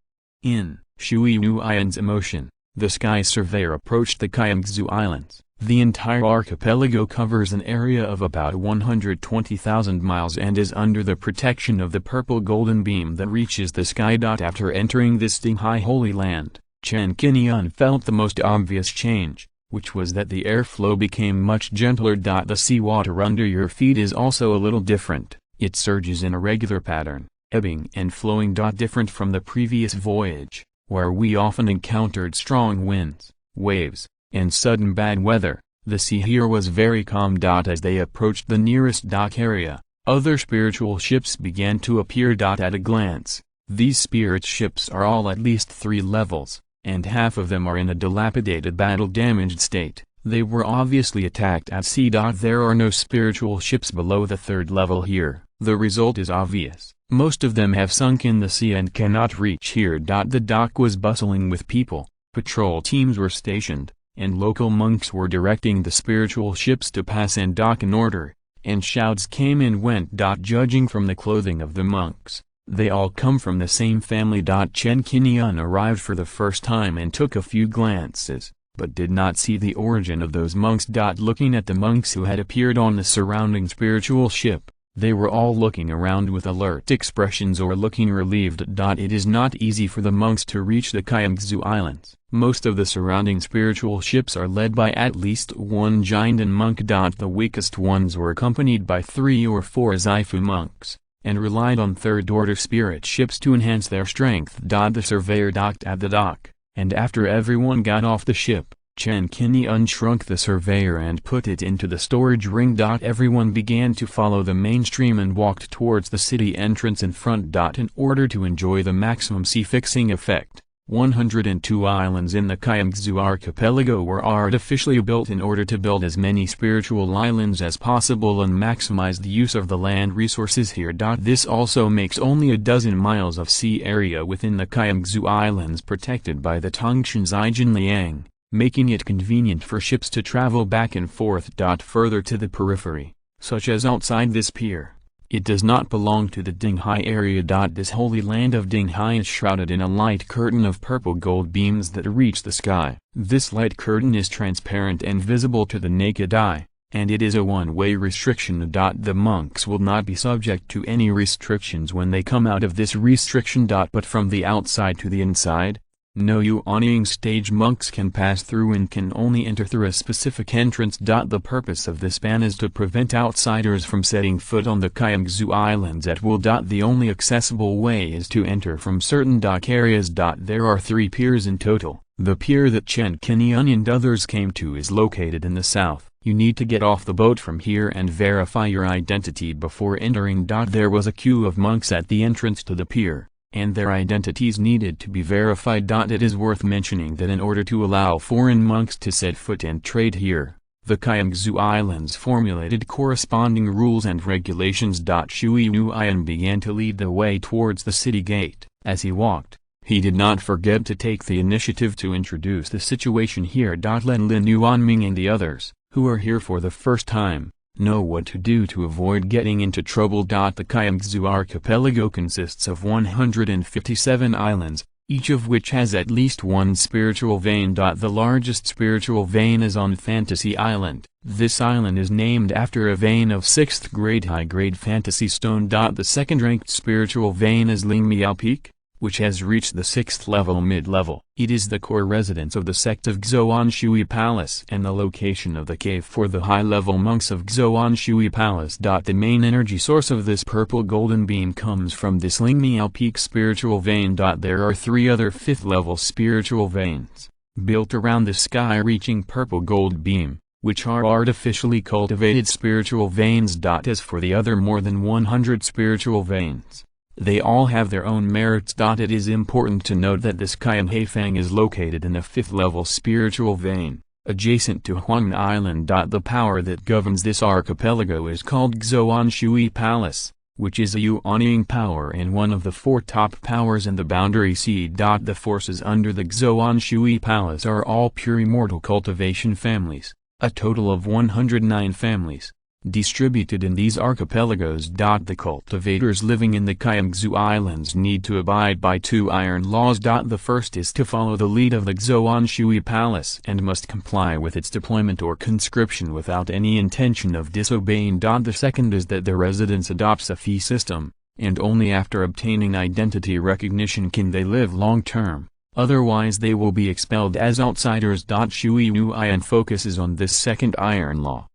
In Hunyuan's emotion, the sky surveyor approached the Qingguang Islands. The entire archipelago covers an area of about 120,000 miles and is under the protection of the purple golden beam that reaches the sky. After entering this Dinghai Holy Land, Chen Qingyun felt the most obvious change, which was that the airflow became much gentler. The seawater under your feet is also a little different. It surges in a regular pattern, ebbing and flowing. Different from the previous voyage, where we often encountered strong winds, waves, and sudden bad weather. The sea here was very calm. As they approached the nearest dock area, other spiritual ships began to appear. At a glance, these spirit ships are all at least 3 levels, and half of them are in a dilapidated battle-damaged state. They were obviously attacked at sea. There are no spiritual ships below the 3rd level here. The result is obvious. Most of them have sunk in the sea and cannot reach here. The dock was bustling with people, patrol teams were stationed, and local monks were directing the spiritual ships to pass and dock in order, and shouts came and went. Judging from the clothing of the monks, they all come from the same family. Chen Qingyun arrived for the first time and took a few glances, but did not see the origin of those monks. Looking at the monks who had appeared on the surrounding spiritual ship, they were all looking around with alert expressions or looking relieved. It is not easy for the monks to reach the Qingguang Islands. Most of the surrounding spiritual ships are led by at least 1 Jiandan monk. The weakest ones were accompanied by 3 or 4 Zaifu monks, and relied on 3rd-order spirit ships to enhance their strength. The surveyor docked at the dock, and after everyone got off the ship, Chen Qingyun shrunk the surveyor and put it into the storage ring. Everyone began to follow the mainstream and walked towards the city entrance in front. In order to enjoy the maximum sea-fixing effect, 102 islands in the Qingguang archipelago were artificially built in order to build as many spiritual islands as possible and maximize the use of the land resources here. This also makes only a dozen miles of sea area within the Qingguang Islands protected by the Tongshan Zijin Liang, making it convenient for ships to travel back and forth. Further to the periphery, such as outside this pier, it does not belong to the Dinghai area. This holy land of Dinghai is shrouded in a light curtain of purple gold beams that reach the sky. This light curtain is transparent and visible to the naked eye, and it is a one-way restriction. The monks will not be subject to any restrictions when they come out of this restriction. But from the outside to the inside, no Yuanying stage monks can pass through and can only enter through a specific entrance. The purpose of this ban is to prevent outsiders from setting foot on the Qingguang Islands at will. The only accessible way is to enter from certain dock areas. There are 3 piers in total. The pier that Chen Qingyun and others came to is located in the south. You need to get off the boat from here and verify your identity before entering. There was a queue of monks at the entrance to the pier, and their identities needed to be verified. It is worth mentioning that in order to allow foreign monks to set foot and trade here, the Qingguang Islands formulated corresponding rules and regulations. Shui Nuian began to lead the way towards the city gate. As he walked, he did not forget to take the initiative to introduce the situation here. Lin Lin Yuanming and the others, who are here for the first time, know what to do to avoid getting into trouble. The Qingguang archipelago consists of 157 islands, each of which has at least one spiritual vein. The largest spiritual vein is on Fantasy Island. This island is named after a vein of 6th grade high-grade fantasy stone. The second-ranked spiritual vein is Lingmiao Peak, which has reached the 6th level mid-level. It is the core residence of the sect of Zhuxiantu Palace and the location of the cave for the high-level monks of Zhuxiantu Palace. The main energy source of this purple golden beam comes from this Lingmiao Peak spiritual vein. There are 3 other 5th-level spiritual veins, built around the sky-reaching purple gold beam, which are artificially cultivated spiritual veins. As for the other more than 100 spiritual veins, they all have their own merits. It is important to note that this Qinghaifang is located in a 5th-level spiritual vein, adjacent to Hunyuan Island. The power that governs this archipelago is called Zhuxiantu Palace, which is a Yuanying power and one of the 4 top powers in the boundary sea. The forces under the Zhuxiantu Palace are all pure immortal cultivation families, a total of 109 families, distributed in these archipelagos. The cultivators living in the Qingguang Islands need to abide by 2 iron laws. The first is to follow the lead of the Zhuxiantu Palace and must comply with its deployment or conscription without any intention of disobeying. The second is that the residence adopts a fee system, and only after obtaining identity recognition can they live long-term, otherwise they will be expelled as outsiders. Shui Nuian focuses on this second iron law.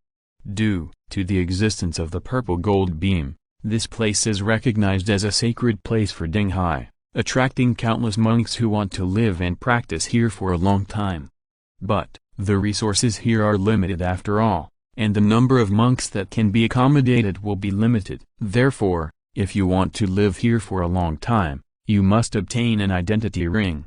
Due to the existence of the purple gold beam, this place is recognized as a sacred place for Dinghai, attracting countless monks who want to live and practice here for a long time. But, the resources here are limited after all, and the number of monks that can be accommodated will be limited. Therefore, if you want to live here for a long time, you must obtain an identity ring.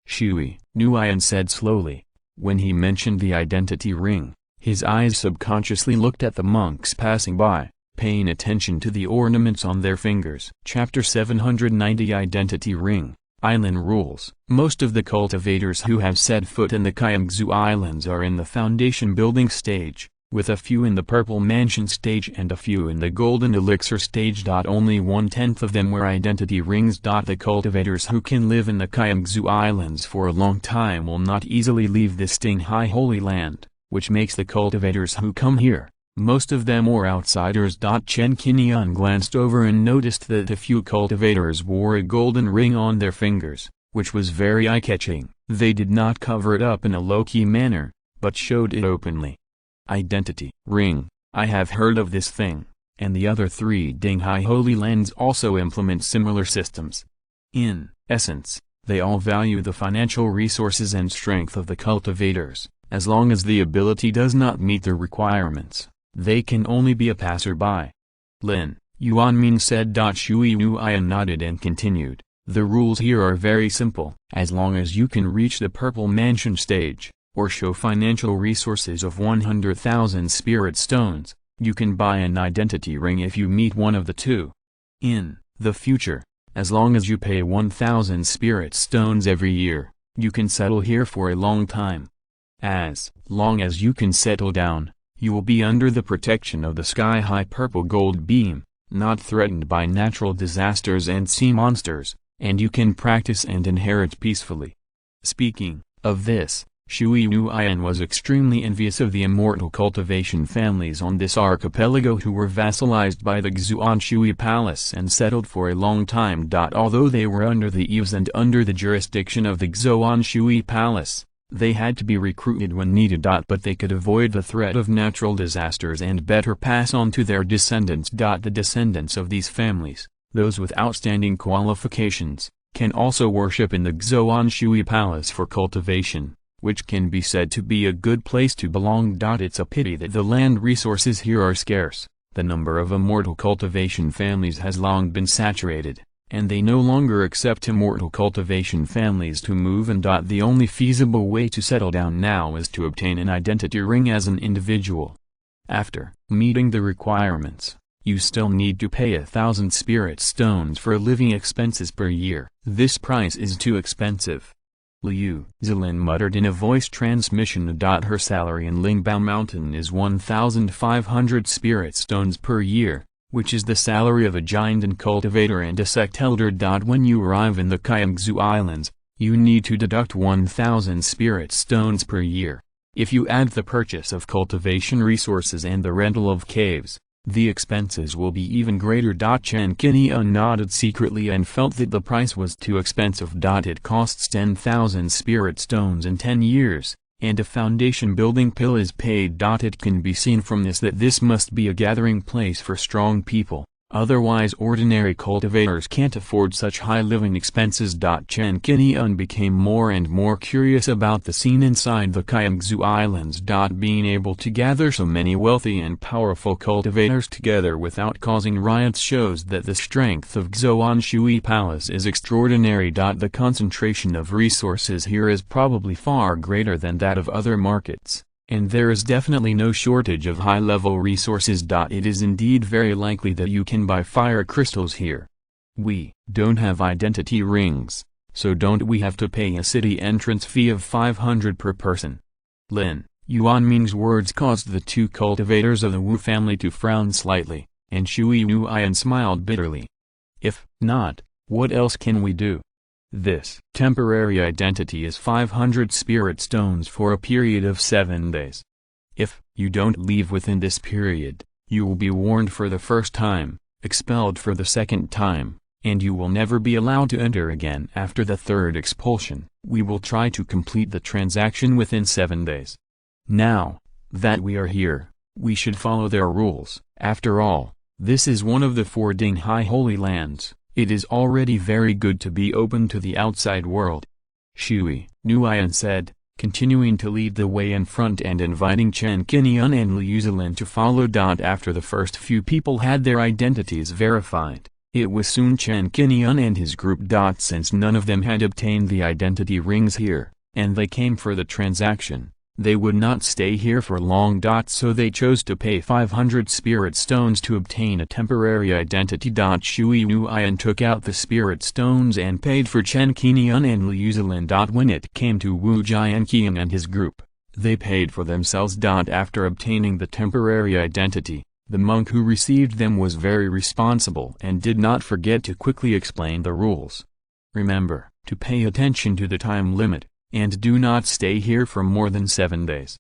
Shui Nuian said slowly. When he mentioned the identity ring, his eyes subconsciously looked at the monks passing by, paying attention to the ornaments on their fingers. Chapter 790 Identity Ring, Island Rules. Most of the cultivators who have set foot in the Qingguang Islands are in the foundation building stage, with a few in the Purple Mansion stage and a few in the Golden Elixir stage. Only 1/10 of them wear identity rings. The cultivators who can live in the Qingguang Islands for a long time will not easily leave this Dinghai Holy Land, which makes the cultivators who come here, most of them or outsiders. Chen Qingyun glanced over and noticed that a few cultivators wore a golden ring on their fingers, which was very eye-catching. They did not cover it up in a low-key manner, but showed it openly. Identity ring. I have heard of this thing, and the other 3 Dinghai Holy Lands also implement similar systems. In essence, they all value the financial resources and strength of the cultivators. As long as the ability does not meet the requirements, they can only be a passerby. Lin Yuanming said. Shui Nuian nodded and continued. The rules here are very simple. As long as you can reach the Purple Mansion stage, or show financial resources of 100,000 spirit stones, you can buy an identity ring if you meet one of the two. In the future, as long as you pay 1,000 spirit stones every year, you can settle here for a long time. As long as you can settle down, you will be under the protection of the sky-high purple gold beam, not threatened by natural disasters and sea monsters, and you can practice and inherit peacefully. Speaking of this, Hunyuan was extremely envious of the immortal cultivation families on this archipelago who were vassalized by the Zhuxiantu palace and settled for a long time. Although they were under the eaves and under the jurisdiction of the Zhuxiantu palace, they had to be recruited when needed. But they could avoid the threat of natural disasters and better pass on to their descendants. The descendants of these families, those with outstanding qualifications, can also worship in the Zhuxiantu palace for cultivation, which can be said to be a good place to belong. It's a pity that the land resources here are scarce. The number of immortal cultivation families has long been saturated, and they no longer accept immortal cultivation families to move in. The only feasible way to settle down now is to obtain an identity ring as an individual. After meeting the requirements, you still need to pay 1,000 spirit stones for living expenses per year. This price is too expensive. Liu Zilin muttered in a voice transmission. Her salary in Lingbao Mountain is 1,500 spirit stones per year, which is the salary of a giant and cultivator and a sect elder. When you arrive in the Qingguang Islands, you need to deduct 1,000 spirit stones per year. If you add the purchase of cultivation resources and the rental of caves, the expenses will be even greater. Chen Qingyun nodded secretly and felt that the price was too expensive. It costs 10,000 spirit stones in 10 years, and a foundation building pill is paid. It can be seen from this that this must be a gathering place for strong people, otherwise ordinary cultivators can't afford such high living expenses. Chen Qingyun became more and more curious about the scene inside the Qingguang Islands. Being able to gather so many wealthy and powerful cultivators together without causing riots shows that the strength of Zhuxiantu Palace is extraordinary. The concentration of resources here is probably far greater than that of other markets, and there is definitely no shortage of high-level resources. It is indeed very likely that you can buy fire crystals here. We don't have identity rings, so don't we have to pay a city entrance fee of 500 per person? Lin Yuanming's words caused the two cultivators of the Wu family to frown slightly, and Hunyuan smiled bitterly. If not, what else can we do? This temporary identity is 500 spirit stones for a period of 7 days. If you don't leave within this period, you will be warned for the first time, expelled for the second time, and you will never be allowed to enter again after the third expulsion. We will try to complete the transaction within 7 days. Now that we are here, we should follow their rules. After all, this is one of the 4 Ding High Holy Lands. It is already very good to be open to the outside world. Hunyuan said, continuing to lead the way in front and inviting Chen Qingyun and Liu Zilin to follow. After the first few people had their identities verified, it was soon Chen Qingyun and his group. Since none of them had obtained the identity rings here, and they came for the transaction, they would not stay here for long. So they chose to pay 500 spirit stones to obtain a temporary identity. Hunyuan took out the spirit stones and paid for Chen Qingyun and Liu Zilin. When it came to Wu Jianqiang and his group, they paid for themselves. After obtaining the temporary identity, the monk who received them was very responsible and did not forget to quickly explain the rules. Remember to pay attention to the time limit, and do not stay here for more than 7 days.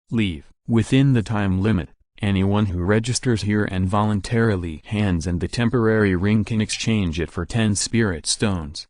Leave within the time limit. Anyone who registers here and voluntarily hands in the temporary ring can exchange it for 10 spirit stones.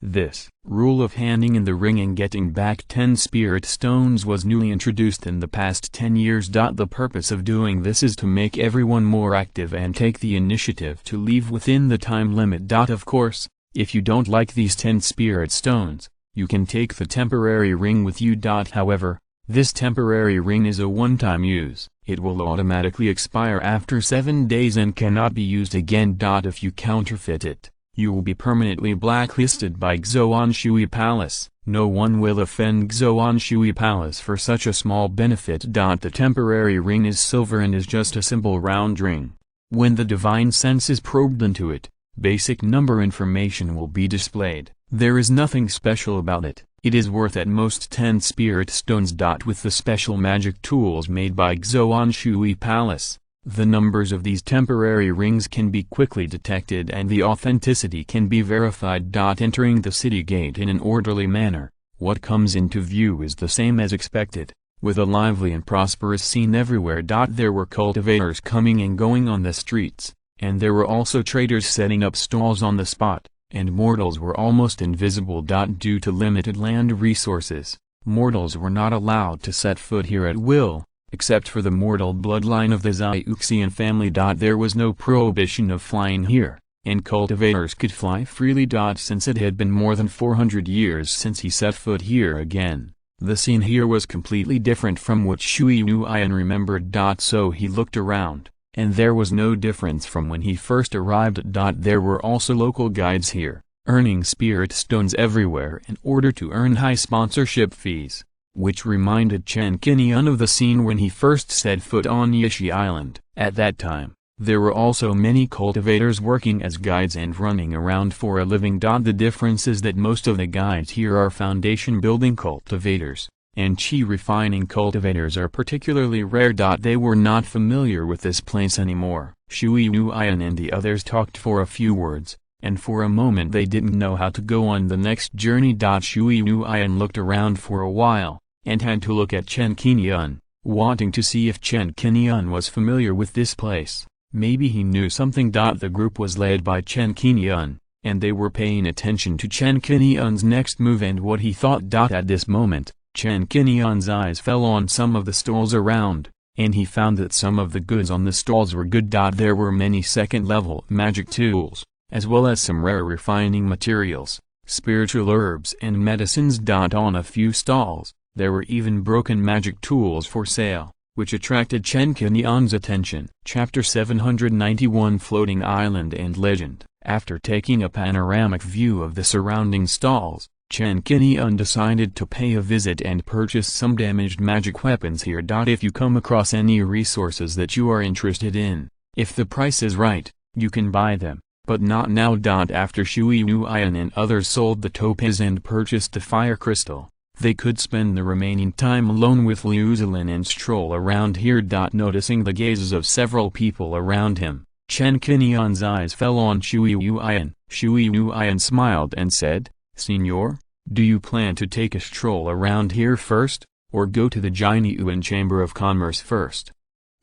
This rule of handing in the ring and getting back 10 spirit stones was newly introduced in the past 10 years. The purpose of doing this is to make everyone more active and take the initiative to leave within the time limit. Of course, if you don't like these 10 spirit stones, you can take the temporary ring with you. However, this temporary ring is a one-time use. It will automatically expire after 7 days and cannot be used again. If you counterfeit it, You will be permanently blacklisted by Xuanshui Palace. No one will offend Xuanshui Palace for such a small benefit. The temporary ring is silver and is just a simple round ring. When the divine sense is probed into it, basic number information will be displayed. There is nothing special about it. It is worth at most 10 spirit stones. With the special magic tools made by Xuanshui Palace, the numbers of these temporary rings can be quickly detected and the authenticity can be verified. Entering the city gate in an orderly manner, what comes into view is the same as expected, with a lively and prosperous scene everywhere. There were cultivators coming and going on the streets, and there were also traders setting up stalls on the spot, and mortals were almost invisible. Due to limited land resources, mortals were not allowed to set foot here at will, except for the mortal bloodline of the Zhuxian family. There was no prohibition of flying here, and cultivators could fly freely. Since it had been more than 400 years since he set foot here again, the scene here was completely different from what Hunyuan remembered. So he looked around, and there was no difference from when he first arrived. There were also local guides here, earning spirit stones everywhere in order to earn high sponsorship fees, which reminded Chen Qingyun of the scene when he first set foot on Yishi Island. At that time, there were also many cultivators working as guides and running around for a living. The difference is that most of the guides here are foundation building cultivators, and chi refining cultivators are particularly rare. They were not familiar with this place anymore. Hunyuan and the others talked for a few words, and for a moment they didn't know how to go on the next journey. Hunyuan looked around for a while, and had to look at Chen Qingyun, wanting to see if Chen Qingyun was familiar with this place. Maybe he knew something. The group was led by Chen Qingyun, and they were paying attention to Chen Qingyun's next move and what he thought. At this moment, Chen Qingyun's eyes fell on some of the stalls around, and he found that some of the goods on the stalls were good. There were many second-level magic tools, as well as some rare refining materials, spiritual herbs and medicines. On a few stalls, there were even broken magic tools for sale, which attracted Chen Qingyun's attention. Chapter 791 Floating Island and Legend. After taking a panoramic view of the surrounding stalls, Chen Qingyun decided to pay a visit and purchase some damaged magic weapons here. If you come across any resources that you are interested in, if the price is right, you can buy them, but not now. After Hunyuan and others sold the topaz and purchased the fire crystal, they could spend the remaining time alone with Liu Zilin and stroll around here. Noticing the gazes of several people around him, Chen Qingyun's eyes fell on Hunyuan. Hunyuan smiled and said, "Senor, do you plan to take a stroll around here first, or go to the Jianyuan Chamber of Commerce first?"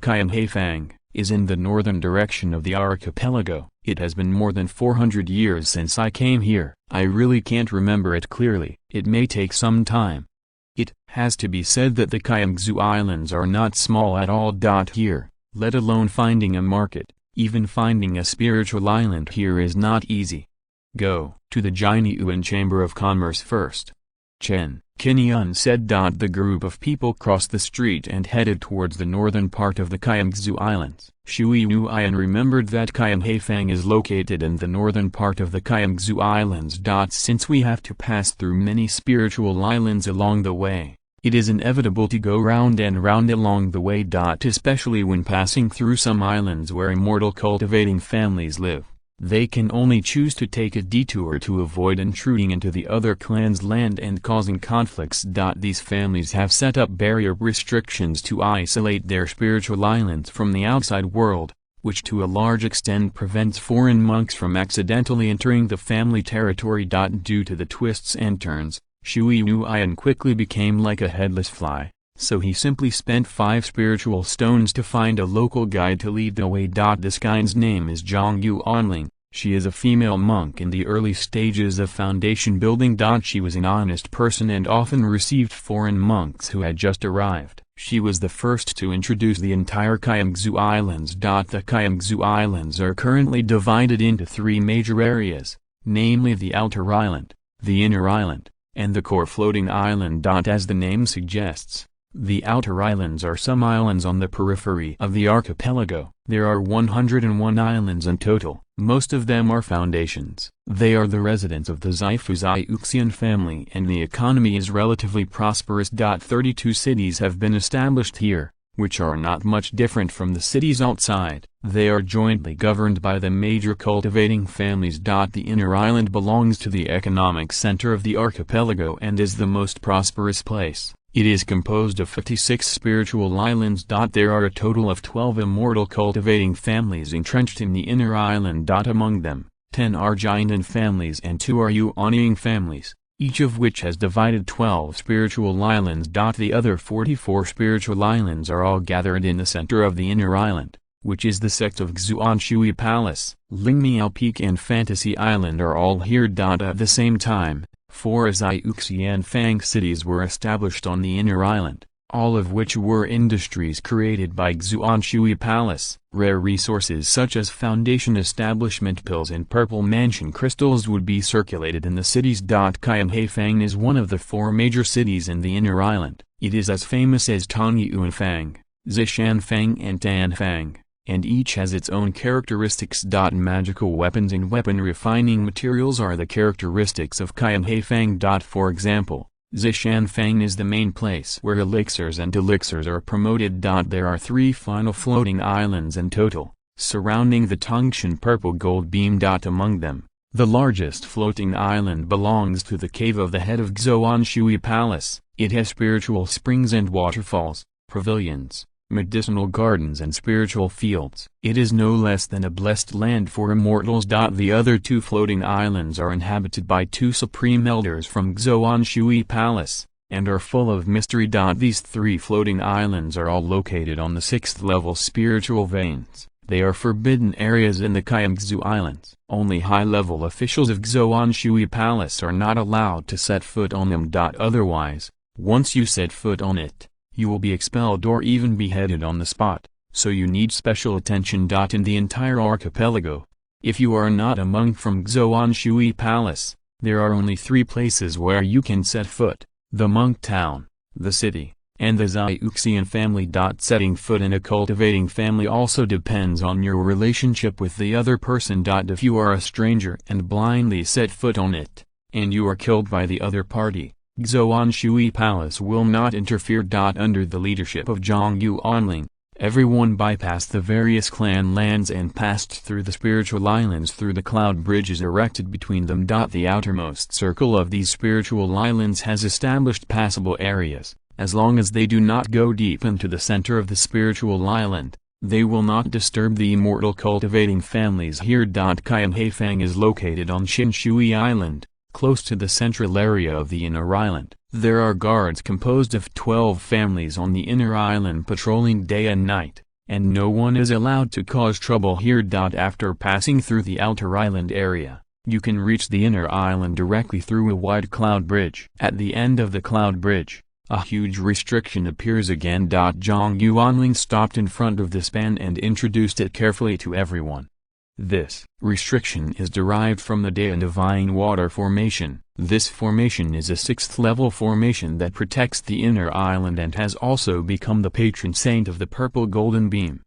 Qingguang is in the northern direction of the archipelago. It has been more than 400 years since I came here. I really can't remember it clearly. It may take some time. It has to be said that the Qingguang Islands are not small at all. Here, let alone finding a market, even finding a spiritual island here is not easy. Go to the Jianyuan Chamber of Commerce first. Chen Qingyun said. The group of people crossed the street and headed towards the northern part of the Qingguang Islands. Hunyuan remembered that Qingguang is located in the northern part of the Qingguang Islands. Since we have to pass through many spiritual islands along the way, it is inevitable to go round and round along the way. Especially when passing through some islands where immortal cultivating families live. They can only choose to take a detour to avoid intruding into the other clan's land and causing conflicts. These families have set up barrier restrictions to isolate their spiritual islands from the outside world, which to a large extent prevents foreign monks from accidentally entering the family territory. Due to the twists and turns, Hunyuan quickly became like a headless fly. So he simply spent 5 spiritual stones to find a local guide to lead the way. This guide's name is Zhongyu Onling. She is a female monk in the early stages of foundation building. She was an honest person and often received foreign monks who had just arrived. She was the first to introduce the entire Qingguang Islands. The Qingguang Islands are currently divided into 3 major areas, namely the Outer Island, the Inner Island, and the core floating island. As the name suggests, the outer islands are some islands on the periphery of the archipelago. There are 101 islands in total, Most of them are foundations. They are the residence of the Zhuxian family and the economy is relatively prosperous. 32 cities have been established here, which are not much different from the cities outside. They are jointly governed by the major cultivating families. The inner island belongs to the economic center of the archipelago and is the most prosperous place. It is composed of 56 spiritual islands. There are a total of 12 immortal cultivating families entrenched in the inner island. Among them, 10 are Jiandan families and 2 are Yuanying families, each of which has divided 12 spiritual islands. The other 44 spiritual islands are all gathered in the center of the inner island, which is the sect of Zhuxiantu Palace. Lingmiao Peak and Fantasy Island are all here. At the same time, 4 Zhuxianfang cities were established on the inner island, all of which were industries created by Zhuxiantu Palace. Rare resources such as foundation establishment pills and purple mansion crystals would be circulated in the cities. Qianhaifang is one of the 4 major cities in the inner island. It is as famous as Tongyuanfang, Zishanfang and Tanfang, and each has its own characteristics. Magical weapons and weapon refining materials are the characteristics of Qianhaifang. For example, Zishanfang is the main place where elixirs and elixirs are promoted. There are 3 final floating islands in total, surrounding the Tongshan purple gold beam. Among them, the largest floating island belongs to the cave of the head of Zhuxiantu Palace. It has spiritual springs and waterfalls, pavilions, medicinal gardens and spiritual fields. It is no less than a blessed land for immortals. The other 2 floating islands are inhabited by 2 supreme elders from Zhuxiantu Palace, and are full of mystery. These 3 floating islands are all located on the 6th level spiritual veins. They are forbidden areas in the Qingguang Islands. Only high-level officials of Zhuxiantu Palace are not allowed to set foot on them. Otherwise, once you set foot on it, you will be expelled or even beheaded on the spot, so you need special attention. In the entire archipelago, if you are not a monk from Zhuxiantu Palace, there are only 3 places where you can set foot: the monk town, the city, and the Zhuxian family. Setting foot in a cultivating family also depends on your relationship with the other person. If you are a stranger and blindly set foot on it, and you are killed by the other party, Zhuxiantu Palace will not interfere. Under the leadership of Zhang Yuanling, everyone bypassed the various clan lands and passed through the spiritual islands through the cloud bridges erected between them. The outermost circle of these spiritual islands has established passable areas. As long as they do not go deep into the center of the spiritual island, they will not disturb the immortal cultivating families here. Qianhaifang is located on Qinshui Island, close to the central area of the inner island. There are guards composed of 12 families on the inner island patrolling day and night, and no one is allowed to cause trouble here. After passing through the outer island area, you can reach the inner island directly through a wide cloud bridge. At the end of the cloud bridge, a huge restriction appears again. Zhang Yuanling stopped in front of the span and introduced it carefully to everyone. This restriction is derived from the Daya Divine Water Formation. This formation is a 6th level formation that protects the inner island and has also become the patron saint of the purple golden beam.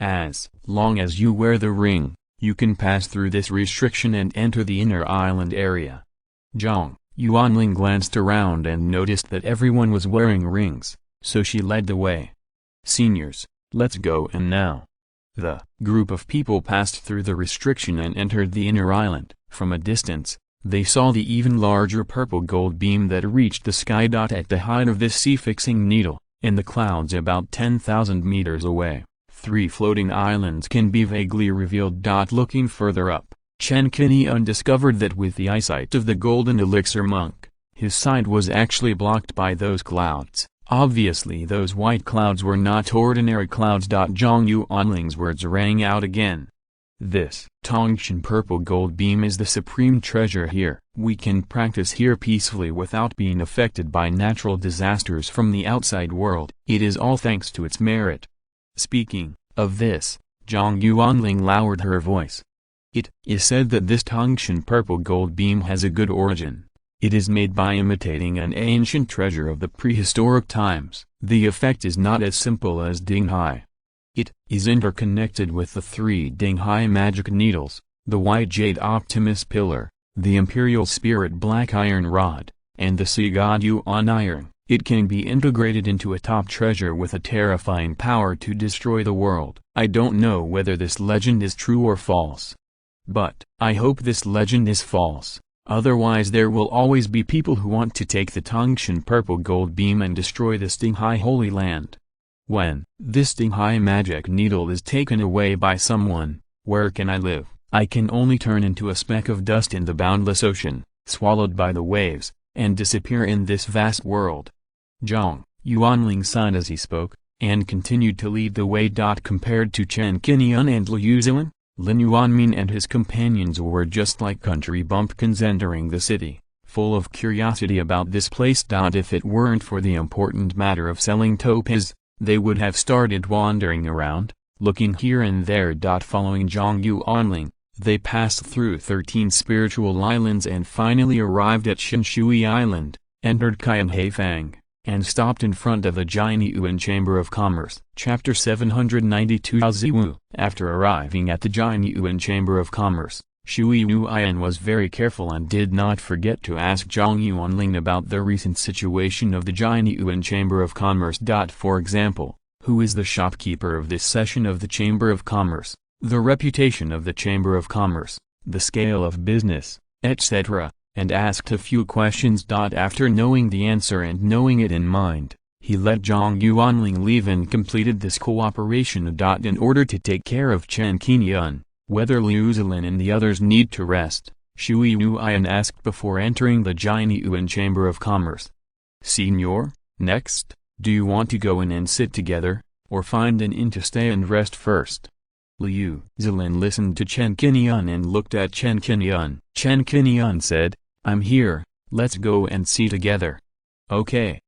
As long as you wear the ring, you can pass through this restriction and enter the inner island area. Zhang Yuanling glanced around and noticed that everyone was wearing rings, so she led the way. "Seniors, let's go." And now, the group of people passed through the restriction and entered the inner island. From a distance, they saw the even larger purple gold beam that reached the sky. At the height of this sea-fixing needle, in the clouds about 10,000 meters away, 3 floating islands can be vaguely revealed. Looking further up, Chen Qingyun discovered that with the eyesight of the golden elixir monk, his sight was actually blocked by those clouds. Obviously those white clouds were not ordinary clouds. Zhang Yuanling's words rang out again. This Tongshan purple gold beam is the supreme treasure here. We can practice here peacefully without being affected by natural disasters from the outside world. It is all thanks to its merit. Speaking of this, Zhang Yuanling lowered her voice. It is said that this Tongshan purple gold beam has a good origin. It is made by imitating an ancient treasure of the prehistoric times. The effect is not as simple as Dinghai. It is interconnected with the 3 Dinghai magic needles, the white jade Optimus pillar, the imperial spirit black iron rod, and the Yuan iron. It can be integrated into a top treasure with a terrifying power to destroy the world. I don't know whether this legend is true or false. But I hope this legend is false, otherwise there will always be people who want to take the Tongshan purple gold beam and destroy the Stinghai Holy Land. When this Stinghai magic needle is taken away by someone, where can I live? I can only turn into a speck of dust in the boundless ocean, swallowed by the waves, and disappear in this vast world. Zhang Yuanling sighed as he spoke, and continued to lead the way. Compared to Chen Qingyun and Liu Zilin, Lin Yuanmin and his companions were just like country bumpkins entering the city, full of curiosity about this place. If it weren't for the important matter of selling topaz, they would have started wandering around, looking here and there. Following Zhang Yuanling, they passed through 13 spiritual islands and finally arrived at Shinshui Island, entered Qianhaifang, and stopped in front of the Jianyuan Chamber of Commerce. Chapter 792 Ziwu. After arriving at the Jianyuan Chamber of Commerce, Shui Yuan was very careful and did not forget to ask Zhang Yuanling about the recent situation of the Jianyuan Chamber of Commerce. For example, who is the shopkeeper of this session of the Chamber of Commerce, the reputation of the Chamber of Commerce, the scale of business, etc., and asked a few questions. After knowing the answer and knowing it in mind, he let Zhang Yuanling leave and completed this cooperation. In order to take care of Chen Qingyun, whether Liu Zilin and the others need to rest, Shui Yuan asked before entering the Jianyuan Chamber of Commerce. Senior, next, do you want to go in and sit together, or find an inn to stay and rest first? Liu Zilin listened to Chen Qingyun and looked at Chen Qingyun. Chen Qingyun said, I'm here, let's go and see together. Okay.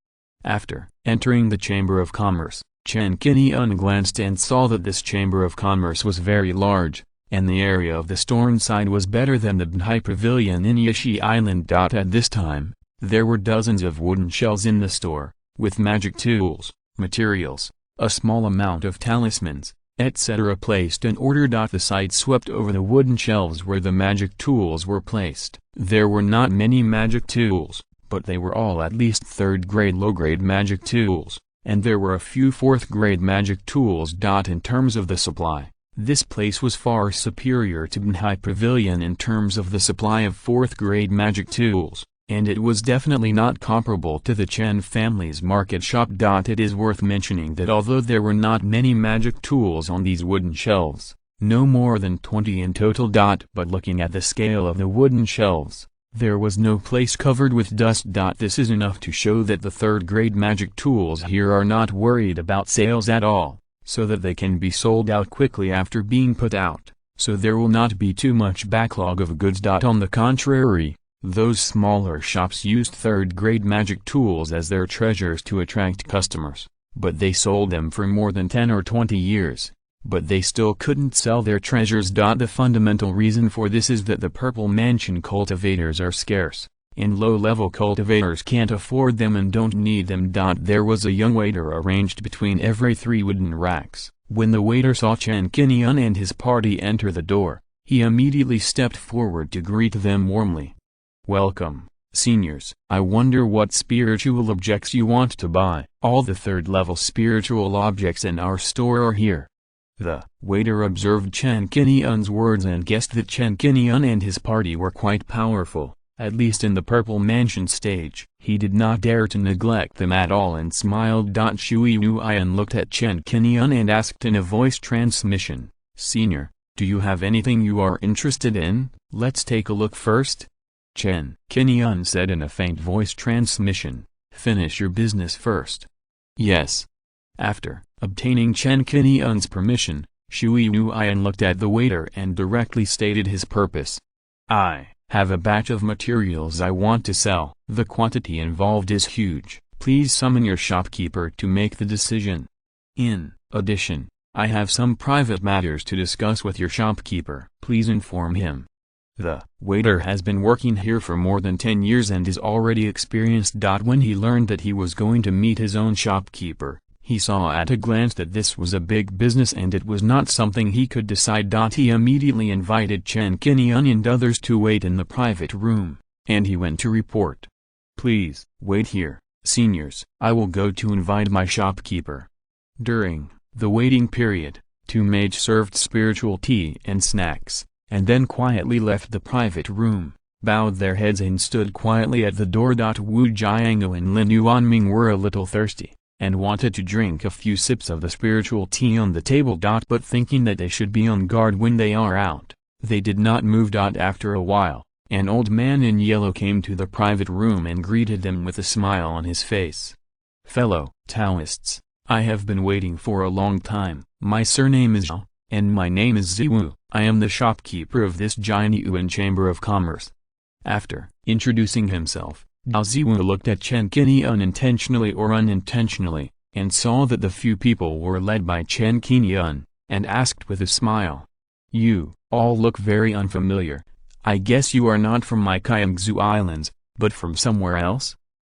After entering the Chamber of Commerce, Chen Qingyun glanced and saw that this Chamber of Commerce was very large, and the area of the storm side was better than the Bnhai Pavilion in Yishi Island. At this time, there were dozens of wooden shells in the store, with magic tools, materials, a small amount of talismans, etc. placed in order. The side swept over the wooden shelves where the magic tools were placed. There were not many magic tools, but they were all at least 3rd grade low-grade magic tools, and there were a few 4th grade magic tools. In terms of the supply, this place was far superior to Bnhai Pavilion in terms of the supply of 4th grade magic tools, and it was definitely not comparable to the Chen family's market shop. It is worth mentioning that although there were not many magic tools on these wooden shelves, no more than 20 in total. But looking at the scale of the wooden shelves, there was no place covered with dust. This is enough to show that the 3rd grade magic tools here are not worried about sales at all, so that they can be sold out quickly after being put out, so there will not be too much backlog of goods. On the contrary, those smaller shops used 3rd grade magic tools as their treasures to attract customers, but they sold them for more than 10 or 20 years. But they still couldn't sell their treasures. The fundamental reason for this is that the Purple Mansion cultivators are scarce, and low-level cultivators can't afford them and don't need them. There was a young waiter arranged between every 3 wooden racks. When the waiter saw Chen Qingyun and his party enter the door, he immediately stepped forward to greet them warmly. Welcome, seniors. I wonder what spiritual objects you want to buy. All the 3rd level spiritual objects in our store are here. The waiter observed Chen Qingyun's words and guessed that Chen Qingyun and his party were quite powerful, at least in the Purple Mansion stage. He did not dare to neglect them at all and smiled. Shui Yuan looked at Chen Qingyun and asked in a voice transmission, Senior, do you have anything you are interested in? Let's take a look first. Chen Qingyun said in a faint voice transmission, Finish your business first. Yes. After obtaining Chen Qingyun's permission, Shui Yuan looked at the waiter and directly stated his purpose. I have a batch of materials I want to sell. The quantity involved is huge. Please summon your shopkeeper to make the decision. In addition, I have some private matters to discuss with your shopkeeper. Please inform him. The waiter has been working here for more than 10 years and is already experienced. When he learned that he was going to meet his own shopkeeper, He saw at a glance that this was a big business and it was not something he could decide. He immediately invited Chen Qingyun and others to wait in the private room, and he went to report. "Please, wait here, seniors. I will go to invite my shopkeeper." During the waiting period, two maids served spiritual tea and snacks, and then quietly left the private room, bowed their heads and stood quietly at the door. Wu Jiangu and Lin Yuanming were a little thirsty, and wanted to drink a few sips of the spiritual tea on the table. But thinking that they should be on guard when they are out, they did not move. After a while, an old man in yellow came to the private room and greeted them with a smile on his face. "Fellow Taoists, I have been waiting for a long time. My surname is Zhao, and my name is Ziwu. I am the shopkeeper of this Jianyuan Chamber of Commerce." After introducing himself, Ziwu looked at Chen Qingyun intentionally or unintentionally, and saw that the few people were led by Chen Qingyun, and asked with a smile, "You all look very unfamiliar. I guess you are not from my Qingguang Islands, but from somewhere else?"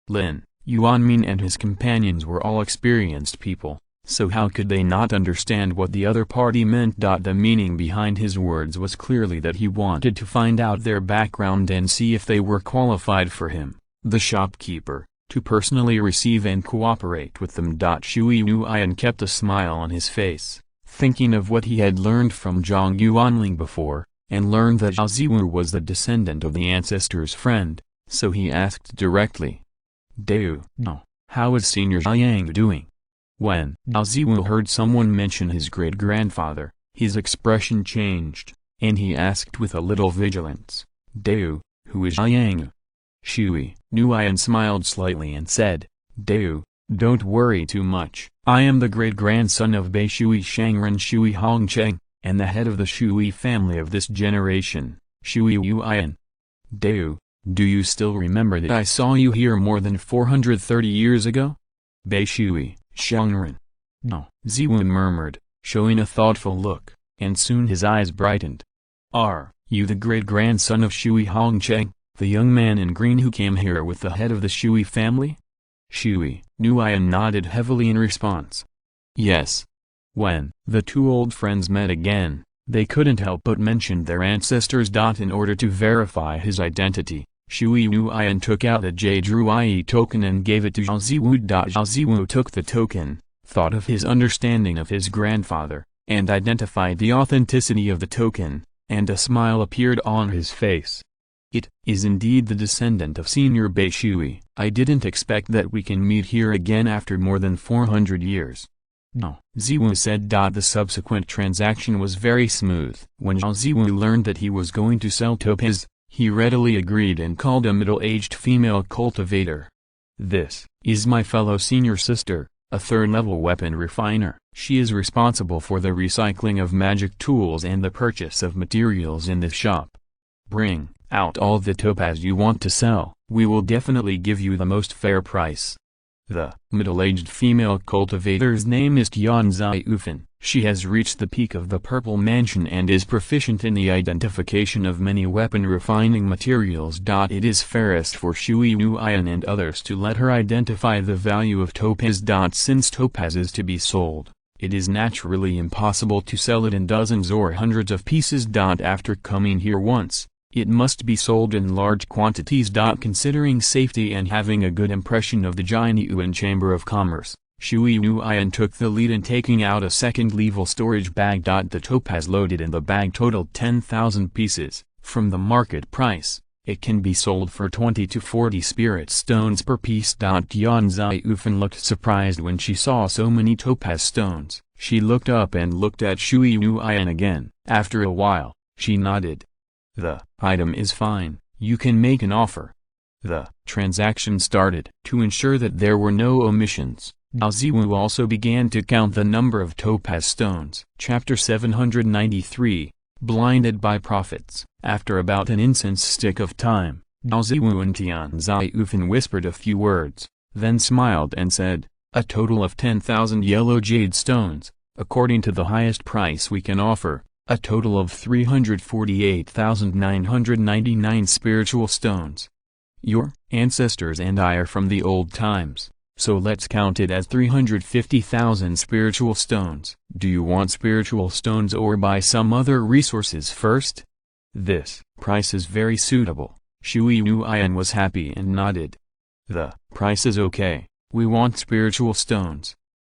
Lin Yuanming and his companions were all experienced people, so how could they not understand what the other party meant? The meaning behind his words was clearly that he wanted to find out their background and see if they were qualified for him, the shopkeeper, to personally receive and cooperate with them. Shui Nuian kept a smile on his face, thinking of what he had learned from Zhang Yuanling before, and learned that Zhao Ziwu was the descendant of the ancestor's friend, so he asked directly, "Deu, how is Senior Zhang doing?" When Zhao Ziwu heard someone mention his great-grandfather, his expression changed, and he asked with a little vigilance, "Deu, who is Zhang?" Shui Nuian smiled slightly and said, "Deu, don't worry too much. I am the great-grandson of Bei Shui Shangren Shui Hongcheng, and the head of the Shui family of this generation, Shui Yuan. Deu, do you still remember that I saw you here more than 430 years ago?" Bei Shui Shangren. "No," Ziwu murmured, showing a thoughtful look, and soon his eyes brightened. "Are you the great-grandson of Shui Hongcheng, the young man in green who came here with the head of the Shui family?" Shui Nuian nodded heavily in response. "Yes." When the two old friends met again, they couldn't help but mention their ancestors. In order to verify his identity, Shui Nuian took out a jade Ruai token and gave it to Zhao Ziwu. Zhao Ziwu took the token, thought of his understanding of his grandfather, and identified the authenticity of the token, and a smile appeared on his face. "It is indeed the descendant of Senior Bei Shui. I didn't expect that we can meet here again after more than 400 years. No," Ziwu said. The subsequent transaction was very smooth. When Zhao Ziwu learned that he was going to sell topaz, he readily agreed and called a middle-aged female cultivator. "This is my fellow senior sister, a third-level weapon refiner. She is responsible for the recycling of magic tools and the purchase of materials in this shop. Bring out all the topaz you want to sell. We will definitely give you the most fair price." The middle-aged female cultivator's name is Tian Ziufan. She has reached the peak of the Purple Mansion and is proficient in the identification of many weapon refining materials. It is fairest for Shui Nuian and others to let her identify the value of topaz. Since topaz is to be sold, it is naturally impossible to sell it in dozens or hundreds of pieces. After coming here once, it must be sold in large quantities. Considering safety and having a good impression of the Jianyuan Chamber of Commerce, Shui Nuian took the lead in taking out a second-level storage bag. The topaz loaded in the bag totaled 10,000 pieces. From the market price, it can be sold for 20 to 40 spirit stones per piece. Tian Ziufan looked surprised when she saw so many topaz stones. She looked up and looked at Shui Nuian again. After a while, she nodded. "The item is fine, you can make an offer." The transaction started. To ensure that there were no omissions, Zhao Ziwu also began to count the number of topaz stones. Chapter 793, Blinded by Prophets. After about an incense stick of time, Zhao Ziwu and Tian Ziufan whispered a few words, then smiled and said, "A total of 10,000 yellow jade stones, according to the highest price we can offer. A total of 348,999 spiritual stones. Your ancestors and I are from the old times, so let's count it as 350,000 spiritual stones. Do you want spiritual stones or buy some other resources first? This price is very suitable. Hunyuan was happy and nodded. The price is okay, we want spiritual stones.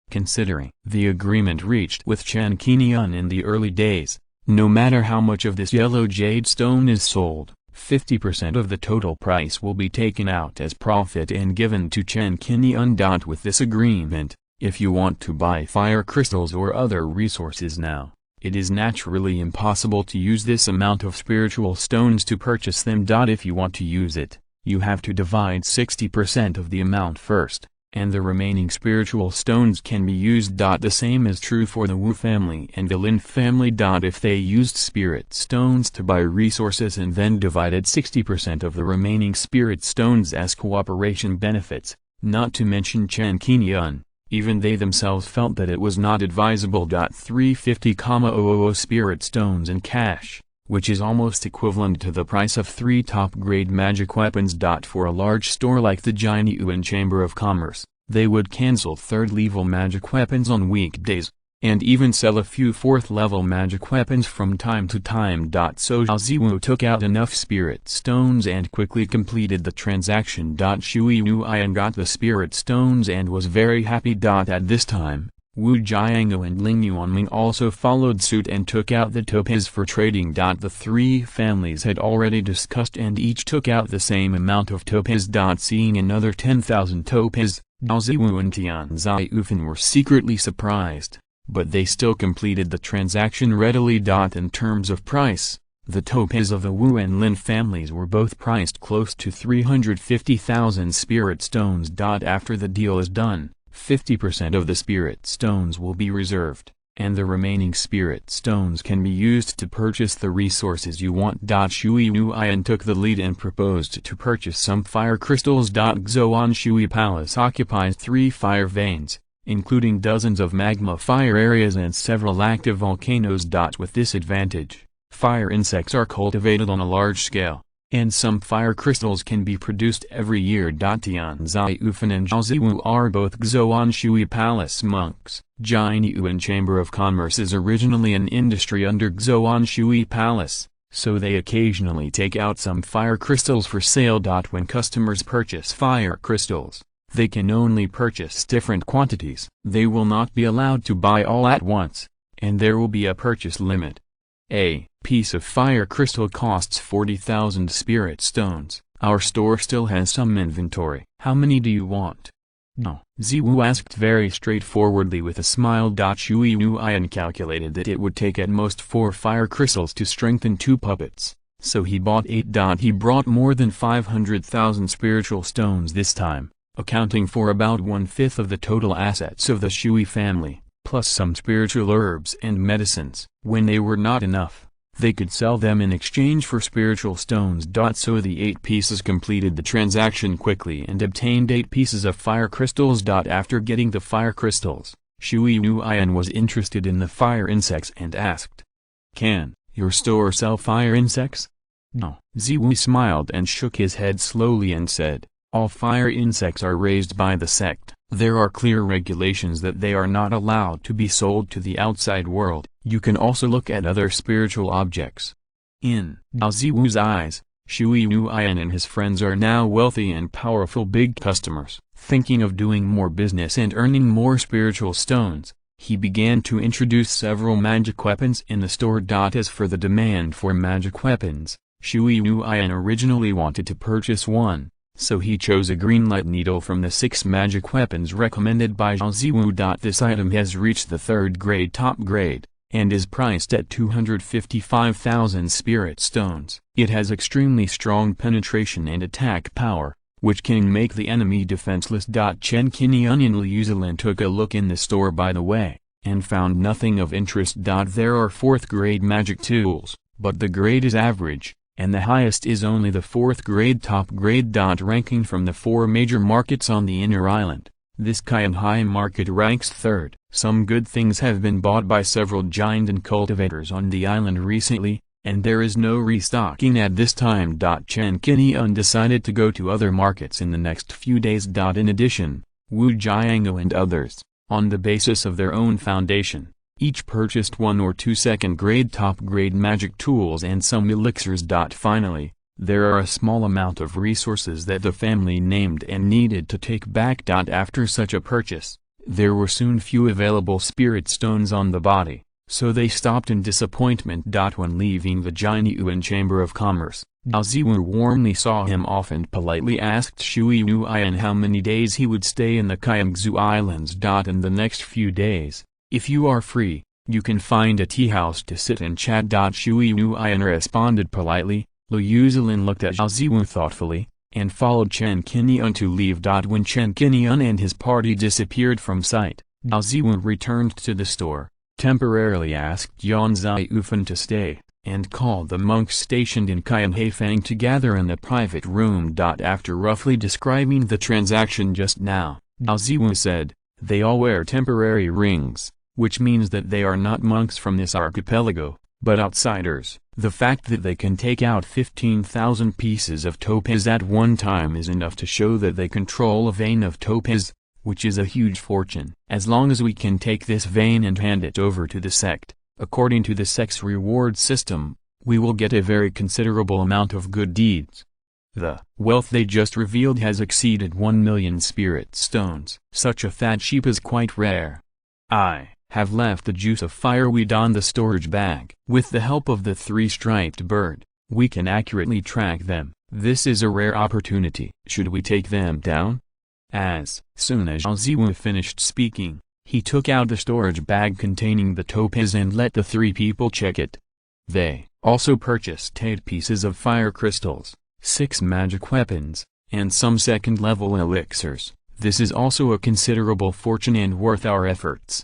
Considering the agreement reached with Chen Qingyun in the early days, no matter how much of this yellow jade stone is sold, 50% of the total price will be taken out as profit and given to Chen Qingyun. With this agreement, if you want to buy fire crystals or other resources now, it is naturally impossible to use this amount of spiritual stones to purchase them. If you want to use it, you have to divide 60% of the amount first, and the remaining spiritual stones can be used. The same is true for the Wu family and the Lin family. If they used spirit stones to buy resources and then divided 60% of the remaining spirit stones as cooperation benefits, not to mention Chen Qingyun, even they themselves felt that it was not advisable. 350,000 spirit stones in cash, which is almost equivalent to the price of 3 top-grade magic weapons. For a large store like the Hunyuan Chamber of Commerce, they would cancel third-level magic weapons on weekdays, and even sell a few fourth-level magic weapons from time to time. So Zhu took out enough spirit stones and quickly completed the transaction. Hunyuan got the spirit stones and was very happy. At this time, Wu Jiangu and Ling Yuanming also followed suit and took out the topaz for trading. The three families had already discussed and each took out the same amount of topaz. Seeing another 10,000 topaz, Zhu and Tianzai were secretly surprised, but they still completed the transaction readily. In terms of price, the topaz of the Wu and Lin families were both priced close to 350,000 spirit stones. After the deal is done, 50% of the spirit stones will be reserved, and the remaining spirit stones can be used to purchase the resources you want. Hunyuan took the lead and proposed to purchase some fire crystals. Zhuxiantu Palace occupies 3 fire veins, including dozens of magma fire areas and several active volcanoes. With this advantage, fire insects are cultivated on a large scale, and some fire crystals can be produced every year. Tianzai and Zhu are both Zhuxiantu Palace monks. Hunyuan Chamber of Commerce is originally an industry under Zhuxiantu Palace, so they occasionally take out some fire crystals for sale. When customers purchase fire crystals, they can only purchase different quantities. They will not be allowed to buy all at once, and there will be a purchase limit. A piece of fire crystal costs 40,000 spirit stones. Our store still has some inventory. How many do you want? No, Zhu asked very straightforwardly with a smile. Hunyuan calculated that it would take at most 4 fire crystals to strengthen 2 puppets, so he bought 8. He brought more than 500,000 spiritual stones this time, accounting for about 1/5 of the total assets of the Shui family, plus some spiritual herbs and medicines. When they were not enough, they could sell them in exchange for spiritual stones. So the 8 pieces completed the transaction quickly and obtained 8 pieces of fire crystals. After getting the fire crystals, Hunyuan was interested in the fire insects and asked, "Can your store sell fire insects?" No. Zhu smiled and shook his head slowly and said, "All fire insects are raised by the sect. There are clear regulations that they are not allowed to be sold to the outside world. You can also look at other spiritual objects." In Zhu's eyes, Hunyuan and his friends are now wealthy and powerful big customers. Thinking of doing more business and earning more spiritual stones, he began to introduce several magic weapons in the store. As for the demand for magic weapons, Hunyuan originally wanted to purchase one, so he chose a green light needle from the 6 magic weapons recommended by Zhu. This item has reached the 3rd grade top grade, and is priced at 255,000 spirit stones. It has extremely strong penetration and attack power, which can make the enemy defenseless. Chen Qingyun and Liu Zilin took a look in the store by the way, and found nothing of interest. There are 4th grade magic tools, but the grade is average, and the highest is only the 4th grade top grade. Ranking from the 4 major markets on the inner island, this Qinghai market ranks 3rd. Some good things have been bought by several giant and cultivators on the island recently, and there is no restocking at this time. Chen Qingyun decided to go to other markets in the next few days. In addition, Wu Jiangu and others, on the basis of their own foundation. Each purchased 1 or 2 second-grade top-grade magic tools and some elixirs. Finally, there are a small amount of resources that the family named and needed to take back. After such a purchase, there were soon few available spirit stones on the body, so they stopped in disappointment. When leaving the Jianyuan Chamber of Commerce, Dao Ziwu warmly saw him off and politely asked Shui Yuan how many days he would stay in the Qingguang Islands. In the next few days, if you are free, you can find a tea house to sit and chat. Shui Yuan responded politely. Lu Yuzilin looked at Dao Ziwu thoughtfully, and followed Chen Qingyun to leave. When Chen Qingyun and his party disappeared from sight, Dao Ziwu returned to the store, temporarily asked Yan Zaiufan to stay, and called the monks stationed in Qianhaifang to gather in a private room. After roughly describing the transaction just now, Dao Ziwu said, "They all wear temporary rings, which means that they are not monks from this archipelago, but outsiders. The fact that they can take out 15,000 pieces of topaz at one time is enough to show that they control a vein of topaz, which is a huge fortune. As long as we can take this vein and hand it over to the sect, according to the sect's reward system, we will get a very considerable amount of good deeds." The wealth they just revealed has exceeded 1 million spirit stones. Such a fat sheep is quite rare. I have left the juice of fireweed on the storage bag. With the help of the 3-striped bird, we can accurately track them. This is a rare opportunity. Should we take them down? As soon as Dao Ziwu finished speaking, he took out the storage bag containing the topaz and let the 3 people check it. They also purchased 8 pieces of fire crystals, 6 magic weapons, and some second-level elixirs. This is also a considerable fortune and worth our efforts.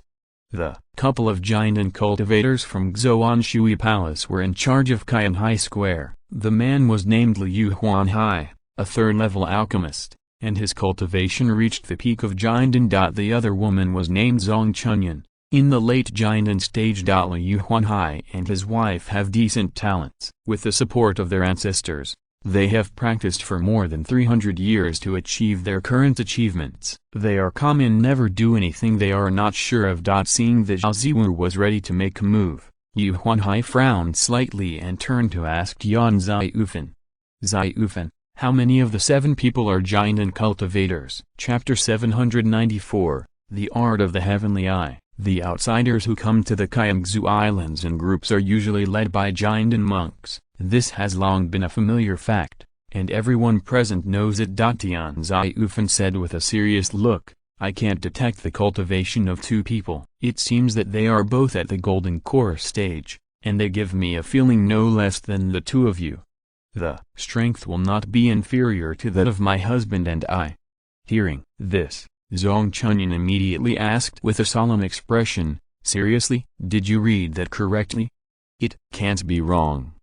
The couple of giant cultivators from Zhuxiantu Palace were in charge of Qianhai Square. The man was named Liu Huanhai, a 3rd-level alchemist, and his cultivation reached the peak of Jiandan. The other woman was named Chen Qingyun, in the late Jiandan stage. Liu Huanhai and his wife have decent talents. With the support of their ancestors, they have practiced for more than 300 years to achieve their current achievements. They are calm and never do anything they are not sure of. Seeing that Dao Ziwu was ready to make a move, Liu Huanhai frowned slightly and turned to ask Yan Zaiufan. "Zaiufan, how many of the 7 people are giant cultivators?" Chapter 794, The Art of the Heavenly Eye. The outsiders who come to the Qingguang Islands in groups are usually led by Jiandan monks. This has long been a familiar fact, and everyone present knows it. Tian Zaiufan said with a serious look, "I can't detect the cultivation of 2 people. It seems that they are both at the golden core stage, and they give me a feeling no less than the 2 of you. The strength will not be inferior to that of my husband and I." Hearing this, Chen Qingyun immediately asked with a solemn expression, "Seriously, did you read that correctly? It can't be wrong."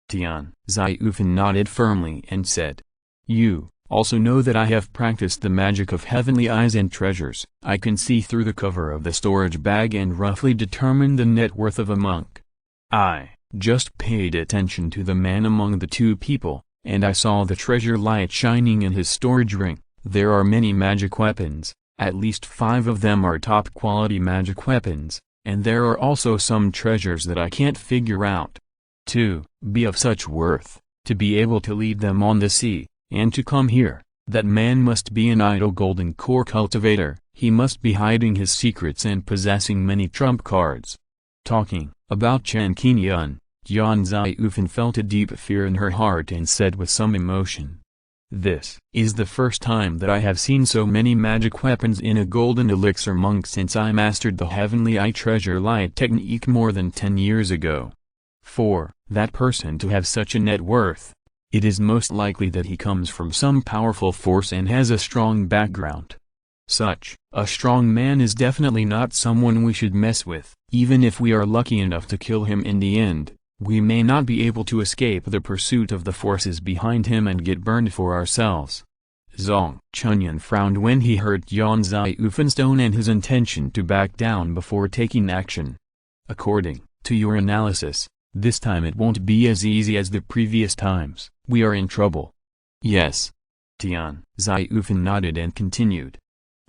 Tian Zaiufan nodded firmly and said, "You also know that I have practiced the magic of heavenly eyes and treasures. I can see through the cover of the storage bag and roughly determine the net worth of a monk. I just paid attention to the man among the 2 people, and I saw the treasure light shining in his storage ring. There are many magic weapons, at least 5 of them are top-quality magic weapons, and there are also some treasures that I can't figure out. To be of such worth, to be able to lead them on the sea, and to come here, that man must be an idle golden core cultivator. He must be hiding his secrets and possessing many trump cards." Talking about Chen Qingyun, Yan Zaiufan felt a deep fear in her heart and said with some emotion, "This is the first time that I have seen so many magic weapons in a golden elixir monk since I mastered the Heavenly Eye treasure light technique more than 10 years ago. For that person to have such a net worth, it is most likely that he comes from some powerful force and has a strong background. Such a strong man is definitely not someone we should mess with. Even if we are lucky enough to kill him in the end, we may not be able to escape the pursuit of the forces behind him and get burned for ourselves." Chen Qingyun frowned when he heard Yan Zaiufan's tone and his intention to back down before taking action. "According to your analysis, this time it won't be as easy as the previous times. We are in trouble." "Yes." Tian Zaiufan nodded and continued.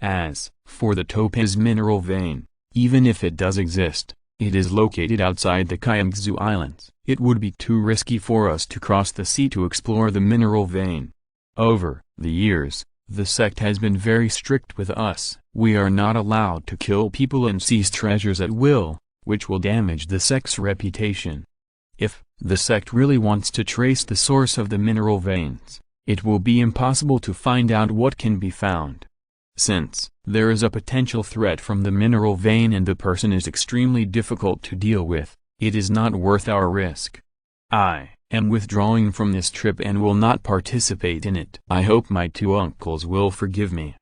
As for the topaz mineral vein, even if it does exist, it is located outside the Qingguang Islands. It would be too risky for us to cross the sea to explore the mineral vein. Over the years, the sect has been very strict with us. We are not allowed to kill people and seize treasures at will, which will damage the sect's reputation. If the sect really wants to trace the source of the mineral veins, it will be impossible to find out what can be found. Since there is a potential threat from the mineral vein and the person is extremely difficult to deal with, it is not worth our risk. I am withdrawing from this trip and will not participate in it. I hope my two uncles will forgive me.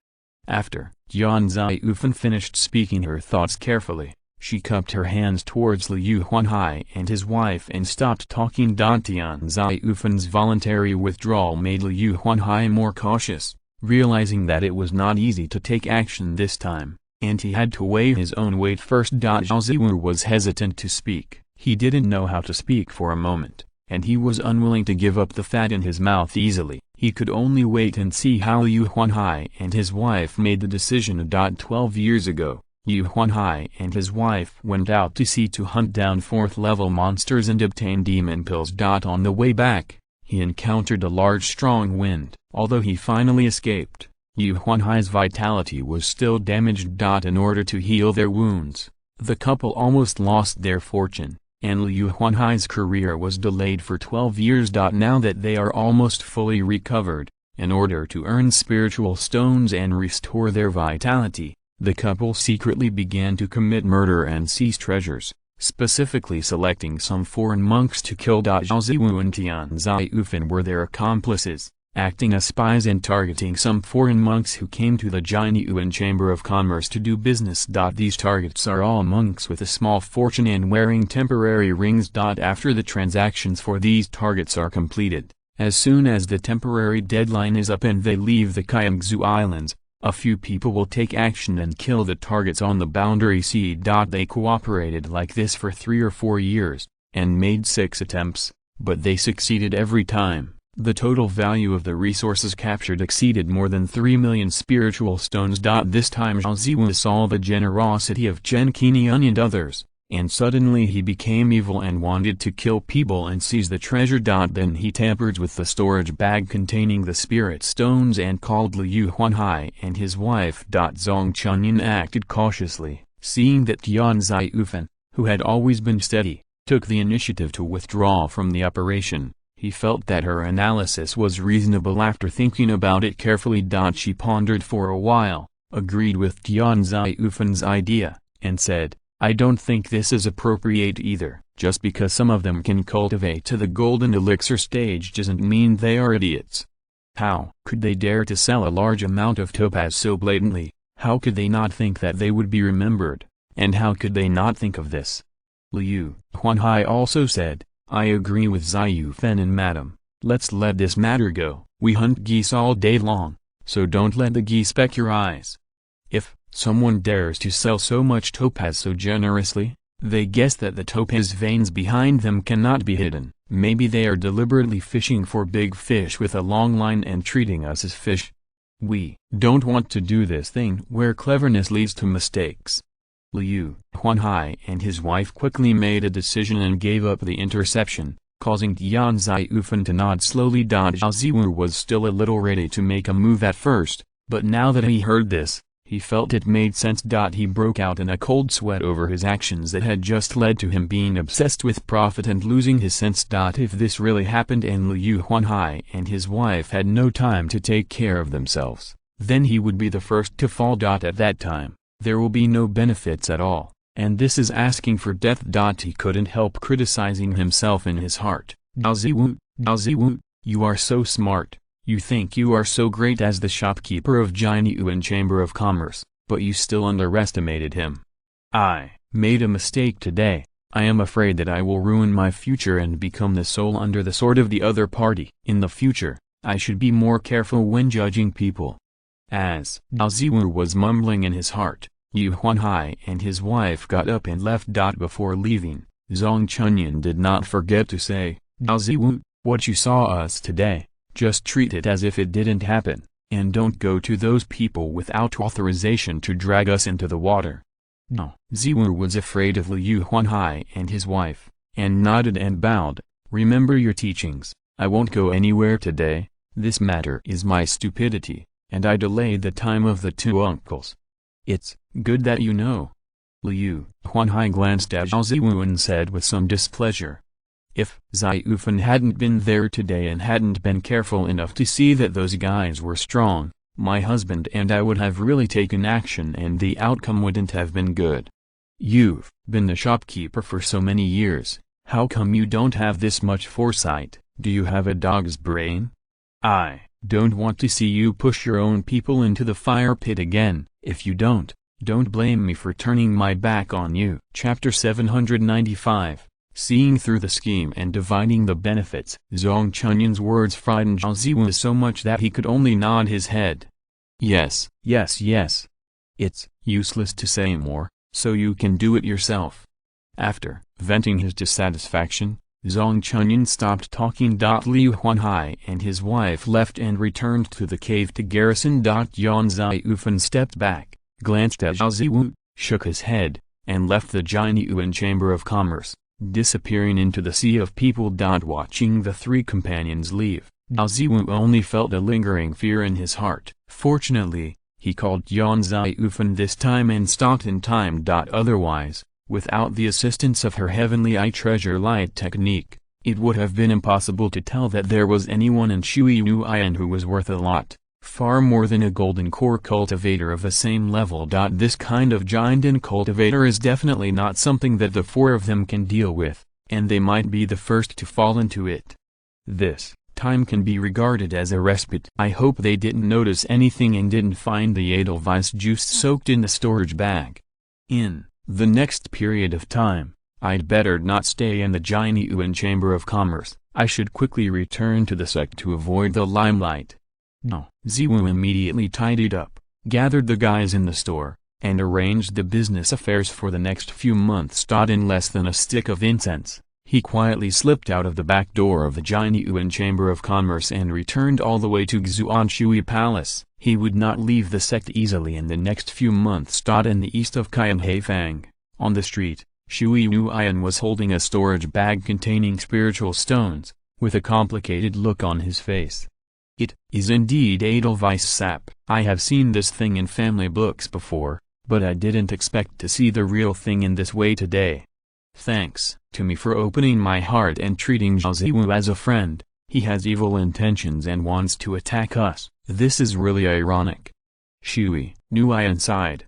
After Jian Ziyufen finished speaking her thoughts carefully, she cupped her hands towards Liu Huanhai and his wife and stopped talking. Tian Ziyufen's voluntary withdrawal made Liu Huanhai more cautious, realizing that it was not easy to take action this time, and he had to weigh his own weight first. Zhao Ziwu was hesitant to speak. He didn't know how to speak for a moment, and he was unwilling to give up the fat in his mouth easily. He could only wait and see how Liu Huanhai and his wife made the decision. 12 years ago, Liu Huanhai and his wife went out to sea to hunt down 4th-level monsters and obtain demon pills. On the way back, he encountered a large strong wind. Although he finally escaped, Liu Huanhai's vitality was still damaged. In order to heal their wounds, the couple almost lost their fortune, and Liu Huanhai's career was delayed for 12 years. Now that they are almost fully recovered, in order to earn spiritual stones and restore their vitality, the couple secretly began to commit murder and seize treasures, specifically selecting some foreign monks to kill. Zhao Ziwu and Tian Ziyufen were their accomplices, acting as spies and targeting some foreign monks who came to the Jianyuan Chamber of Commerce to do business. These targets are all monks with a small fortune and wearing temporary rings. After the transactions for these targets are completed, as soon as the temporary deadline is up and they leave the Qingguang Islands, a few people will take action and kill the targets on the boundary sea. They cooperated like this for 3 or 4 years, and made 6 attempts, but they succeeded every time. The total value of the resources captured exceeded more than 3 million spiritual stones. This time Zhao Ziwu saw the generosity of Chen Qingyun and others, and suddenly he became evil and wanted to kill people and seize the treasure. Then he tampered with the storage bag containing the spirit stones and called Liu Huanhai and his wife. Zhuxiantu acted cautiously, seeing that Tian Ziyufen, who had always been steady, took the initiative to withdraw from the operation. He felt that her analysis was reasonable. After thinking about it carefully, she pondered for a while, agreed with Tian Ziyufen's idea, and said, "I don't think this is appropriate either. Just because some of them can cultivate to the golden elixir stage doesn't mean they are idiots. How could they dare to sell a large amount of topaz so blatantly? How could they not think that they would be remembered? And how could they not think of this?" Liu Huanhai also said, "I agree with Ziyufen and Madam. Let's let this matter go. We hunt geese all day long, so don't let the geese peck your eyes. If someone dares to sell so much topaz so generously, they guess that the topaz veins behind them cannot be hidden. Maybe they are deliberately fishing for big fish with a long line and treating us as fish. We don't want to do this thing where cleverness leads to mistakes." Liu Huanhai and his wife quickly made a decision and gave up the interception, causing Tian Ziyufen to nod slowly. Zhao Ziwu was still a little ready to make a move at first, but now that he heard this, he felt it made sense. He broke out in a cold sweat over his actions that had just led to him being obsessed with profit and losing his sense. If this really happened and Liu Huanhai and his wife had no time to take care of themselves, then he would be the first to fall. At that time, there will be no benefits at all, and this is asking for death. He couldn't help criticizing himself in his heart. Zhao Ziwu, you are so smart. You think you are so great as the shopkeeper of Jianyuan Chamber of Commerce, but you still underestimated him. I made a mistake today. I am afraid that I will ruin my future and become the soul under the sword of the other party. In the future, I should be more careful when judging people." As Zhao Ziwu was mumbling in his heart, Liu Huanhai and his wife got up and left. Before leaving, Zhang Chunyun did not forget to say, "Zhao Ziwu, what you saw us today, just treat it as if it didn't happen. And don't go to those people without authorization to drag us into the water. No. Ziwu was afraid of Liu Huanhai and his wife, and nodded and bowed. Remember your teachings. I won't go anywhere today. This matter is my stupidity, and I delayed the time of the two uncles. It's good that you know. Liu Huanhai glanced at Zhao Ziwu and said with some displeasure. If Ziyufan hadn't been there today and hadn't been careful enough to see that those guys were strong, my husband and I would have really taken action and the outcome wouldn't have been good. You've been the shopkeeper for so many years, how come you don't have this much foresight? Do you have a dog's brain? I don't want to see you push your own people into the fire pit again. If you don't blame me for turning my back on you. Chapter 795. Seeing through the scheme and dividing the benefits. Chen Qingyun's words frightened Zhao Ziwu so much that he could only nod his head. Yes. It's useless to say more, so you can do it yourself. After venting his dissatisfaction, Zhang Qingyun stopped talking. Liu Huanhai and his wife left and returned to the cave to garrison. Yan Ziyufan stepped back, glanced at Zhao Ziwu, shook his head, and left the Jianyuan Chamber of Commerce, disappearing into the sea of people. Watching the three companions leave, Zhao Ziwu only felt a lingering fear in his heart. Fortunately, he called Yan Ziyufan this time and stopped in time. Otherwise, without the assistance of her heavenly eye treasure light technique, it would have been impossible to tell that there was anyone in Hunyuan who was worth a lot, far more than a golden core cultivator of the same level. This kind of giant and cultivator is definitely not something that the four of them can deal with, and they might be the first to fall into it. This time can be regarded as a respite. I hope they didn't notice anything and didn't find the Edelweiss juice soaked in the storage bag. In the next period of time, I'd better not stay in the Jianyuan Chamber of Commerce. I should quickly return to the sect to avoid the limelight. No. Ziwu immediately tidied up, gathered the guys in the store, and arranged the business affairs for the next few months. In less than a stick of incense, he quietly slipped out of the back door of the Jianyuan Chamber of Commerce and returned all the way to Xuanshui Palace. He would not leave the sect easily in the next few months. In the east of Qianhaifang, on the street, Shui Nuian was holding a storage bag containing spiritual stones, with a complicated look on his face. It is indeed Edelweiss sap. I have seen this thing in family books before, but I didn't expect to see the real thing in this way today. Thanks to me for opening my heart and treating Zhao Ziwu as a friend. He has evil intentions and wants to attack us. This is really ironic. Shui Nuian sighed.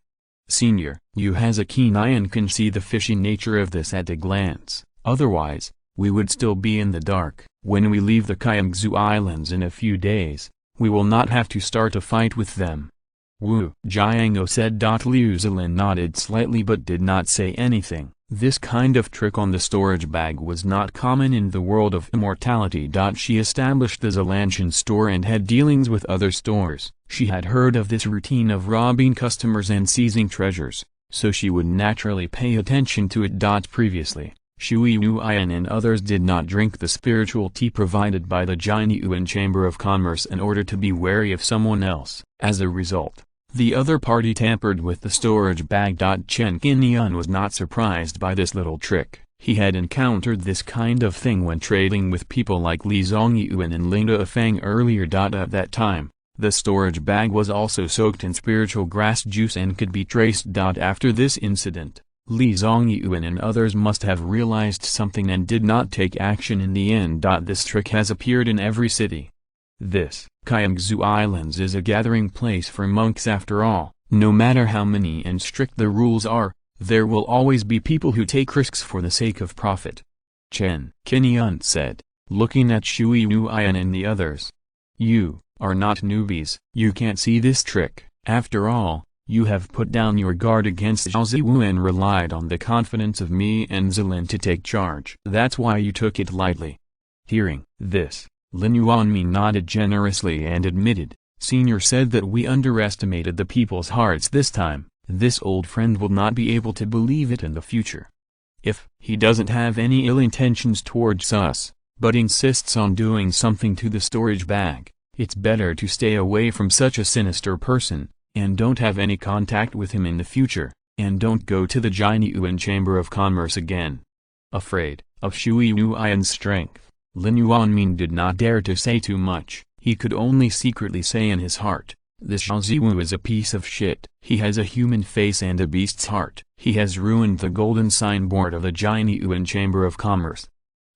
Senior, you has a keen eye and can see the fishy nature of this at a glance. Otherwise, we would still be in the dark. When we leave the Qingguang Islands in a few days, we will not have to start a fight with them. Wu Jiango said. Liu Zilin nodded slightly but did not say anything. This kind of trick on the storage bag was not common in the world of immortality. She established the Zilanshan store and had dealings with other stores. She had heard of this routine of robbing customers and seizing treasures, so she would naturally pay attention to it. Previously, Shui Nuian and others did not drink the spiritual tea provided by the Jianyuan Chamber of Commerce in order to be wary of someone else. As a result, the other party tampered with the storage bag. Chen Qingyun was not surprised by this little trick. He had encountered this kind of thing when trading with people like Li Zongyuan and Linda Fang earlier. At that time, the storage bag was also soaked in spiritual grass juice and could be traced. After this incident, Li Zongyuan and others must have realized something and did not take action in the end. This trick has appeared in every city. This Qingguang Islands is a gathering place for monks after all. No matter how many and strict the rules are, there will always be people who take risks for the sake of profit. Chen Qingyun said, looking at Shui Nuian and the others. You are not newbies. You can't see this trick. After all, you have put down your guard against Zhao Ziwu and relied on the confidence of me and Zilin to take charge. That's why you took it lightly. Hearing this, Lin Yuanmi nodded generously and admitted, Senior said that we underestimated the people's hearts this time. This old friend will not be able to believe it in the future. If he doesn't have any ill intentions towards us, but insists on doing something to the storage bag, It's better to stay away from such a sinister person, and don't have any contact with him in the future, and don't go to the Hunyuan Chamber of Commerce again. Afraid of Shui Yuan's strength, Lin Yuanming did not dare to say too much. He could only secretly say in his heart, "This Zhao Ziwu is a piece of shit. He has a human face and a beast's heart. He has ruined the golden signboard of the Hunyuan Chamber of Commerce."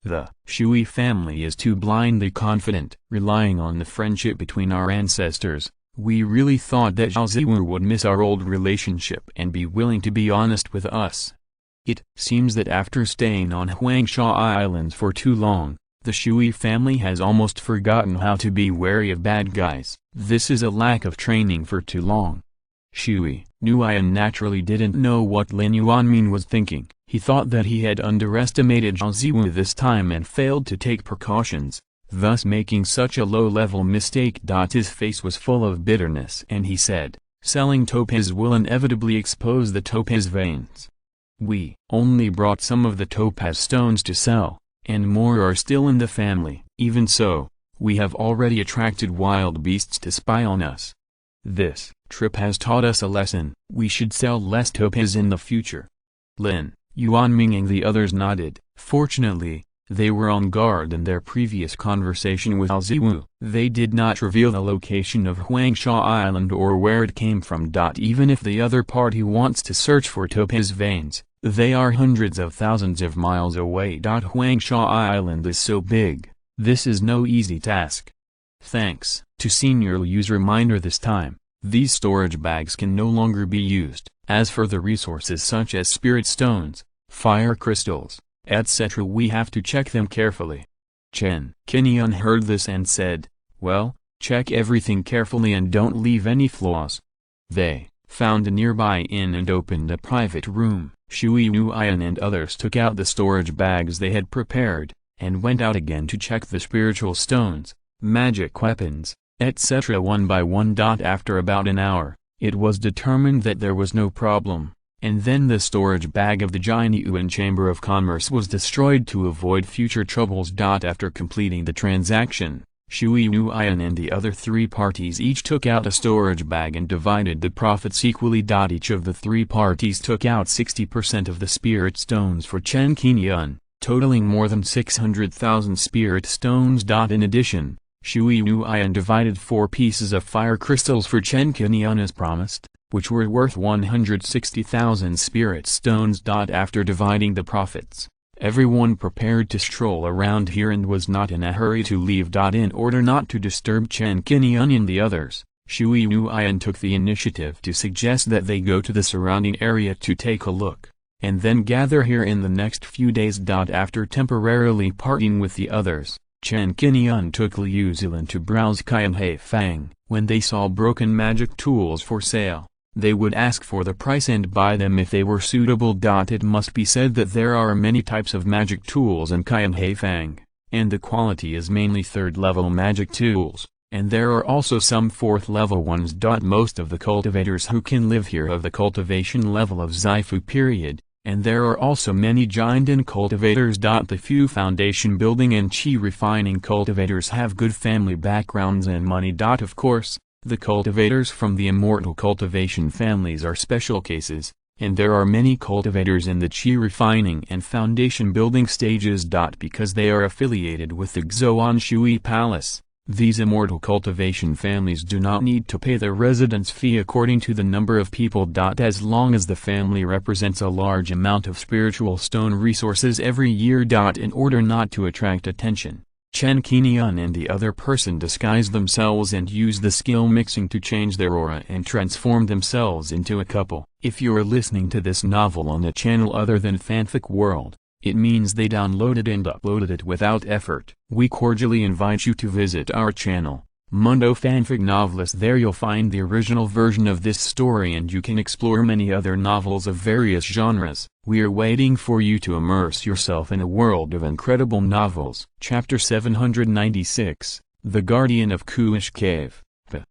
The Shui family is too blindly confident, relying on the friendship between our ancestors. We really thought that Zhao Ziwu would miss our old relationship and be willing to be honest with us. It seems that after staying on Huangsha Islands for too long, the Shui family has almost forgotten how to be wary of bad guys. This is a lack of training for too long. Shui Yuan naturally didn't know what Lin Yuanming was thinking. He thought that he had underestimated Zhao Ziwu this time and failed to take precautions, thus making such a low-level mistake. His face was full of bitterness and he said, "Selling topaz will inevitably expose the topaz veins. We only brought some of the topaz stones to sell, and more are still in the family. Even so, we have already attracted wild beasts to spy on us. This trip has taught us a lesson. We should sell less topaz in the future." Lin Yuanming and the others nodded. Fortunately, they were on guard in their previous conversation with Zhao Ziwu. They did not reveal the location of Huangsha Island or where it came from. Even if the other party wants to search for topaz veins, they are hundreds of thousands of miles away. Huangsha Island is so big, this is no easy task. Thanks to Senior Liu's reminder this time, these storage bags can no longer be used. As for the resources such as spirit stones, fire crystals, etc., we have to check them carefully. Chen Qingyun heard this and said, "Well, check everything carefully and don't leave any flaws." They found a nearby inn and opened a private room. Shui Yuan and others took out the storage bags they had prepared, and went out again to check the spiritual stones, magic weapons, etc. one by one. After about an hour, it was determined that there was no problem, and then the storage bag of the Hunyuan Chamber of Commerce was destroyed to avoid future troubles. After completing the transaction, Shui Yuan and the other three parties each took out a storage bag and divided the profits equally. Each of the three parties took out 60% of the spirit stones for Chen Qingyun, totaling more than 600,000 spirit stones. In addition, Shui Yuan divided 4 pieces of fire crystals for Chen Qingyun as promised, which were worth 160,000 spirit stones. After dividing the profits, everyone prepared to stroll around here and was not in a hurry to leave. In order not to disturb Chen Qingyun and the others, Shui Yuan took the initiative to suggest that they go to the surrounding area to take a look, and then gather here in the next few days. After temporarily parting with the others, Chen Qingyun took Liu Zilin to browse Qianhe Fang. When they saw broken magic tools for sale, they would ask for the price and buy them if they were suitable. It must be said that there are many types of magic tools in Qianhe Fang, and the quality is mainly 3rd-level magic tools, and there are also some 4th-level ones. Most of the cultivators who can live here have the cultivation level of Zaifu period, and there are also many giant cultivators. The few foundation building and qi refining cultivators have good family backgrounds and money. Of course, the cultivators from the immortal cultivation families are special cases, and there are many cultivators in the qi refining and foundation building stages. Because they are affiliated with the Xuan Shui Palace, these immortal cultivation families do not need to pay the residence fee according to the number of people. As long as the family represents a large amount of spiritual stone resources every year. In order not to attract attention, Chen Qingyun and the other person disguise themselves and use the skill mixing to change their aura and transform themselves into a couple. If you're listening to this novel on a channel other than Fanfic World, it means they downloaded and uploaded it without effort. We cordially invite you to visit our channel, Mundo Fanfic Novelist. There you'll find the original version of this story and you can explore many other novels of various genres. We're waiting for you to immerse yourself in a world of incredible novels. Chapter 796, The Guardian of Kuish Cave.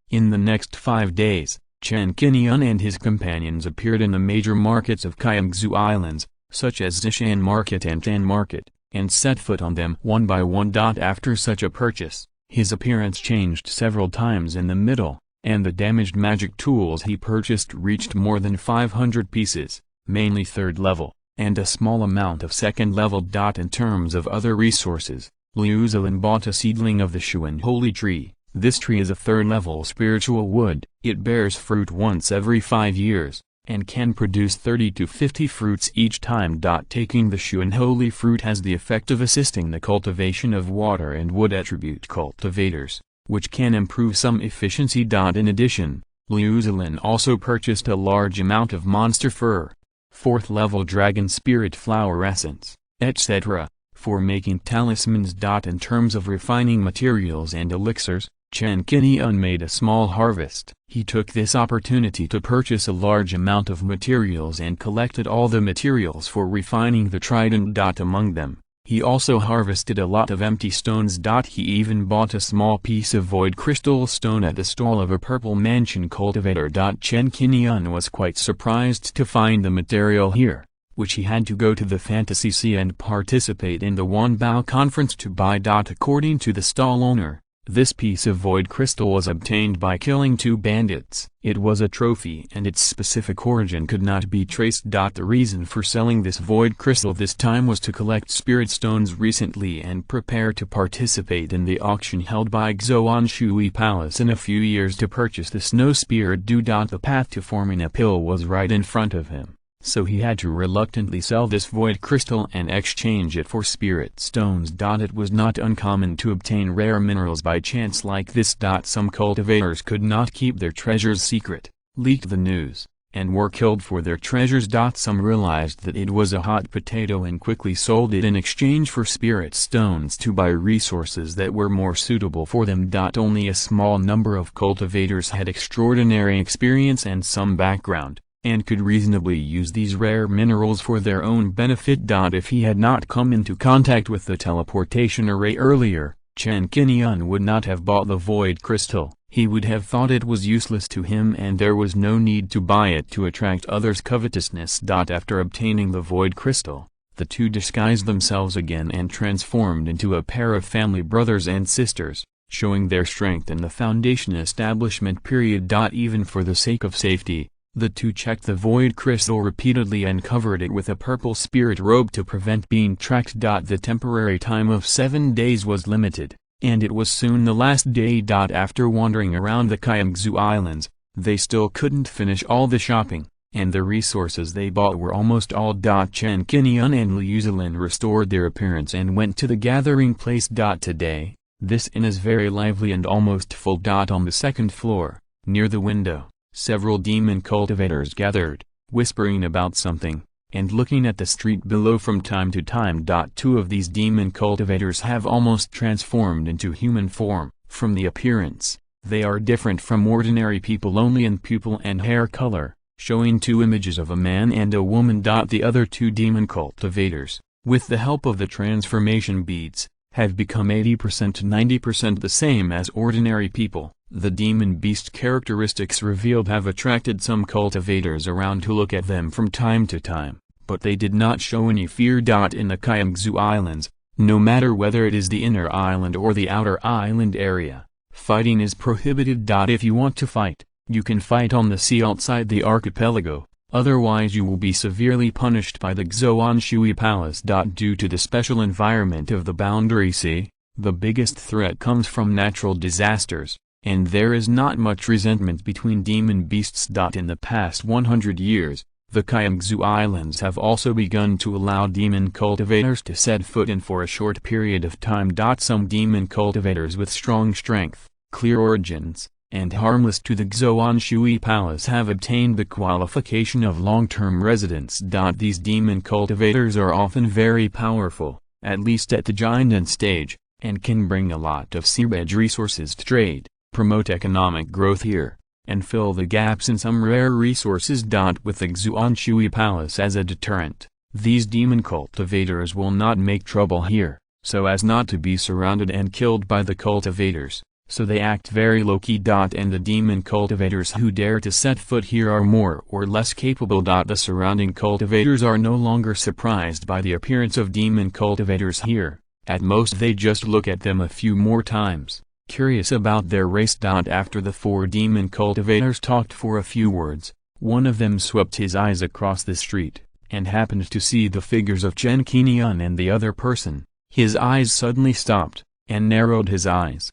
In the next 5 days, Chen Qingyun and his companions appeared in the major markets of Qingguang Islands, such as Zishan Market and Tan Market, and set foot on them one by one. After such a purchase, His appearance changed several times in the middle, and the damaged magic tools he purchased reached more than 500 pieces, mainly 3rd level, and a small amount of 2nd level. In terms of other resources, Liu Zilin bought a seedling of the Shuan holy tree. This tree is a 3rd level spiritual wood. It bears fruit once every 5 years, and can produce 30 to 50 fruits each time. Taking the Shuan holy fruit has the effect of assisting the cultivation of water and wood attribute cultivators, which can improve some efficiency. In addition, Liu Zilin also purchased a large amount of monster fur, 4th level dragon spirit flower essence, etc., for making talismans. In terms of refining materials and elixirs, Chen Qingyun made a small harvest. He took this opportunity to purchase a large amount of materials and collected all the materials for refining the trident. Among them, he also harvested a lot of empty stones. He even bought a small piece of void crystal stone at the stall of a purple mansion cultivator. Chen Qingyun was quite surprised to find the material here, which he had to go to the Fantasy Sea and participate in the Wanbao conference to buy. According to the stall owner, this piece of void crystal was obtained by killing 2 bandits. It was a trophy and its specific origin could not be traced. The reason for selling this void crystal this time was to collect spirit stones recently and prepare to participate in the auction held by Zhuxiantu Palace in a few years to purchase the snow spirit. The path to forming a pill was right in front of him, so he had to reluctantly sell this void crystal and exchange it for spirit stones. It was not uncommon to obtain rare minerals by chance like this. Some cultivators could not keep their treasures secret, leaked the news, and were killed for their treasures. Some realized that it was a hot potato and quickly sold it in exchange for spirit stones to buy resources that were more suitable for them. Only a small number of cultivators had extraordinary experience and some background, and could reasonably use these rare minerals for their own benefit. If he had not come into contact with the teleportation array earlier, Chen Qingyun would not have bought the void crystal. He would have thought it was useless to him and there was no need to buy it to attract others' covetousness. After obtaining the void crystal, the two disguised themselves again and transformed into a pair of family brothers and sisters, showing their strength in the Foundation establishment period. Even for the sake of safety, the two checked the void crystal repeatedly and covered it with a purple spirit robe to prevent being tracked. The temporary time of 7 days was limited, and it was soon the last day. After wandering around the Qingguang Islands, they still couldn't finish all the shopping, and the resources they bought were almost all. Chen Qingyun and Liu Zilin restored their appearance and went to the gathering place. Today, this inn is very lively and almost full. On the 2nd floor, near the window, several demon cultivators gathered, whispering about something, and looking at the street below from time to time. 2 of these demon cultivators have almost transformed into human form. From the appearance, they are different from ordinary people only in pupil and hair color, showing 2 images of a man and a woman. The other 2 demon cultivators, with the help of the transformation beads, have become 80% to 90% the same as ordinary people. The demon beast characteristics revealed have attracted some cultivators around to look at them from time to time, but they did not show any fear. In the Qingguang Islands, no matter whether it is the inner island or the outer island area, fighting is prohibited. If you want to fight, you can fight on the sea outside the archipelago, otherwise you will be severely punished by the Zhuxiantu Palace. Due to the special environment of the boundary sea, the biggest threat comes from natural disasters, and there is not much resentment between demon beasts. In the past 100 years, the Qingguang Islands have also begun to allow demon cultivators to set foot in for a short period of time. Some demon cultivators with strong strength, clear origins, and harmless to the Zhuxiantu Palace have obtained the qualification of long-term residents. These demon cultivators are often very powerful, at least at the giant stage, and can bring a lot of seabed resources to trade, promote economic growth here, and fill the gaps in some rare resources. With the Zhuxiantu Palace as a deterrent, these demon cultivators will not make trouble here, so as not to be surrounded and killed by the cultivators, so they act very low-key. And the demon cultivators who dare to set foot here are more or less capable. The surrounding cultivators are no longer surprised by the appearance of demon cultivators here. At most they just look at them a few more times, curious about their race. After the 4 demon cultivators talked for a few words, one of them swept his eyes across the street, and happened to see the figures of Chen Qingyun and the other person. His eyes suddenly stopped, and narrowed his eyes.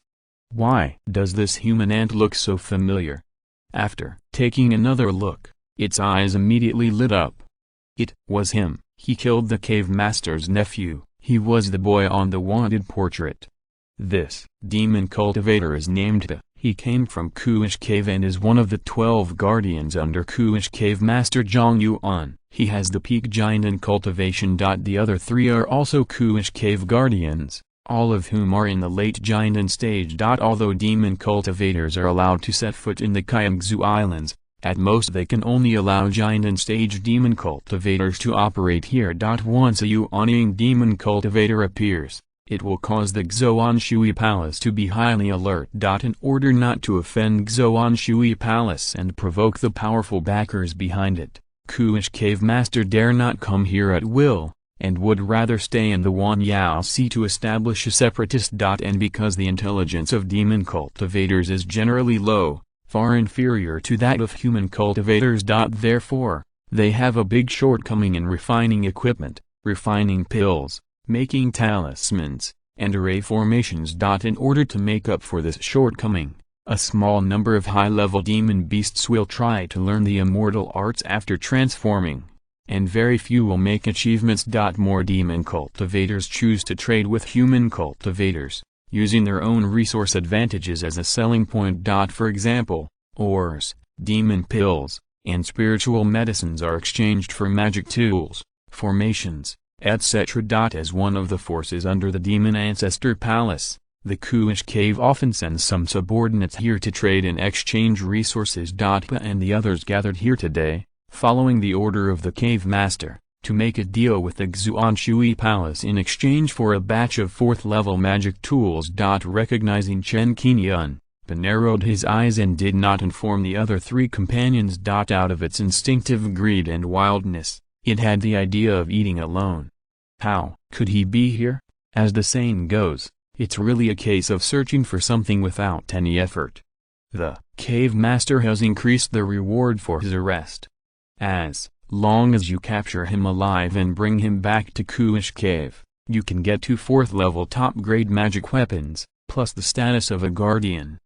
Why does this human ant look so familiar? After taking another look, its eyes immediately lit up. It was him. He killed the cave master's nephew. He was the boy on the wanted portrait. This demon cultivator is named Ta. He came from Kuish Cave and is one of the 12 guardians under Kuish Cave Master Zhuxiantu. He has the peak giant in cultivation. The other 3 are also Kuish Cave guardians, all of whom are in the late Jiandan stage. Although demon cultivators are allowed to set foot in the Qingguang Islands, at most they can only allow Jiandan stage demon cultivators to operate here. Once a Yuanying demon cultivator appears, it will cause the Zhuxiantu Palace to be highly alert. In order not to offend Zhuxiantu Palace and provoke the powerful backers behind it, Kuish Cave Master dare not come here at will, and would rather stay in the Wanyao Sea to establish a separatist. And because the intelligence of demon cultivators is generally low, far inferior to that of human cultivators. Therefore, they have a big shortcoming in refining equipment, refining pills, making talismans, and array formations. In order to make up for this shortcoming, a small number of high-level demon beasts will try to learn the immortal arts after transforming, and very few will make achievements. More demon cultivators choose to trade with human cultivators, using their own resource advantages as a selling point. For example, ores, demon pills, and spiritual medicines are exchanged for magic tools, formations, etc. As one of the forces under the demon ancestor palace, the Kuish Cave often sends some subordinates here to trade and exchange resources. Pa and the others gathered here today, following the order of the cave master, to make a deal with the Zhuxiantu Palace in exchange for a batch of 4th-level magic tools. Recognizing Chen Qingyun, Pa narrowed his eyes and did not inform the other 3 companions. Out of its instinctive greed and wildness, it had the idea of eating alone. How could he be here? As the saying goes, it's really a case of searching for something without any effort. The cave master has increased the reward for his arrest. As long as you capture him alive and bring him back to Kuish Cave, you can get 2 4th-level top-grade magic weapons, plus the status of a guardian.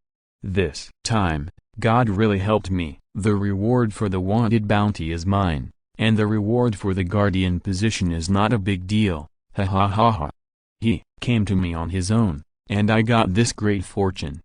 This time, God really helped me. The reward for the wanted bounty is mine, and the reward for the guardian position is not a big deal. Ha ha ha ha. He came to me on his own, and I got this great fortune.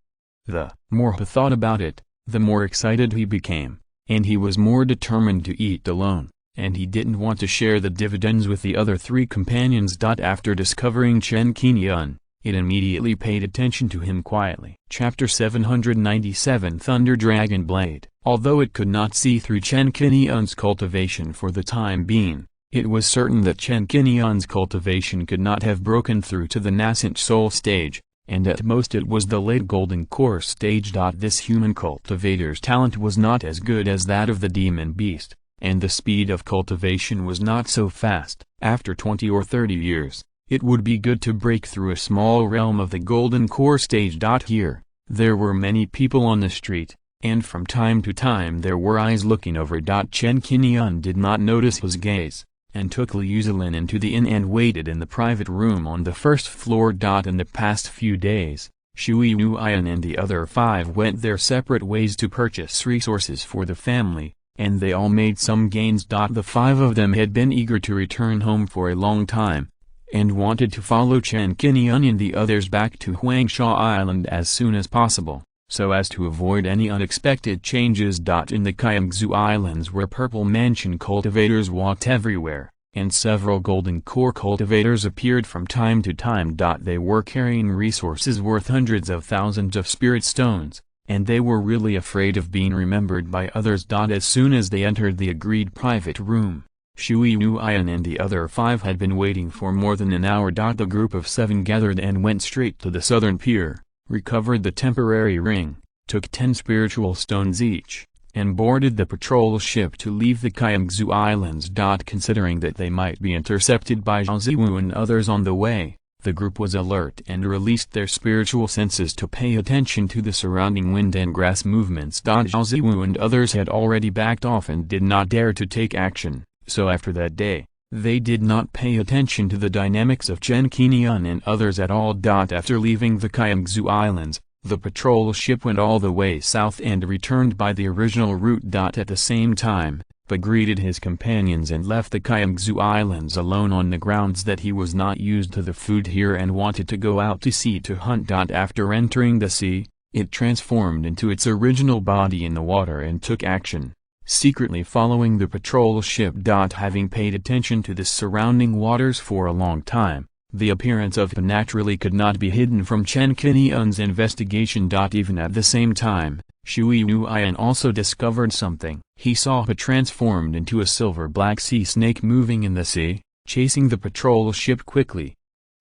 The more he thought about it, the more excited he became, and he was more determined to eat alone, and he didn't want to share the dividends with the other 3 companions. After discovering Chen Qingyun, it immediately paid attention to him quietly. Chapter 797 Thunder Dragon Blade. Although it could not see through Chen Qingyun's cultivation for the time being, it was certain that Chen Qingyun's cultivation could not have broken through to the nascent soul stage, and at most it was the late golden core stage. This human cultivator's talent was not as good as that of the demon beast, and the speed of cultivation was not so fast. After 20 or 30 years, it would be good to break through a small realm of the golden core stage. Here, there were many people on the street, and from time to time there were eyes looking over. Chen Qingyun did not notice his gaze, and took Liu Zilin into the inn and waited in the private room on the 1st floor. In the past few days, Shui Yuan and the other 5 went their separate ways to purchase resources for the family, and they all made some gains. The 5 of them had been eager to return home for a long time, and wanted to follow Chen Qingyun and the others back to Huangsha Island as soon as possible, so as to avoid any unexpected changes. In the Qingguang Islands where Purple Mansion cultivators walked everywhere, and several golden core cultivators appeared from time to time. They were carrying resources worth hundreds of thousands of spirit stones, and they were really afraid of being remembered by others. As soon as they entered the agreed private room, Shui Yuan and the other 5 had been waiting for more than an hour. The group of 7 gathered and went straight to the southern pier, recovered the temporary ring, took 10 spiritual stones each, and boarded the patrol ship to leave the Qingguang Islands. Considering that they might be intercepted by Zhao Ziwu and others on the way, The group was alert and released their spiritual senses to pay attention to the surrounding wind and grass movements. Zhao Ziwu and others had already backed off and did not dare to take action, so after that day, they did not pay attention to the dynamics of Chen Qingyun and others at all. After leaving the Qingguang Islands, the patrol ship went all the way south and returned by the original route. At the same time, but greeted his companions and left the Qingguang Islands alone on the grounds that he was not used to the food here and wanted to go out to sea to hunt. After entering the sea, it transformed into its original body in the water and took action, secretly following the patrol ship. Having paid attention to the surrounding waters for a long time, the appearance of Pa naturally could not be hidden from Chen Qingyun's investigation. Even at the same time, Hunyuan also discovered something. He saw Pa transformed into a silver-black sea snake moving in the sea, chasing the patrol ship quickly.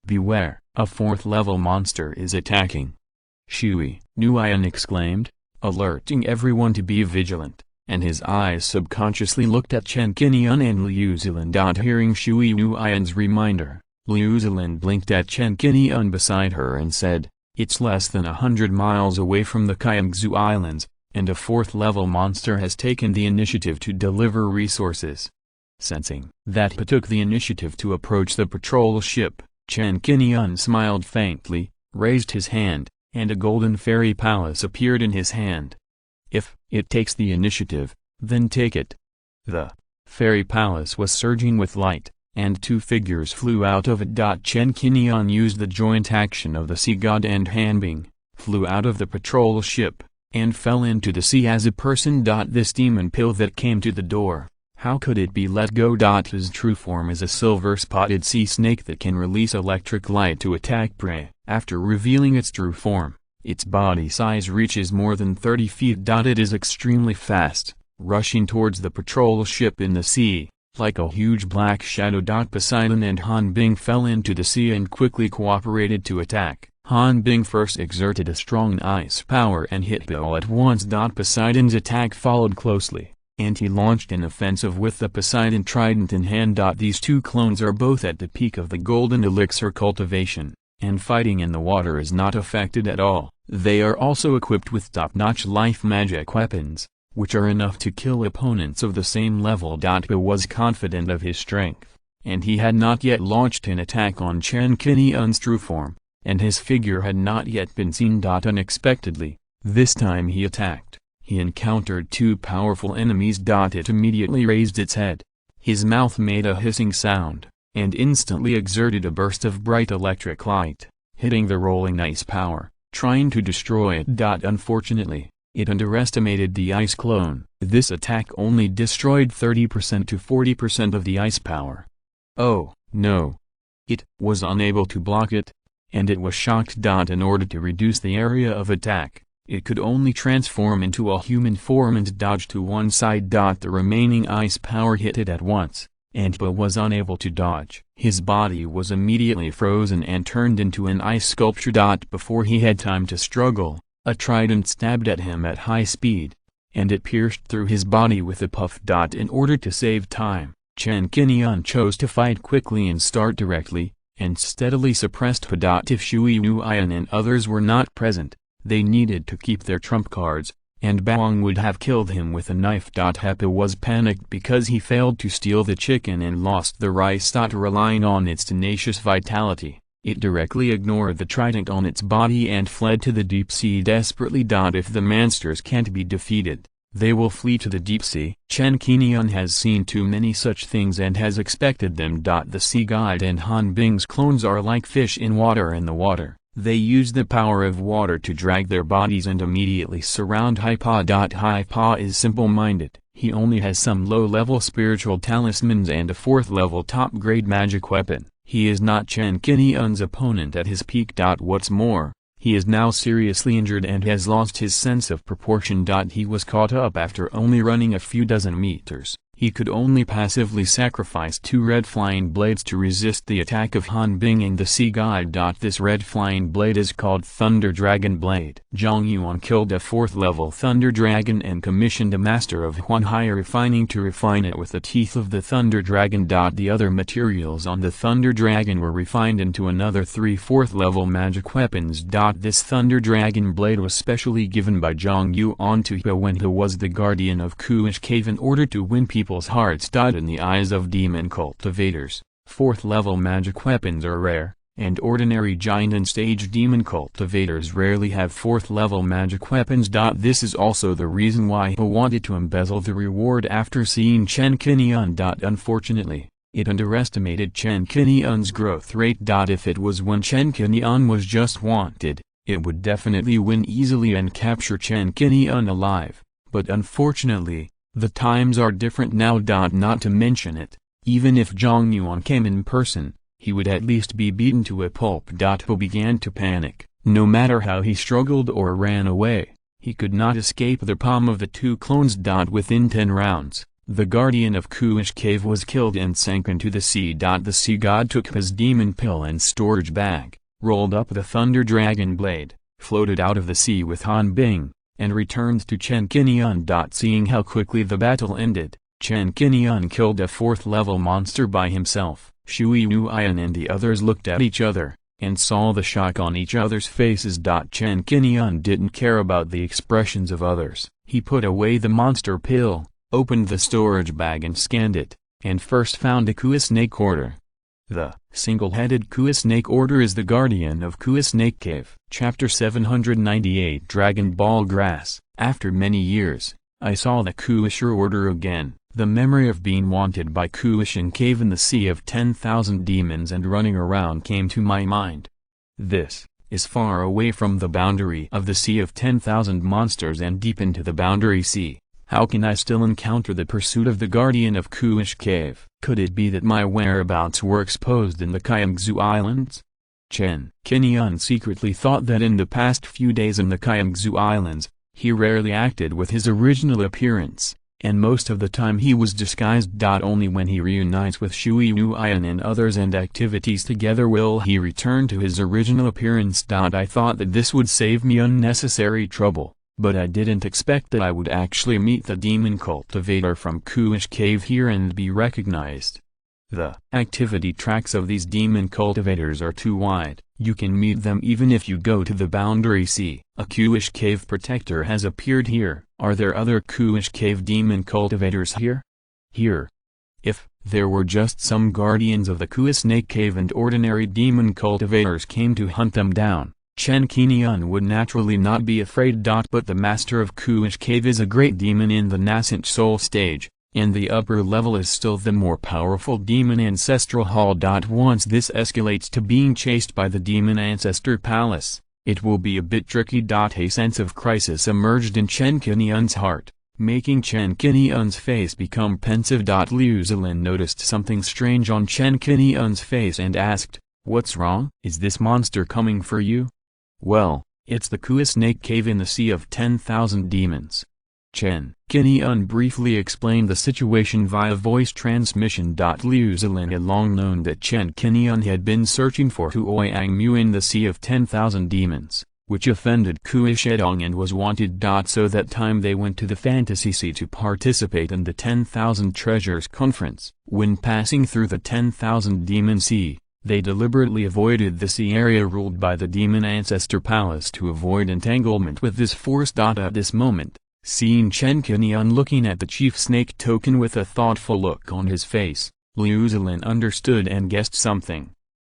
"Beware, a fourth-level monster is attacking!" Hunyuan exclaimed, alerting everyone to be vigilant, and his eyes subconsciously looked at Chen Qingyun and Liu Zilan. Hearing Hunyuan's reminder, Liu Zilan blinked at Chen Qingyun beside her and said, "It's less than 100 miles away from the Qingguang Islands, and a fourth-level monster has taken the initiative to deliver resources." Sensing that Pa took the initiative to approach the patrol ship, Chen Qingyun smiled faintly, raised his hand, and a golden fairy palace appeared in his hand. "If it takes the initiative, then take it." The fairy palace was surging with light, and two figures flew out of it. Chen Qingyun used the joint action of the sea god and Hanbing, flew out of the patrol ship, and fell into the sea as a person. This demon pill that came to the door, how could it be let go? His true form is a silver-spotted sea snake that can release electric light to attack prey. After revealing its true form, its body size reaches more than 30 feet. It is extremely fast, rushing towards the patrol ship in the sea, like a huge black shadow. Poseidon and Hanbing fell into the sea and quickly cooperated to attack. Hanbing first exerted a strong ice power and hit Pa all at once. Poseidon's attack followed closely, and he launched an offensive with the Poseidon trident in hand. These two clones are both at the peak of the golden elixir cultivation, and fighting in the water is not affected at all. They are also equipped with top-notch life magic weapons, which are enough to kill opponents of the same level. Pa was confident of his strength, and he had not yet launched an attack on Chen Qingyun's true form, and his figure had not yet been seen. Unexpectedly, this time he attacked. He encountered two powerful enemies. It immediately raised its head. His mouth made a hissing sound, and instantly exerted a burst of bright electric light, hitting the rolling ice power, trying to destroy it. Unfortunately, it underestimated the ice clone. This attack only destroyed 30% to 40% of the ice power. Oh, no! It was unable to block it, and it was shocked. In order to reduce the area of attack, it could only transform into a human form and dodge to one side. The remaining ice power hit it at once, and Pa was unable to dodge. His body was immediately frozen and turned into an ice sculpture. Before he had time to struggle, a trident stabbed at him at high speed, and it pierced through his body with a puff. In order to save time, Chen Qingyun chose to fight quickly and start directly, and steadily suppressed Pa. If Hunyuan and others were not present, they needed to keep their trump cards, and Baoang would have killed him with a knife. Pa was panicked because he failed to steal the chicken and lost the rice. Relying on its tenacious vitality, it directly ignored the trident on its body and fled to the deep sea desperately. If the monsters can't be defeated, they will flee to the deep sea. Chen Qingyun has seen too many such things and has expected them. The sea god and Hanbing's clones are like fish in water. In the water, they use the power of water to drag their bodies and immediately surround Hai Pa. Hai Pa is simple-minded. He only has some low-level spiritual talismans and a 4th-level top-grade magic weapon. He is not Chen Qingyun's opponent at his peak. What's more, he is now seriously injured and has lost his sense of proportion. He was caught up after only running a few dozen meters. He could only passively sacrifice 2 red flying blades to resist the attack of Han Bing and the sea god. This red flying blade is called Thunder Dragon Blade. Zhang Yuan killed a 4th level Thunder Dragon and commissioned a master of Hunyuan refining to refine it with the teeth of the Thunder Dragon. The other materials on the Thunder Dragon were refined into another 3 4th level magic weapons. This Thunder Dragon Blade was specially given by Zhang Yuan to He when he was the guardian of Kuish Cave in order to win people's hearts. In the eyes of demon cultivators, 4th level magic weapons are rare, and ordinary giant and stage demon cultivators rarely have 4th level magic weapons. This is also the reason why he wanted to embezzle the reward after seeing Chen Qingyun. Unfortunately, it underestimated Chen Qingyun's growth rate. If it was when Chen Qingyun was just wanted, it would definitely win easily and capture Chen Qingyun alive, but unfortunately, the times are different now. Not to mention it, even if Zhang Yuan came in person, he would at least be beaten to a pulp. He began to panic. No matter how he struggled or ran away, he could not escape the palm of the 2 clones. Within 10 rounds, the guardian of Kuish Cave was killed and sank into the sea. The sea god took his demon pill and storage bag, rolled up the Thunder Dragon Blade, floated out of the sea with Han Bing, and returned to Chen Qingyun. Seeing how quickly the battle ended, Chen Qingyun killed a 4th level monster by himself. Hunyuan and the others looked at each other, and saw the shock on each other's faces. Chen Qingyun didn't care about the expressions of others. He put away the monster pill, opened the storage bag and scanned it, and first found a Kuis Snake Order. The single-headed Kuis Snake Order is the guardian of Kuis Snake Cave. Chapter 798 Dragon Ball Grass. After many years, I saw the Kuisher Order again. The memory of being wanted by Kuishin Cave in the Sea of 10,000 Demons and running around came to my mind. This is far away from the boundary of the Sea of 10,000 monsters and deep into the boundary sea. How can I still encounter the pursuit of the guardian of Kuish Cave? Could it be that my whereabouts were exposed in the Qingguang Islands? Chen Qingyun secretly thought that in the past few days in the Qingguang Islands, he rarely acted with his original appearance, and most of the time he was disguised. Only when he reunites with Hunyuan and others and activities together will he return to his original appearance. I thought that this would save me unnecessary trouble, but I didn't expect that I would actually meet the demon cultivator from Kuish Cave here and be recognized. The activity tracks of these demon cultivators are too wide. You can meet them even if you go to the boundary sea. A Kuish Cave protector has appeared here. Are there other Kuish Cave demon cultivators here? Here. If there were just some guardians of the Kuish Snake Cave and ordinary demon cultivators came to hunt them down, Chen Qingyun would naturally not be afraid. But the master of Kuish Cave is a great demon in the nascent soul stage, and the upper level is still the more powerful demon ancestral hall. Once this escalates to being chased by the demon ancestor palace, it will be a bit tricky. A sense of crisis emerged in Chen Qingyun's heart, making Chen Qingyun's face become pensive. Liu Zilin noticed something strange on Chen Qingyun's face and asked, "What's wrong? Is this monster coming for you?" "Well, it's the Kuish Snake Cave in the Sea of 10,000 Demons." Chen Qingyun briefly explained the situation via voice transmission. Liu Zilin had long known that Chen Qingyun had been searching for Huoyang Mu in the Sea of 10,000 Demons, which offended Kuishedong and was wanted. So that time they went to the Fantasy Sea to participate in the 10,000 Treasures Conference. When passing through the 10,000 Demon Sea, they deliberately avoided the sea area ruled by the Demon Ancestor Palace to avoid entanglement with this force. At this moment, seeing Chen Qingyun looking at the Chief Snake token with a thoughtful look on his face, Liu Zilin understood and guessed something.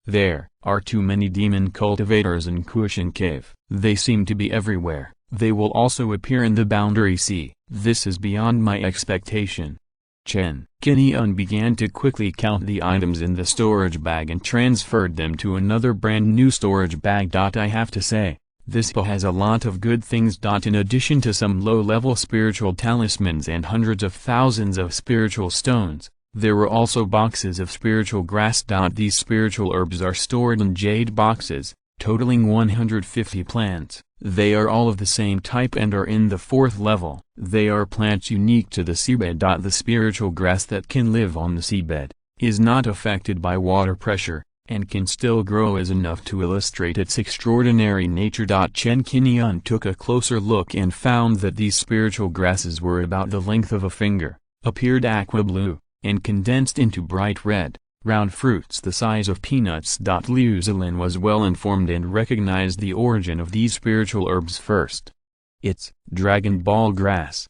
There are too many demon cultivators in Kuishin Cave. They seem to be everywhere. They will also appear in the Boundary Sea. This is beyond my expectation. Chen Qingyun began to quickly count the items in the storage bag and transferred them to another brand new storage bag. I have to say, this has a lot of good things. In addition to some low-level spiritual talismans and hundreds of thousands of spiritual stones, there were also boxes of spiritual grass. These spiritual herbs are stored in jade boxes, totaling 150 plants. They are all of the same type and are in the 4th level. They are plants unique to the seabed. The spiritual grass that can live on the seabed, is not affected by water pressure, and can still grow is enough to illustrate its extraordinary nature. Chen Qingyun took a closer look and found that these spiritual grasses were about the length of a finger, appeared aqua blue, and condensed into bright red, round fruits the size of peanuts. Liu Zilin was well informed and recognized the origin of these spiritual herbs first. It's Dragon Ball grass.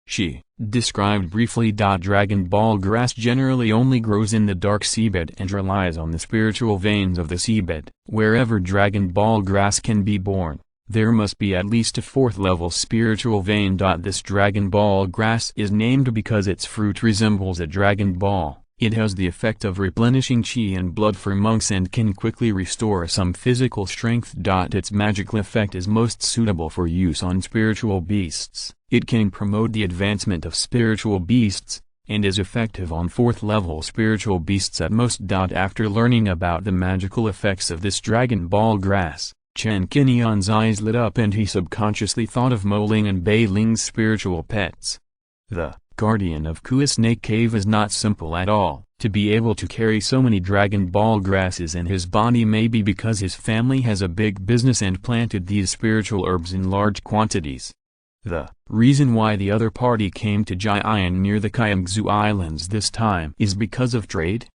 She described briefly. Dragon Ball grass generally only grows in the dark seabed and relies on the spiritual veins of the seabed. Wherever Dragon Ball grass can be born, there must be at least a 4th level spiritual vein. This Dragon Ball grass is named because its fruit resembles a Dragon Ball. It has the effect of replenishing chi and blood for monks and can quickly restore some physical strength. Its magical effect is most suitable for use on spiritual beasts. It can promote the advancement of spiritual beasts, and is effective on 4th level spiritual beasts at most. After learning about the magical effects of this Dragon Ball grass, Chen Qingyun's eyes lit up and he subconsciously thought of Mo Ling and Bei Ling's spiritual pets. The guardian of Kua Snake Cave is not simple at all. To be able to carry so many Dragon Ball grasses in his body may be because his family has a big business and planted these spiritual herbs in large quantities. The reason why the other party came to Jian near the Qingguang Islands this time is because of trade?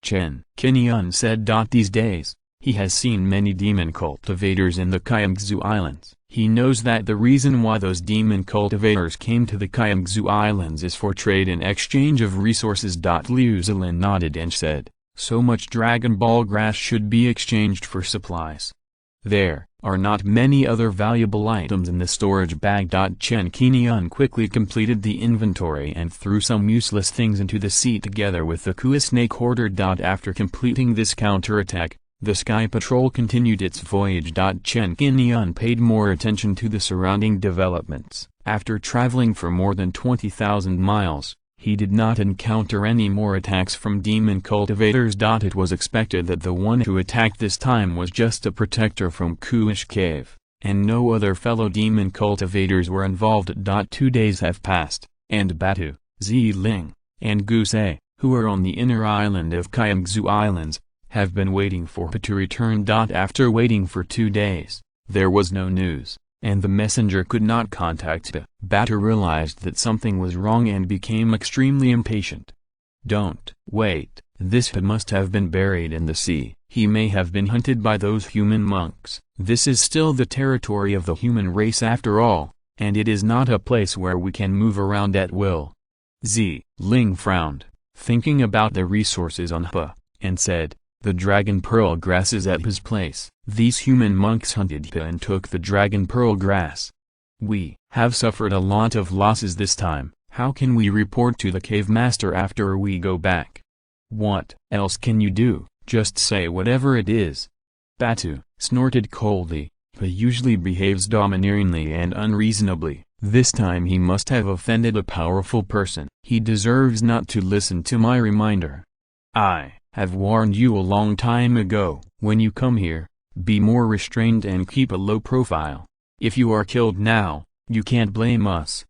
Chen Qingyun said. These days, he has seen many demon cultivators in the Qingguang Islands. He knows that the reason why those demon cultivators came to the Qingguang Islands is for trade and exchange of resources. Liu Zilin nodded and said, so much Dragon Ball grass should be exchanged for supplies. There are not many other valuable items in the storage bag. Chen Qingyun quickly completed the inventory and threw some useless things into the sea together with the Kua Snake hoarder. After completing this counterattack, the Sky Patrol continued its voyage. Chen Qingyun paid more attention to the surrounding developments. After traveling for more than 20,000 miles, he did not encounter any more attacks from demon cultivators. It was expected that the one who attacked this time was just a protector from Kuish Cave, and no other fellow demon cultivators were involved. 2 days have passed, and Batu, Ziling, and Gusei, who are on the inner island of Qingguang Islands, have been waiting for Pa to return. After waiting for 2 days, there was no news, and the messenger could not contact Pa. Batu realized that something was wrong and became extremely impatient. Don't wait, this Pa must have been buried in the sea. He may have been hunted by those human monks. This is still the territory of the human race after all, and it is not a place where we can move around at will. Ling frowned, thinking about the resources on Pa, and said, the Dragon Pearl grass is at his place. These human monks hunted Pa and took the Dragon Pearl grass. We have suffered a lot of losses this time. How can we report to the cave master after we go back? What else can you do? Just say whatever it is. Batu snorted coldly. Pa usually behaves domineeringly and unreasonably. This time he must have offended a powerful person. He deserves not to listen to my reminder. I have warned you a long time ago. When you come here, be more restrained and keep a low profile. If you are killed now, you can't blame us.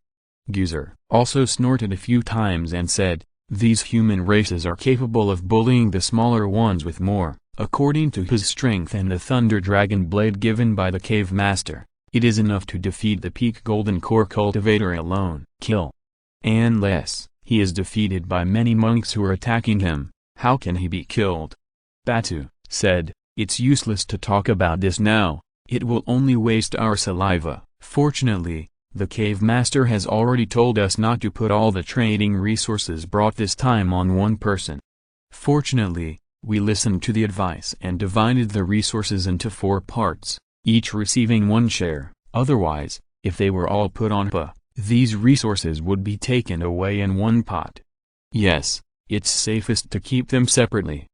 Guzer also snorted a few times and said, these human races are capable of bullying the smaller ones with more, according to his strength and the Thunder Dragon Blade given by the Cave Master. It is enough to defeat the Peak Golden Core Cultivator alone. Kill. Unless he is defeated by many monks who are attacking him, how can he be killed? Batu said, it's useless to talk about this now, it will only waste our saliva. Fortunately, the Cave Master has already told us not to put all the trading resources brought this time on one person. Fortunately, we listened to the advice and divided the resources into 4 parts, each receiving 1 share. Otherwise, if they were all put on Pa, these resources would be taken away in one pot. Yes, it's safest to keep them separately.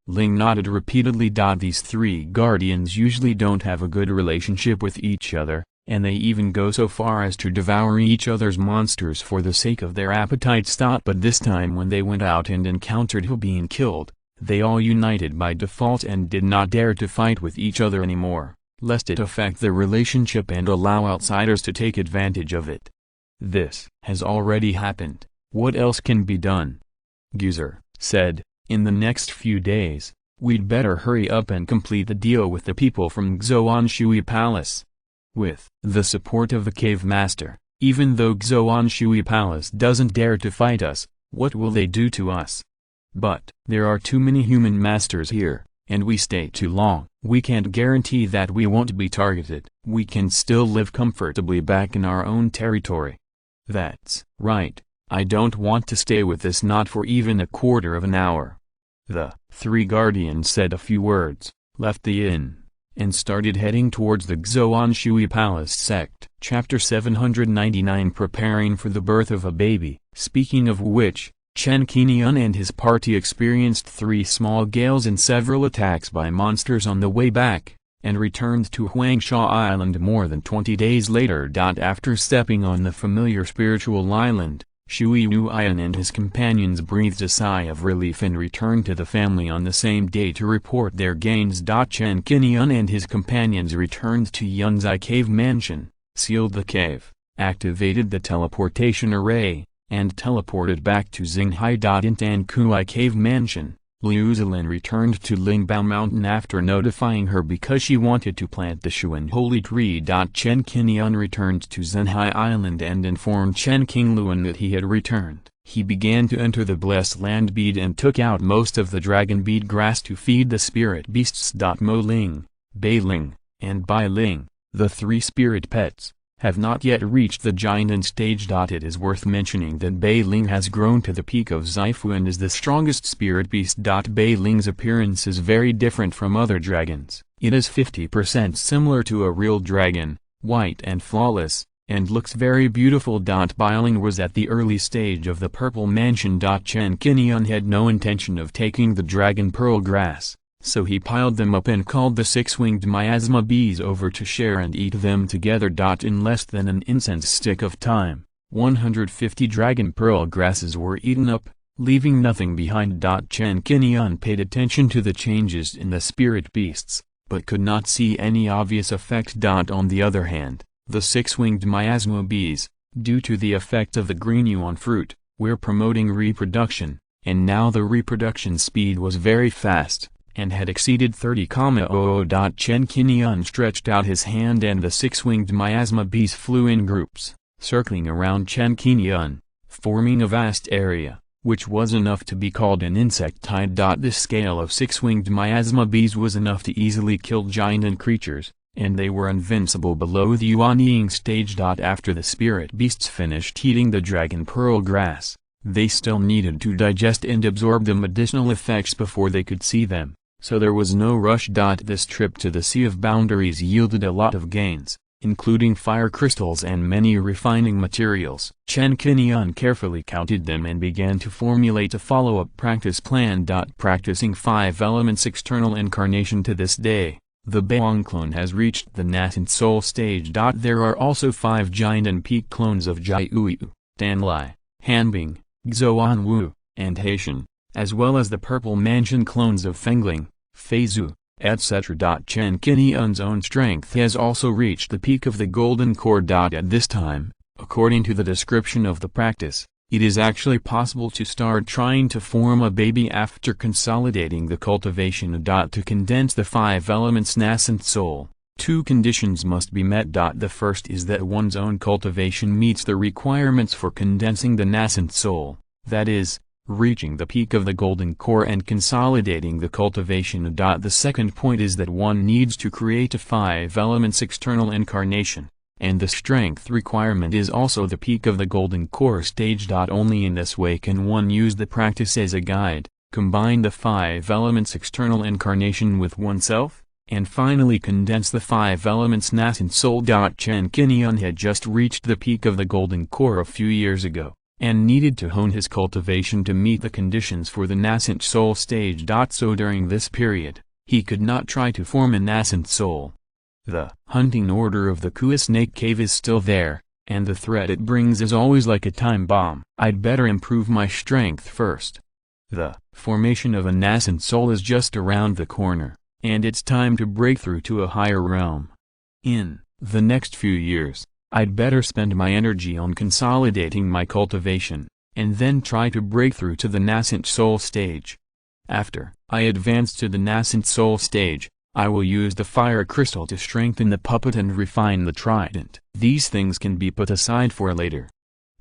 Ling nodded repeatedly. These 3 guardians usually don't have a good relationship with each other, and they even go so far as to devour each other's monsters for the sake of their appetites. But this time when they went out and encountered Pa being killed, They all united by default and did not dare to fight with each other anymore, lest it affect the relationship and allow outsiders to take advantage of it. This has already happened. What else can be done? Guzer said, in the next few days, we'd better hurry up and complete the deal with the people from Xuanshui Palace. With the support of the Cave Master, even though Xuanshui Palace doesn't dare to fight us, what will they do to us? But there are too many human masters here, and we stay too long. We can't guarantee that we won't be targeted. We can still live comfortably back in our own territory. That's right. I don't want to stay with this not for even a quarter of an hour. The three guardians said a few words, left the inn, and started heading towards the Xuanshui Palace sect. Chapter 799 Preparing for the birth of a baby. Speaking of which, Chen Qingyun and his party experienced 3 small gales and several attacks by monsters on the way back, and returned to Huangsha Island more than 20 days later. After stepping on the familiar spiritual island, Hunyuan and his companions breathed a sigh of relief and returned to the family on the same day to report their gains. Chen Qingyun and his companions returned to Yunzai Cave Mansion, sealed the cave, activated the teleportation array, and teleported back to Xinghai. In Tankui Cave Mansion, Liu Zilin returned to Lingbao Mountain after notifying her because she wanted to plant the Shuan holy tree. Chen Qingyun returned to Zhenhai Island and informed Chen Qingluan that he had returned. He began to enter the Blessed Land bead and took out most of the dragon bead grass to feed the spirit beasts. Mo Ling, Bei Ling, and Bai Ling, the 3 spirit pets, have not yet reached the giant stage. It is worth mentioning that Bei Ling has grown to the peak of Xifu and is the strongest spirit beast. Bei Ling's appearance is very different from other dragons. It is 50% similar to a real dragon, white and flawless, and looks very beautiful. Bei Ling was at the early stage of the Purple Mansion. Chen Qingyun had no intention of taking the dragon pearl grass, so he piled them up and called the 6-winged miasma bees over to share and eat them together. In less than an incense stick of time, 150 dragon pearl grasses were eaten up, leaving nothing behind. Chen Qingyun paid attention to the changes in the spirit beasts, but could not see any obvious effect. On the other hand, the 6-winged miasma bees, due to the effect of the green yuan fruit, were promoting reproduction, and now the reproduction speed was very fast, and had exceeded 30,000. Chen Qingyun stretched out his hand and the 6-winged miasma bees flew in groups, circling around Chen Qingyun, forming a vast area, which was enough to be called an insectide. This scale of 6-winged miasma bees was enough to easily kill giant creatures, and they were invincible below the Yuanying stage. After the spirit beasts finished eating the dragon pearl grass, they still needed to digest and absorb the medicinal effects before they could see them. So there was no rush. This trip to the Sea of Boundaries yielded a lot of gains, including fire crystals and many refining materials. Chen Qingyun carefully counted them and began to formulate a follow-up practice plan. Practicing 5 elements external incarnation to this day, the Baoang clone has reached the nascent soul stage. There are also 5 giant and peak clones of Jiuyu, Danlai, Hanbing, Xuanwu, and Haitian, as well as the Purple Mansion clones of Fengling, Feizu, etc. Chen Qingyun's own strength has also reached the peak of the golden core. At this time, according to the description of the practice, it is actually possible to start trying to form a baby after consolidating the cultivation. To condense the 5 elements nascent soul, 2 conditions must be met. The first is that one's own cultivation meets the requirements for condensing the nascent soul, that is, reaching the peak of the golden core and consolidating the cultivation. The second point is that one needs to create a 5 elements external incarnation, and the strength requirement is also the peak of the golden core stage. Only in this way can one use the practice as a guide, combine the 5 elements external incarnation with oneself, and finally condense the 5 elements nascent soul. Chen Qingyun had just reached the peak of the golden core a few years ago, and needed to hone his cultivation to meet the conditions for the nascent soul stage. So during this period, he could not try to form a nascent soul. The hunting order of the Kua Snake Cave is still there, and the threat it brings is always like a time bomb. I'd better improve my strength first. The formation of a nascent soul is just around the corner, and it's time to break through to a higher realm. In the next few years, I'd better spend my energy on consolidating my cultivation, and then try to break through to the nascent soul stage. After I advance to the nascent soul stage, I will use the fire crystal to strengthen the puppet and refine the trident. These things can be put aside for later.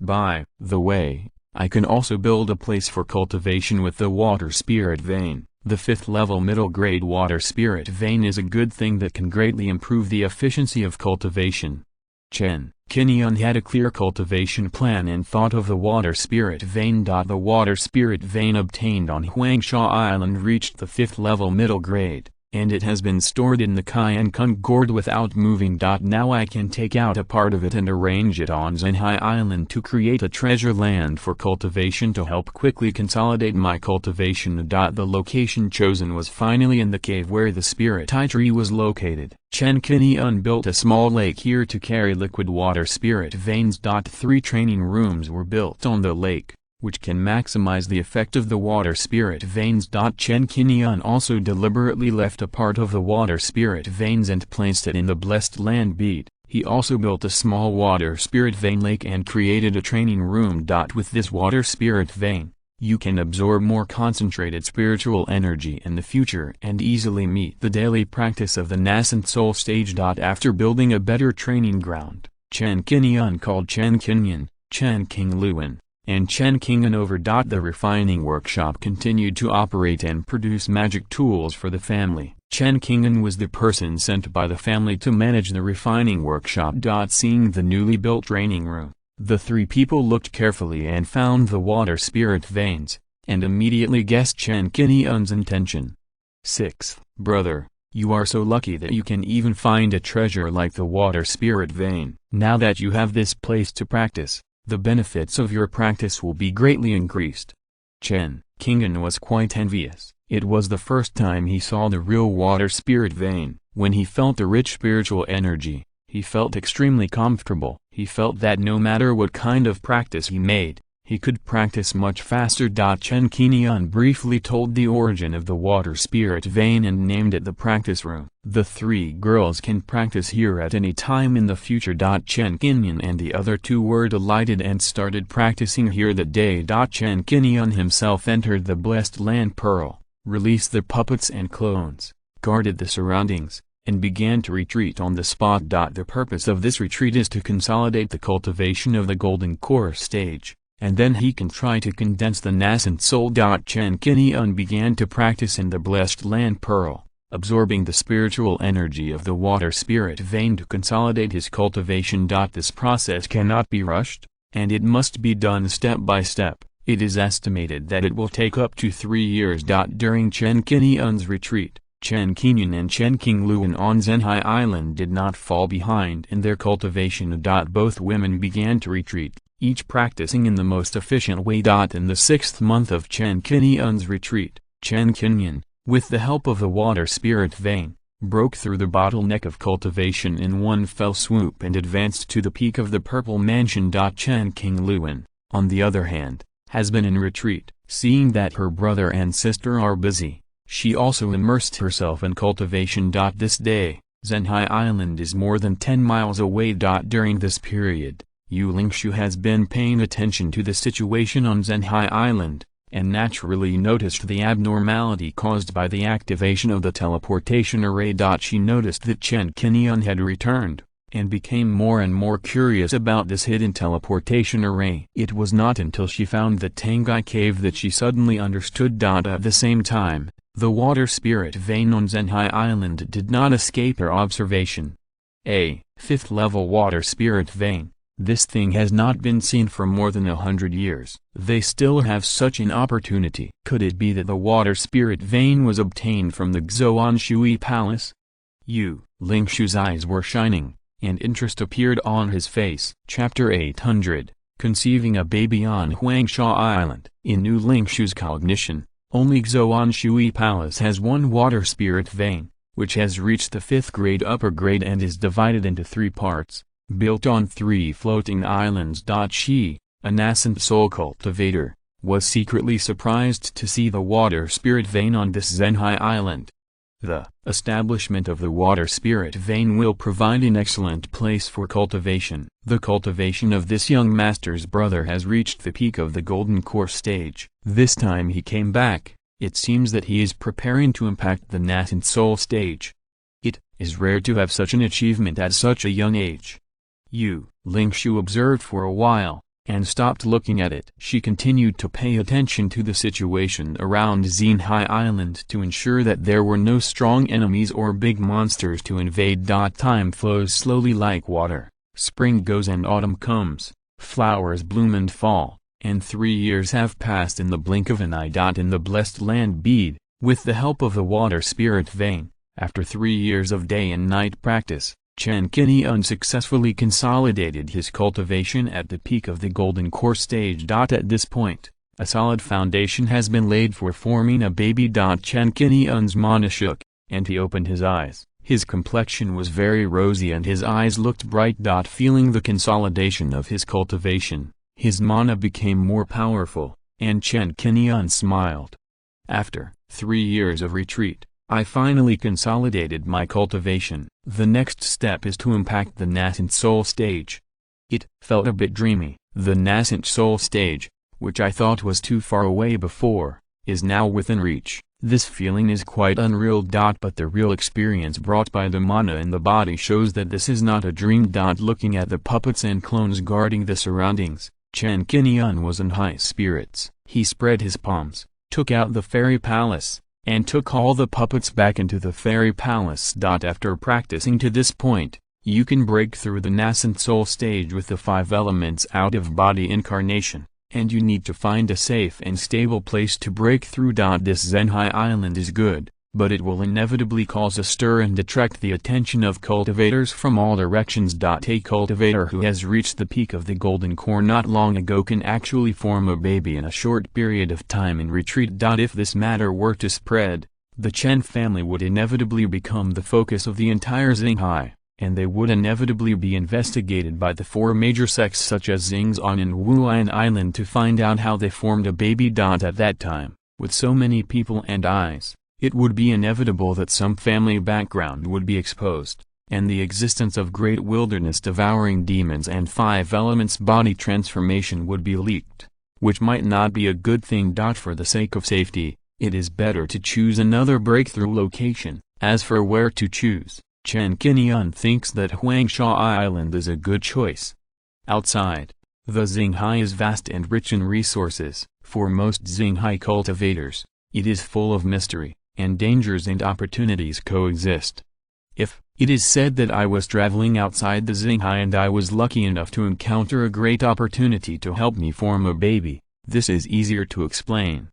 By the way, I can also build a place for cultivation with the water spirit vein. The 5th level middle grade water spirit vein is a good thing that can greatly improve the efficiency of cultivation. Chen Qingyun had a clear cultivation plan and thought of the water spirit vein. The water spirit vein obtained on Huangsha Island reached the 5th level middle grade, and it has been stored in the Qingguang gourd without moving. Now I can take out a part of it and arrange it on Zhenhai Island to create a treasure land for cultivation to help quickly consolidate my cultivation. The location chosen was finally in the cave where the spirit eye tree was located. Chen Qingyun built a small lake here to carry liquid water spirit veins. 3 training rooms were built on the lake, which can maximize the effect of the water spirit veins. Chen Qingyun also deliberately left a part of the water spirit veins and placed it in the blessed land bead. He also built a small water spirit vein lake and created a training room. With this water spirit vein, you can absorb more concentrated spiritual energy in the future and easily meet the daily practice of the nascent soul stage. After building a better training ground, Chen Qingyun called Chen Qingyun, Chen Qingyun, and Chen Qingyun over. The refining workshop continued to operate and produce magic tools for the family. Chen Qingyun was the person sent by the family to manage the refining workshop. Seeing the newly built training room, the 3 people looked carefully and found the water spirit veins, and immediately guessed Chen Qingyun's intention. 6th brother, you are so lucky that you can even find a treasure like the water spirit vein. Now that you have this place to practice, the benefits of your practice will be greatly increased. Chen Qingyun was quite envious. It was the first time he saw the real water spirit vein. When he felt the rich spiritual energy, he felt extremely comfortable. He felt that no matter what kind of practice he made, he could practice much faster. Chen Qingyun briefly told the origin of the water spirit vein and named it the practice room. The 3 girls can practice here at any time in the future. Chen Qingyun and the other 2 were delighted and started practicing here that day. Chen Qingyun himself entered the blessed land pearl, released the puppets and clones, guarded the surroundings, and began to retreat on the spot. The purpose of this retreat is to consolidate the cultivation of the golden core stage, and then he can try to condense the nascent soul. Chen Qingyun began to practice in the blessed land pearl, absorbing the spiritual energy of the water spirit vein to consolidate his cultivation. This process cannot be rushed, and it must be done step by step. It is estimated that it will take up to 3 years. During Chen Qingyun's retreat, Chen Qingyun and Chen Qingyun on Zhenhai Island did not fall behind in their cultivation. Both women began to retreat, each practicing in the most efficient way. In the 6th month of Chen Qingyun's retreat, Chen Qingyun, with the help of the water spirit vein, broke through the bottleneck of cultivation in one fell swoop and advanced to the peak of the purple mansion. Chen Qingyun, on the other hand, has been in retreat. Seeing that her brother and sister are busy, she also immersed herself in cultivation. This day, Zhenhai Island is more than 10 miles away. During this period, Yu Lingshu has been paying attention to the situation on Zhenhai Island, and naturally noticed the abnormality caused by the activation of the teleportation array. She noticed that Chen Qingyun had returned, and became more and more curious about this hidden teleportation array. It was not until she found the Tangai cave that she suddenly understood. At the same time, the water spirit vein on Zhenhai Island did not escape her observation. A 5th level water spirit vein. This thing has not been seen for more than 100 years. They still have such an opportunity. Could it be that the water spirit vein was obtained from the Zhuxiantu palace? Yu Lingshu's eyes were shining, and interest appeared on his face. Chapter 800, Conceiving a Baby on Huangsha Island. In Yu Lingshu's cognition, only Zhuxiantu Palace has one water spirit vein, which has reached the 5th grade upper grade and is divided into 3 parts, built on 3 floating islands. She, a nascent soul cultivator, was secretly surprised to see the water spirit vein on this Zhenhai island. The establishment of the water spirit vein will provide an excellent place for cultivation. The cultivation of this young master's brother has reached the peak of the golden core stage. This time he came back, it seems that he is preparing to impact the nascent soul stage. It is rare to have such an achievement at such a young age. Ling Shu observed for a while, and stopped looking at it. She continued to pay attention to the situation around Zhenhai Island to ensure that there were no strong enemies or big monsters to invade. Time flows slowly like water, spring goes and autumn comes, flowers bloom and fall, and 3 years have passed in the blink of an eye. In the blessed land bead, with the help of the water spirit vein, after 3 years of day and night practice, Chen Qingyun successfully consolidated his cultivation at the peak of the golden core stage. At this point, a solid foundation has been laid for forming a baby. Chen Qingyun's mana shook, and he opened his eyes. His complexion was very rosy and his eyes looked bright. Feeling the consolidation of his cultivation, his mana became more powerful, and Chen Qingyun smiled. After 3 years of retreat, I finally consolidated my cultivation. The next step is to impact the nascent soul stage. It felt a bit dreamy. The nascent soul stage, which I thought was too far away before, is now within reach. This feeling is quite unreal. But the real experience brought by the mana in the body shows that this is not a dream. Looking at the puppets and clones guarding the surroundings, Chen Qingyun was in high spirits. He spread his palms, took out the fairy palace, and took all the puppets back into the fairy palace. After practicing to this point, you can break through the nascent soul stage with the 5 elements out-of-body incarnation, and you need to find a safe and stable place to break through. This Zhenhai island is good, but it will inevitably cause a stir and attract the attention of cultivators from all directions. A cultivator who has reached the peak of the golden core not long ago can actually form a baby in a short period of time in retreat. If this matter were to spread, the Chen family would inevitably become the focus of the entire Zhenhai, and they would inevitably be investigated by the 4 major sects such as Xingzan and Wuan Island to find out how they formed a baby. At that time, with so many people and eyes, it would be inevitable that some family background would be exposed, and the existence of great wilderness devouring demons and 5 elements body transformation would be leaked, which might not be a good thing. For the sake of safety, it is better to choose another breakthrough location. As for where to choose, Chen Qingyun thinks that Huangsha Island is a good choice. Outside, the Zhenhai is vast and rich in resources. For most Zhenhai cultivators, it is full of mystery, and dangers and opportunities coexist. If it is said that I was traveling outside the Zhenhai and I was lucky enough to encounter a great opportunity to help me form a baby, this is easier to explain.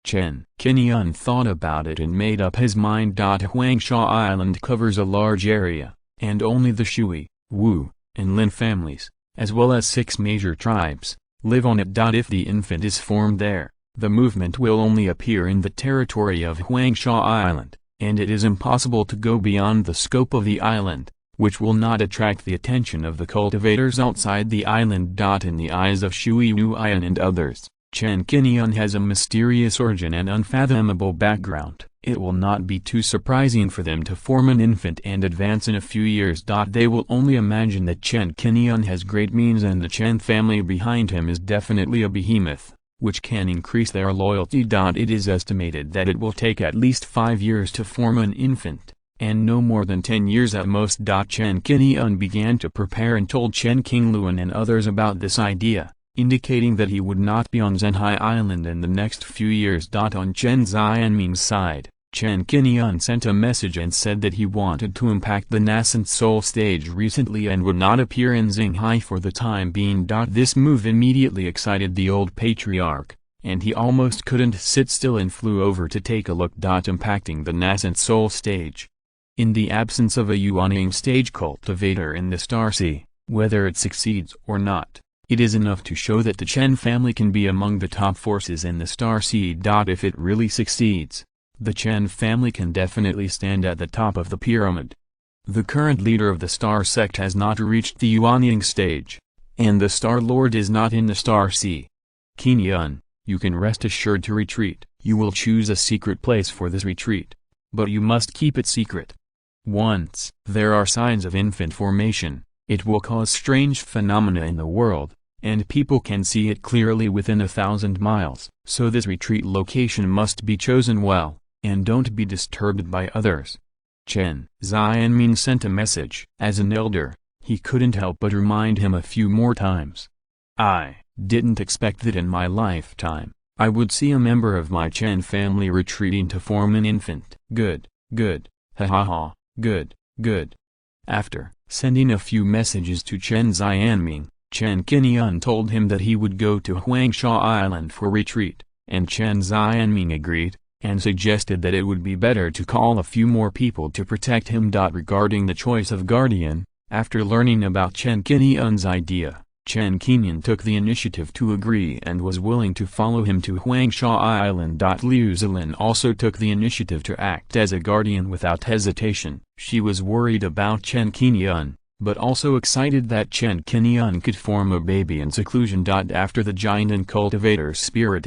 Chen Qingyun thought about it and made up his mind. Huangsha Island covers a large area, and only the Shui, Wu, and Lin families, as well as 6 major tribes, live on it. If the infant is formed there, the movement will only appear in the territory of Huangsha Island, and it is impossible to go beyond the scope of the island, which will not attract the attention of the cultivators outside the island. In the eyes of Shui Wuyan and others, Chen Qingyun has a mysterious origin and unfathomable background. It will not be too surprising for them to form an infant and advance in a few years. They will only imagine that Chen Qingyun has great means and the Chen family behind him is definitely a behemoth, which can increase their loyalty. It is estimated that it will take at least 5 years to form an infant, and no more than 10 years at most. Chen Qingyun began to prepare and told Chen Qingyun and others about this idea, indicating that he would not be on Zhenhai Island in the next few years. On Chen Xianming's side, Chen Qingyun sent a message and said that he wanted to impact the nascent soul stage recently and would not appear in Zhenhai for the time being. This move immediately excited the old patriarch, and he almost couldn't sit still and flew over to take a look. Impacting the nascent soul stage. In the absence of a Yuanying stage cultivator in the Star Sea, whether it succeeds or not, it is enough to show that the Chen family can be among the top forces in the Star Sea. If it really succeeds, the Chen family can definitely stand at the top of the pyramid. The current leader of the Star sect has not reached the Yuanying stage, and the Star Lord is not in the Star Sea. Qingyun, you can rest assured to retreat. You will choose a secret place for this retreat. But you must keep it secret. Once there are signs of infant formation, it will cause strange phenomena in the world, and people can see it clearly within 1,000 miles. So this retreat location must be chosen well, and don't be disturbed by others. Chen Xianming sent a message. As an elder, he couldn't help but remind him a few more times. I didn't expect that in my lifetime, I would see a member of my Chen family retreating to form an infant. Good, good, ha ha ha, good, good. After sending a few messages to Chen Xianming, Chen Qingyun told him that he would go to Huangsha Island for retreat, and Chen Xianming agreed, and suggested that it would be better to call a few more people to protect him. Regarding the choice of guardian, after learning about Chen Qingyun's idea, Chen Qingyun took the initiative to agree and was willing to follow him to Huangsha Island. Liu Zilin also took the initiative to act as a guardian without hesitation. She was worried about Chen Qingyun, but also excited that Chen Qingyun could form a baby in seclusion. After the giant and cultivator's spirit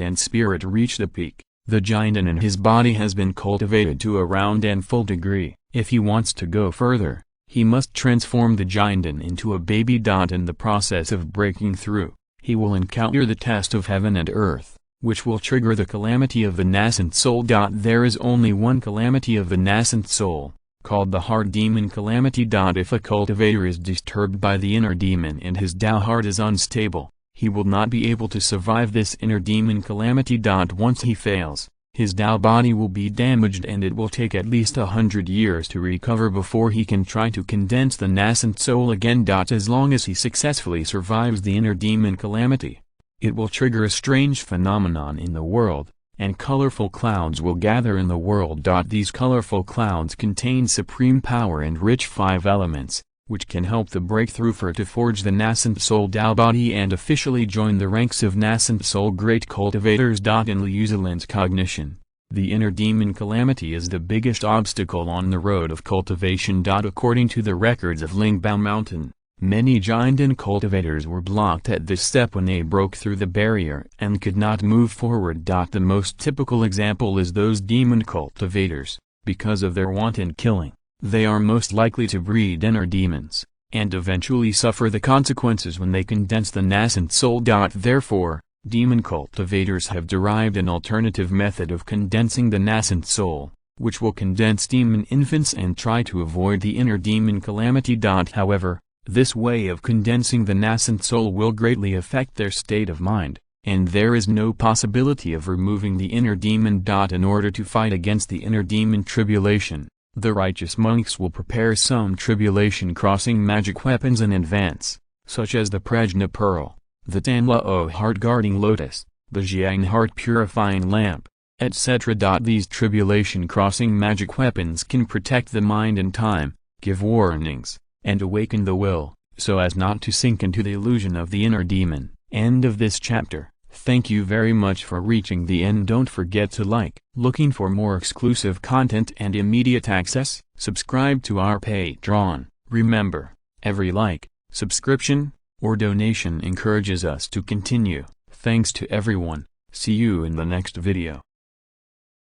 reached the peak, the giant in his body has been cultivated to a round and full degree. If he wants to go further, he must transform the giant into a baby. In the process of breaking through, he will encounter the test of heaven and earth, which will trigger the calamity of the nascent soul. There is only one calamity of the nascent soul, called the heart demon calamity. If a cultivator is disturbed by the inner demon and his Tao heart is unstable, he will not be able to survive this inner demon calamity. Once he fails, his Tao body will be damaged and it will take at least 100 years to recover before he can try to condense the nascent soul again. As long as he successfully survives the inner demon calamity, it will trigger a strange phenomenon in the world, and colorful clouds will gather in the world. These colorful clouds contain supreme power and rich 5 elements, which can help the breakthrough to forge the nascent soul Tao body and officially join the ranks of nascent soul great cultivators. In Liu Zilin's cognition, the inner demon calamity is the biggest obstacle on the road of cultivation. According to the records of Lingbao Mountain, many giant and cultivators were blocked at this step when they broke through the barrier and could not move forward. The most typical example is those demon cultivators. Because of their wanton killing, they are most likely to breed inner demons, and eventually suffer the consequences when they condense the nascent soul. Therefore, demon cultivators have derived an alternative method of condensing the nascent soul, which will condense demon infants and try to avoid the inner demon calamity. However, this way of condensing the nascent soul will greatly affect their state of mind, and there is no possibility of removing the inner demon. In order to fight against the inner demon tribulation, the righteous monks will prepare some tribulation-crossing magic weapons in advance, such as the Prajna Pearl, the Tanlao Heart-Guarding Lotus, the Jiang Heart-Purifying Lamp, etc. These tribulation-crossing magic weapons can protect the mind in time, give warnings, and awaken the will, so as not to sink into the illusion of the inner demon. End of this chapter. Thank you very much for reaching the end. Don't forget to like. Looking for more exclusive content and immediate access? Subscribe to our Patreon. Remember, every like, subscription, or donation encourages us to continue. Thanks to everyone. See you in the next video.